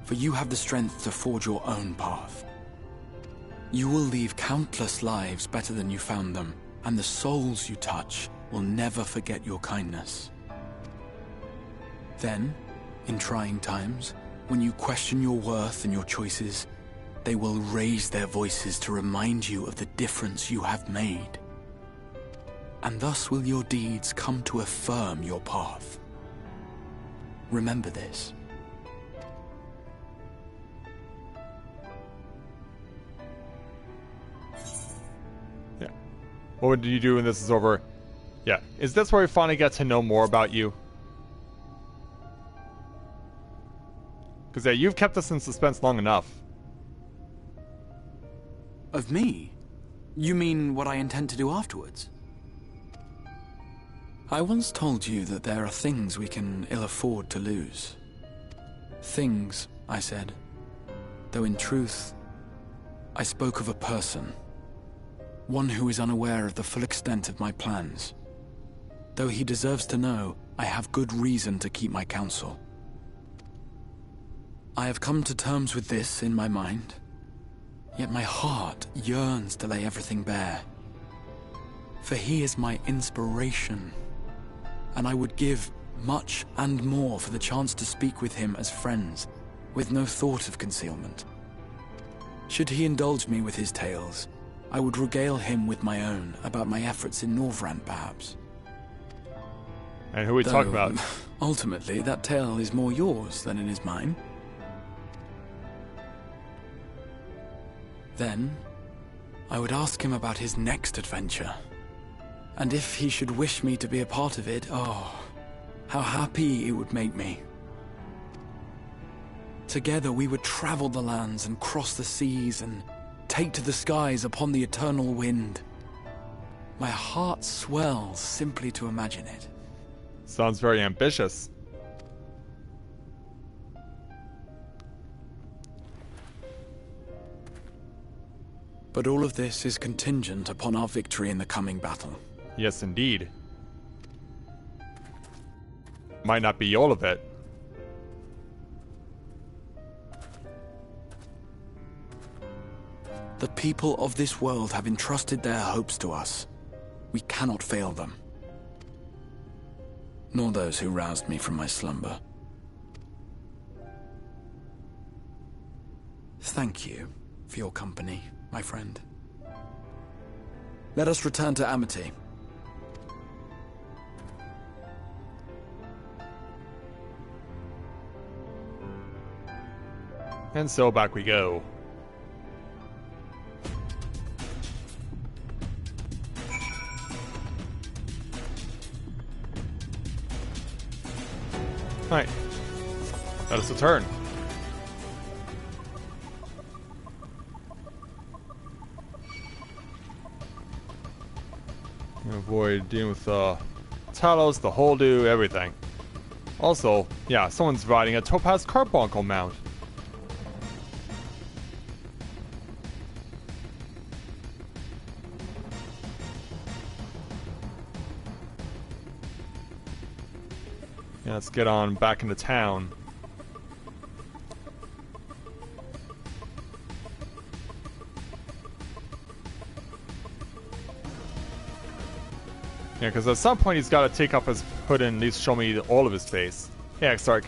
For you have the strength to forge your own path. You will leave countless lives better than you found them, and the souls you touch will never forget your kindness. Then, in trying times, when you question your worth and your choices, they will raise their voices to remind you of the difference you have made. And thus will your deeds come to affirm your path. Remember this. Yeah. What would you do when this is over? Yeah. Is this where we finally get to know more about you? Because, yeah, you've kept us in suspense long enough. Of me? You mean what I intend to do afterwards? I once told you that there are things we can ill afford to lose. Things, I said. Though in truth, I spoke of a person. One who is unaware of the full extent of my plans. Though he deserves to know, I have good reason to keep my counsel. I have come to terms with this in my mind, yet my heart yearns to lay everything bare. For he is my inspiration, and I would give much and more for the chance to speak with him as friends, with no thought of concealment. Should he indulge me with his tales, I would regale him with my own about my efforts in Novaura, perhaps. And who we talk about? Ultimately, that tale is more yours than it is mine. Then, I would ask him about his next adventure. And if he should wish me to be a part of it, oh, how happy it would make me. Together we would travel the lands and cross the seas and take to the skies upon the eternal wind. My heart swells simply to imagine it. Sounds very ambitious. But all of this is contingent upon our victory in the coming battle. Yes, indeed. Might not be all of it. The people of this world have entrusted their hopes to us. We cannot fail them. Nor those who roused me from my slumber. Thank you for your company, my friend. Let us return to Amity. And so back we go. Alright. Let us return. Avoid dealing with Talos, the Holdu, everything. Also, yeah, someone's riding a Topaz Carbuncle mount. Yeah, let's get on back into town. Yeah, because at some point he's got to take off his hood and at least show me all of his face. Yeah, Stark.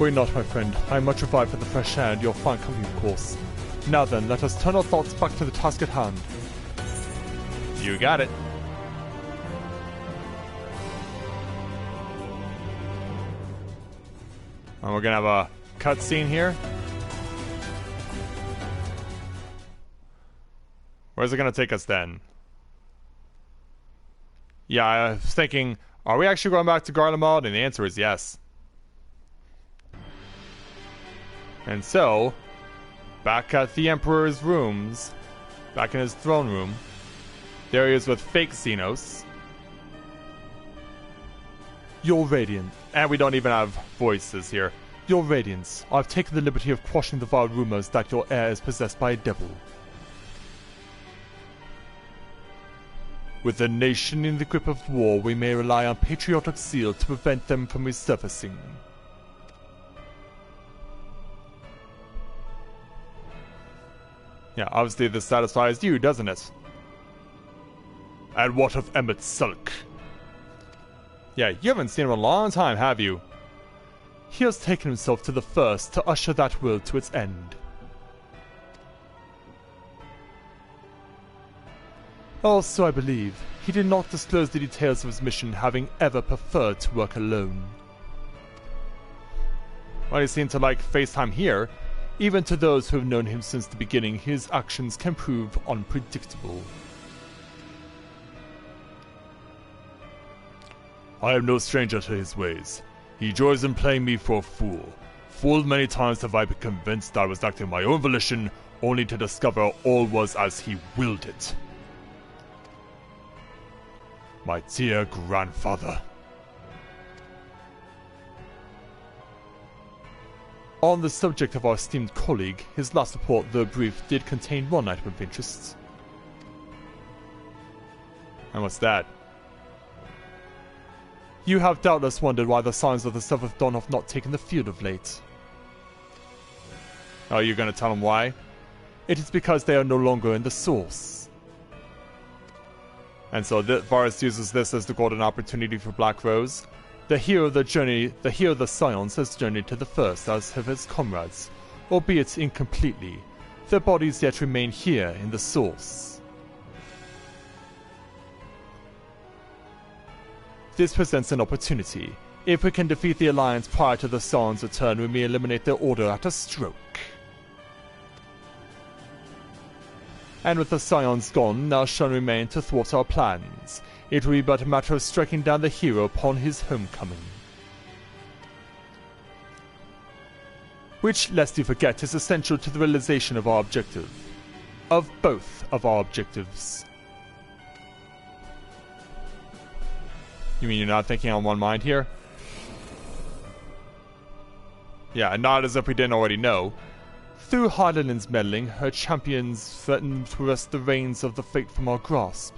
Worry not, my friend. I am much revived for the fresh air and your fine company, of course. Now then, let us turn our thoughts back to the task at hand. You got it. And we're gonna have a cutscene here. Where's it gonna take us then? Yeah, I was thinking, are we actually going back to Garlemald? And the answer is yes. And so, back at the Emperor's rooms, back in his throne room, there he is with fake Xenos. Your Radiance. And we don't even have voices here. Your Radiance. I've taken the liberty of quashing the vile rumors that your heir is possessed by a devil. With the nation in the grip of war, we may rely on patriotic zeal to prevent them from resurfacing. Yeah, obviously this satisfies you, doesn't it? And what of Emmett Sulk? Yeah, you haven't seen him in a long time, have you? He has taken himself to the first to usher that world to its end. Also, I believe, he did not disclose the details of his mission, having ever preferred to work alone. Well, he seemed to like FaceTime here. Even to those who have known him since the beginning, his actions can prove unpredictable. I am no stranger to his ways. He joys in playing me for a fool. Full many times have I been convinced I was acting my own volition, only to discover all was as he willed it. My dear grandfather. On the subject of our esteemed colleague, his last report, though brief, did contain one item of interest. And what's that? You have doubtless wondered why the Scions of the Seventh Dawn have not taken the field of late. Oh, you're gonna tell him why? It is because they are no longer in the Source. And so Varus uses this as the golden opportunity for Black Rose. The hero of the Scions has journeyed to the First, as have his comrades, albeit incompletely. Their bodies yet remain here in the Source. This presents an opportunity. If we can defeat the Alliance prior to the Scions' return, we may eliminate their order at a stroke. And with the Scions gone, now shall remain to thwart our plans. It will be but a matter of striking down the hero upon his homecoming. Which, lest you forget, is essential to the realization of our objective. Of both of our objectives. You mean you're not thinking on one mind here? Yeah, not as if we didn't already know. Through Harlan's meddling, her champions threaten to wrest the reins of the fate from our grasp.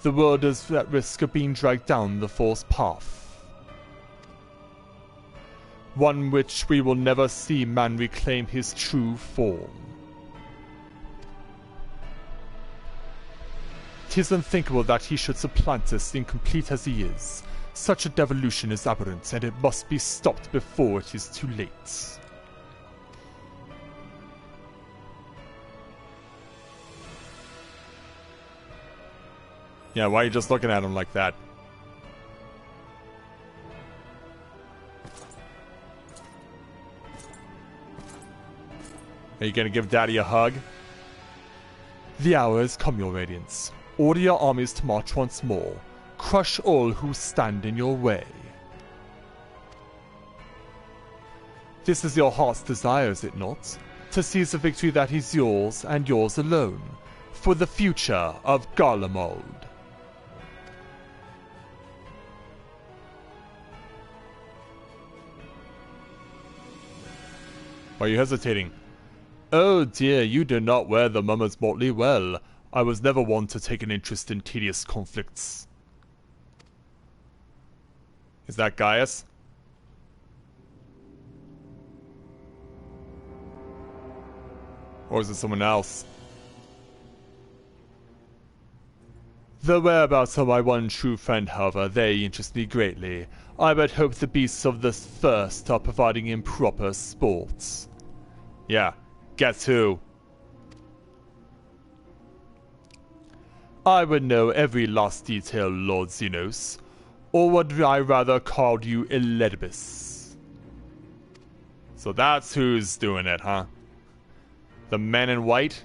The world is at risk of being dragged down the false path. One which we will never see man reclaim his true form. 'Tis unthinkable that he should supplant us, incomplete as he is. Such a devolution is aberrant, and it must be stopped before it is too late. Yeah, why are you just looking at him like that? Are you gonna give Daddy a hug? The hour has come, your radiance. Order your armies to march once more. Crush all who stand in your way. This is your heart's desire, is it not? To seize a victory that is yours, and yours alone, for the future of Garlemald. Why are you hesitating? Oh dear, you do not wear the mummers mortally well. I was never one to take an interest in tedious conflicts. Is that Gaius? Or is it someone else? The whereabouts of my one true friend, however, they interest me greatly. I but hope the beasts of the first are providing him proper sports. Yeah, guess who? I would know every last detail, Lord Xenos. Or would I rather call you Eledibus? So that's who's doing it, huh? The men in white?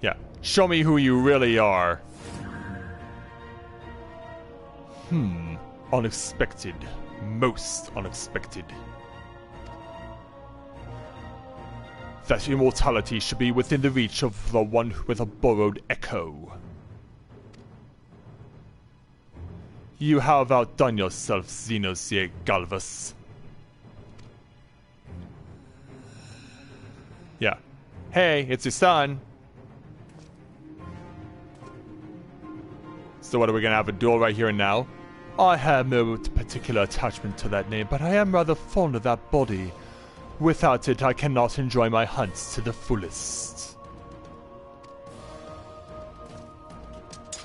Yeah, show me who you really are. Unexpected. Most unexpected. That immortality should be within the reach of the one with a borrowed echo. You have outdone yourself, Xenosia Galvus. Yeah. Hey, it's your son. So what, are we gonna have a duel right here and now? I have no particular attachment to that name, but I am rather fond of that body. Without it, I cannot enjoy my hunts to the fullest.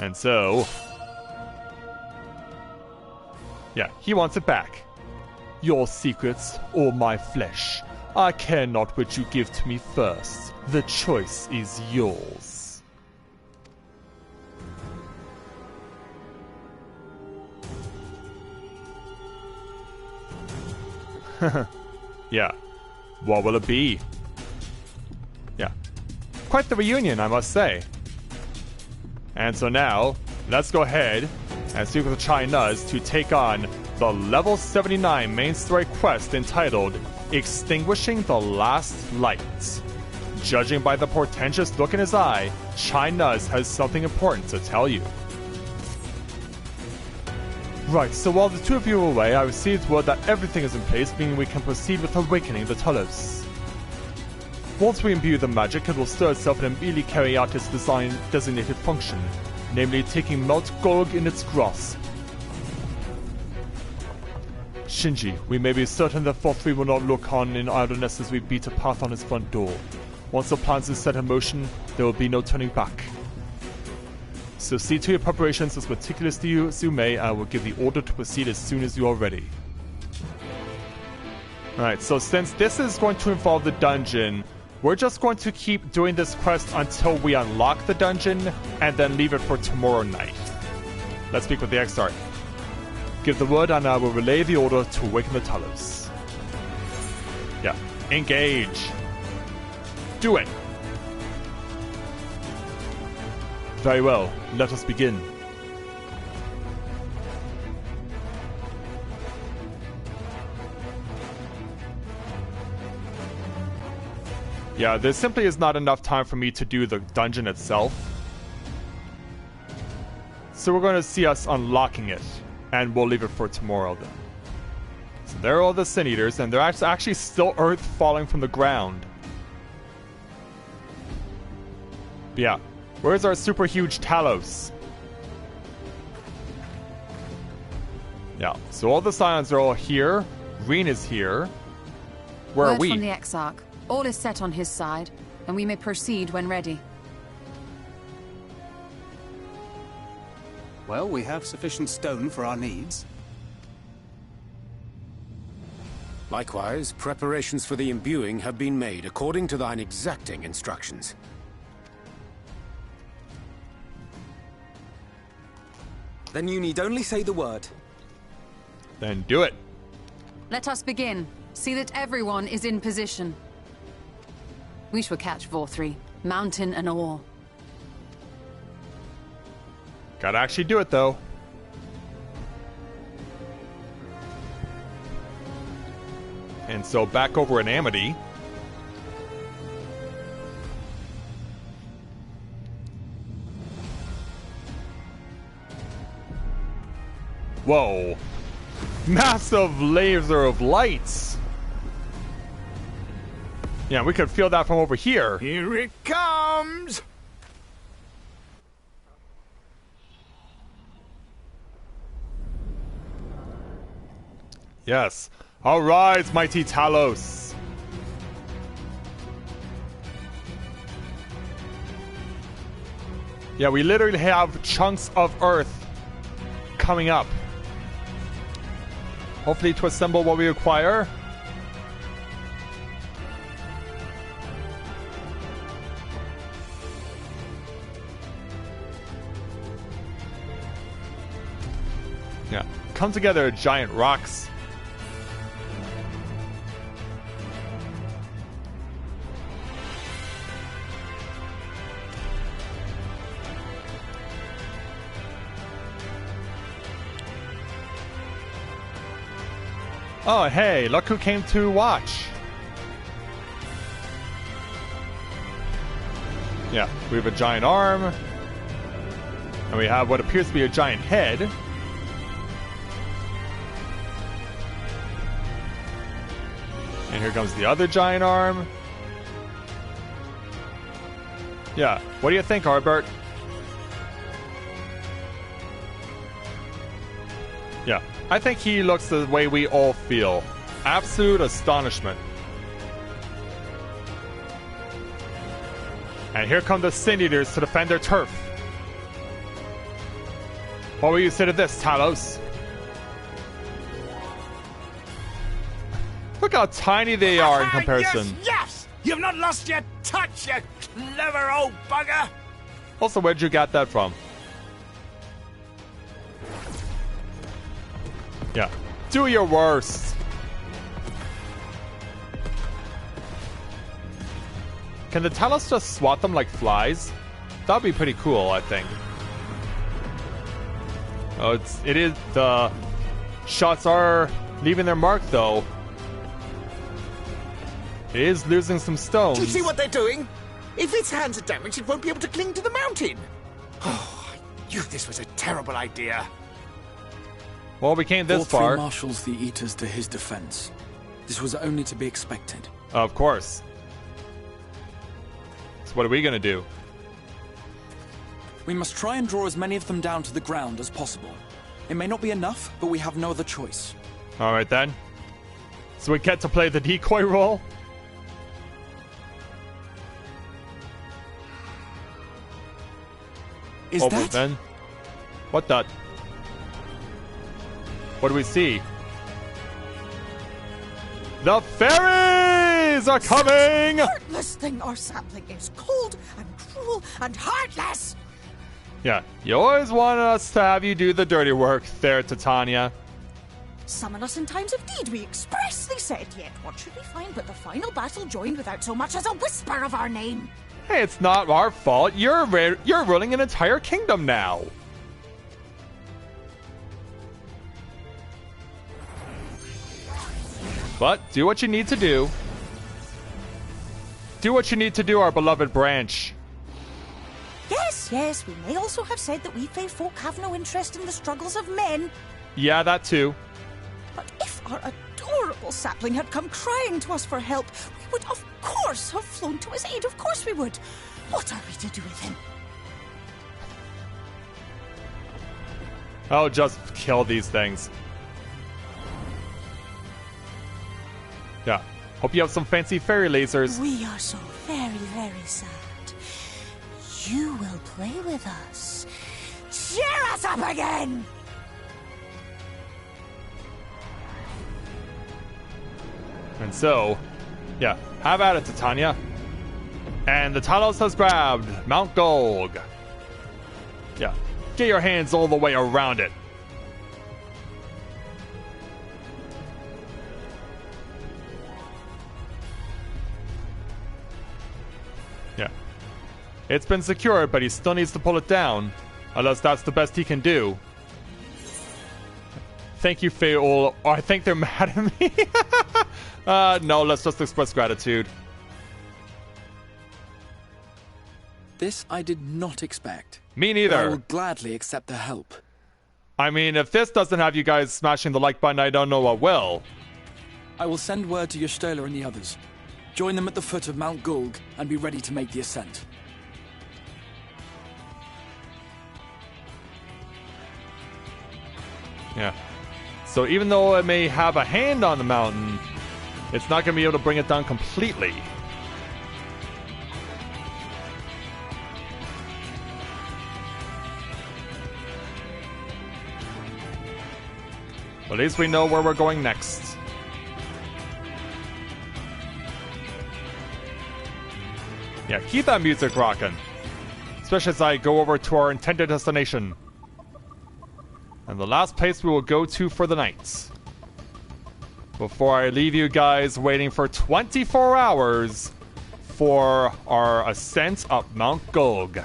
And so... yeah, he wants it back. Your secrets or my flesh. I care not which you give to me first. The choice is yours. Yeah. What will it be? Yeah. Quite the reunion, I must say. And so now, let's go ahead and see what the China's to take on the level 79 main story quest entitled Extinguishing the Last Light. Judging by the portentous look in his eye, China's has something important to tell you. Right, so while the two of you are away, I received word that everything is in place, meaning we can proceed with awakening the Talos. Once we imbue the magic, it will stir itself and immediately carry out its designated function, namely taking Mount Gorg in its grasp. Shinji, we may be certain that 4-3 will not look on in idleness as we beat a path on his front door. Once the plans is set in motion, there will be no turning back. So see to your preparations as meticulously as you may, and I will give the order to proceed as soon as you are ready. Alright, so since this is going to involve the dungeon, we're just going to keep doing this quest until we unlock the dungeon, and then leave it for tomorrow night. Let's speak with the XR. Give the word and I will relay the order to awaken the Talos. Yeah, engage. Do it. Very well, let us begin. Yeah, there simply is not enough time for me to do the dungeon itself. So we're going to see us unlocking it, and we'll leave it for tomorrow then. So So there are all the Sin Eaters, and there's actually still earth falling from the ground. But yeah, where's our super huge Talos? Yeah, so all the Scions are all here. Reen is here. Where are we? Word from the Exarch. All is set on his side, and we may proceed when ready. Well, we have sufficient stone for our needs. Likewise, preparations for the imbuing have been made according to thine exacting instructions. Then you need only say the word. Then do it. Let us begin. See that everyone is in position. We shall catch Vorthri, mountain and all. Gotta actually do it, though. And so back over in Amity. Whoa. Massive laser of lights. Yeah, we could feel that from over here. Here it comes! Yes. Arise, mighty Talos. Yeah, we literally have chunks of Earth coming up. Hopefully to assemble what we require. Yeah, come together, giant rocks. Oh, hey, look who came to watch. Yeah, we have a giant arm. And we have what appears to be a giant head. And here comes the other giant arm. Yeah, what do you think, Arbert? Yeah, I think he looks the way we all feel. Absolute astonishment. And here come the Sin Eaters to defend their turf. What will you say to this, Talos? Look how tiny they are in comparison. Yes, yes! You've not lost your touch, you clever old bugger! Also, where'd you get that from? Yeah. Do your worst. Can the Talos just swat them like flies? That'd be pretty cool, I think. Oh, it is, the shots are leaving their mark, though. It is losing some stones. Do you see what they're doing? If its hands are damaged, it won't be able to cling to the mountain. Oh, I knew this was a terrible idea. Well, we came this Vorthri far. marshals the Eaters to his defense. This was only to be expected. Of course. So what are we gonna do? We must try and draw as many of them down to the ground as possible. It may not be enough, but we have no other choice. Alright then. So we get to play the decoy role? Is Over that... then. What the? What do we see? The fairies are coming! Heartless thing, our sapling is cold and cruel and heartless. Yeah, you always wanted us to have you do the dirty work there, Titania. Summon us in times of need, we expressly said, yet what should we find but the final battle joined without so much as a whisper of our name? Hey, it's not our fault. You're ruling an entire kingdom now. But do what you need to do. Do what you need to do, our beloved branch. Yes, we may also have said that we Fae folk have no interest in the struggles of men. Yeah, that too. But if our adorable sapling had come crying to us for help, we would of course have flown to his aid. Of course we would. What are we to do with him? Oh, just kill these things. Yeah. Hope you have some fancy fairy lasers. We are so very, very sad. You will play with us. Cheer us up again! And so, yeah, have at it, Titania. And the Talos has grabbed Mount Golg. Yeah, get your hands all the way around it. Yeah. It's been secured, but he still needs to pull it down. Unless that's the best he can do. Thank you, Feol. Oh, I think they're mad at me. No, let's just express gratitude. This I did not expect. Me neither. I will gladly accept the help. I mean, if this doesn't have you guys smashing the like button, I don't know what will. I will send word to Y'shtola and the others. Join them at the foot of Mount Golg and be ready to make the ascent. Yeah. So even though it may have a hand on the mountain, it's not going to be able to bring it down completely. But at least we know where we're going next. Yeah, keep that music rocking. Especially as I go over to our intended destination. And the last place we will go to for the night. Before I leave you guys waiting for 24 hours for our ascent up Mount Golg.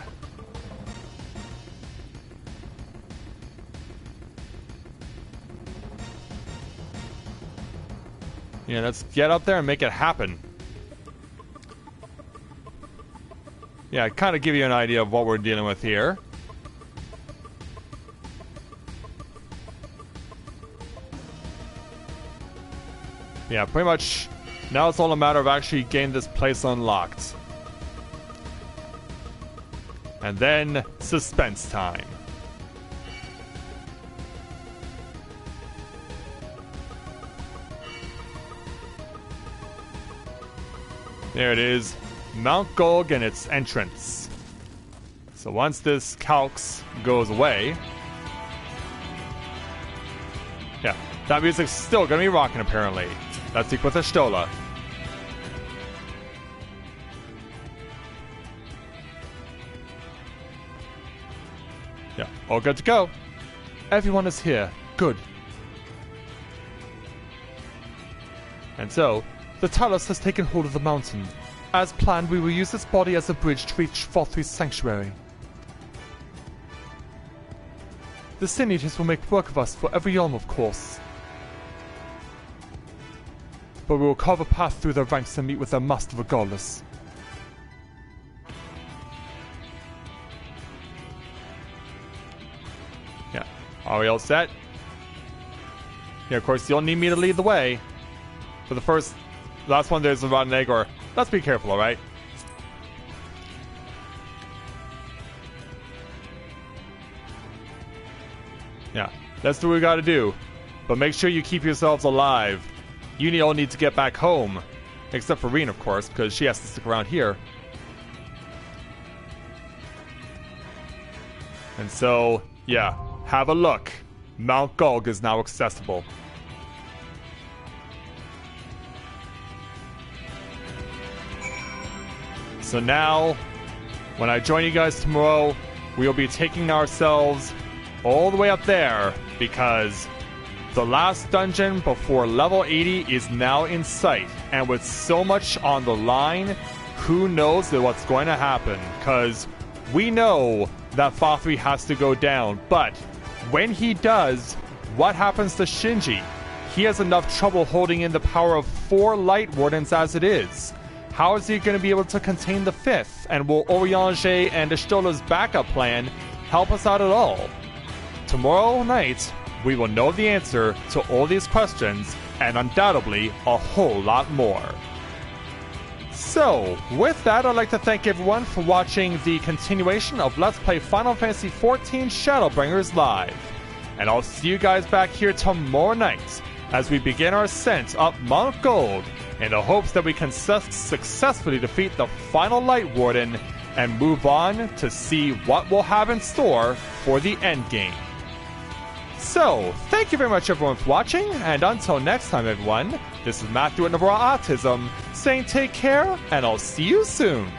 Yeah, let's get up there and make it happen. Yeah, kind of give you an idea of what we're dealing with here. Yeah, pretty much now it's all a matter of actually getting this place unlocked. And then suspense time. There it is, Mount Golg and its entrance. So once this calx goes away, yeah, that music's still gonna be rocking apparently. Let's speak with Y'shtola. Yeah, all good to go. Everyone is here. Good. And so, the Talos has taken hold of the mountain. As planned, we will use its body as a bridge to reach XIV's sanctuary. The Sin Eaters will make work of us for every realm, of course. But we will carve a path through their ranks and meet with their master regardless. Yeah. Are we all set? Yeah, of course, you'll need me to lead the way. For the last one, there's a rotten egg, or let's be careful, alright? Yeah, that's what we gotta do. But make sure you keep yourselves alive. You all need to get back home. Except for Reen, of course, because she has to stick around here. And so, yeah, have a look. Mount Golg is now accessible. So now, when I join you guys tomorrow, we will be taking ourselves all the way up there, because the last dungeon before level 80 is now in sight. And with so much on the line, who knows what's going to happen? Because we know that Fafhrd has to go down, but when he does, what happens to Shinji? He has enough trouble holding in the power of 4 Light Wardens as it is. How is he going to be able to contain the 5th? And will Oriange and Y'shtola's backup plan help us out at all? Tomorrow night, we will know the answer to all these questions and undoubtedly a whole lot more. So, with that, I'd like to thank everyone for watching the continuation of Let's Play Final Fantasy XIV Shadowbringers Live. And I'll see you guys back here tomorrow night as we begin our ascent up Mount Gold in the hopes that we can successfully defeat the final Light Warden and move on to see what we'll have in store for the endgame. So, thank you very much everyone for watching, and until next time everyone, this is Matthew at Novaura Autism, saying take care, and I'll see you soon.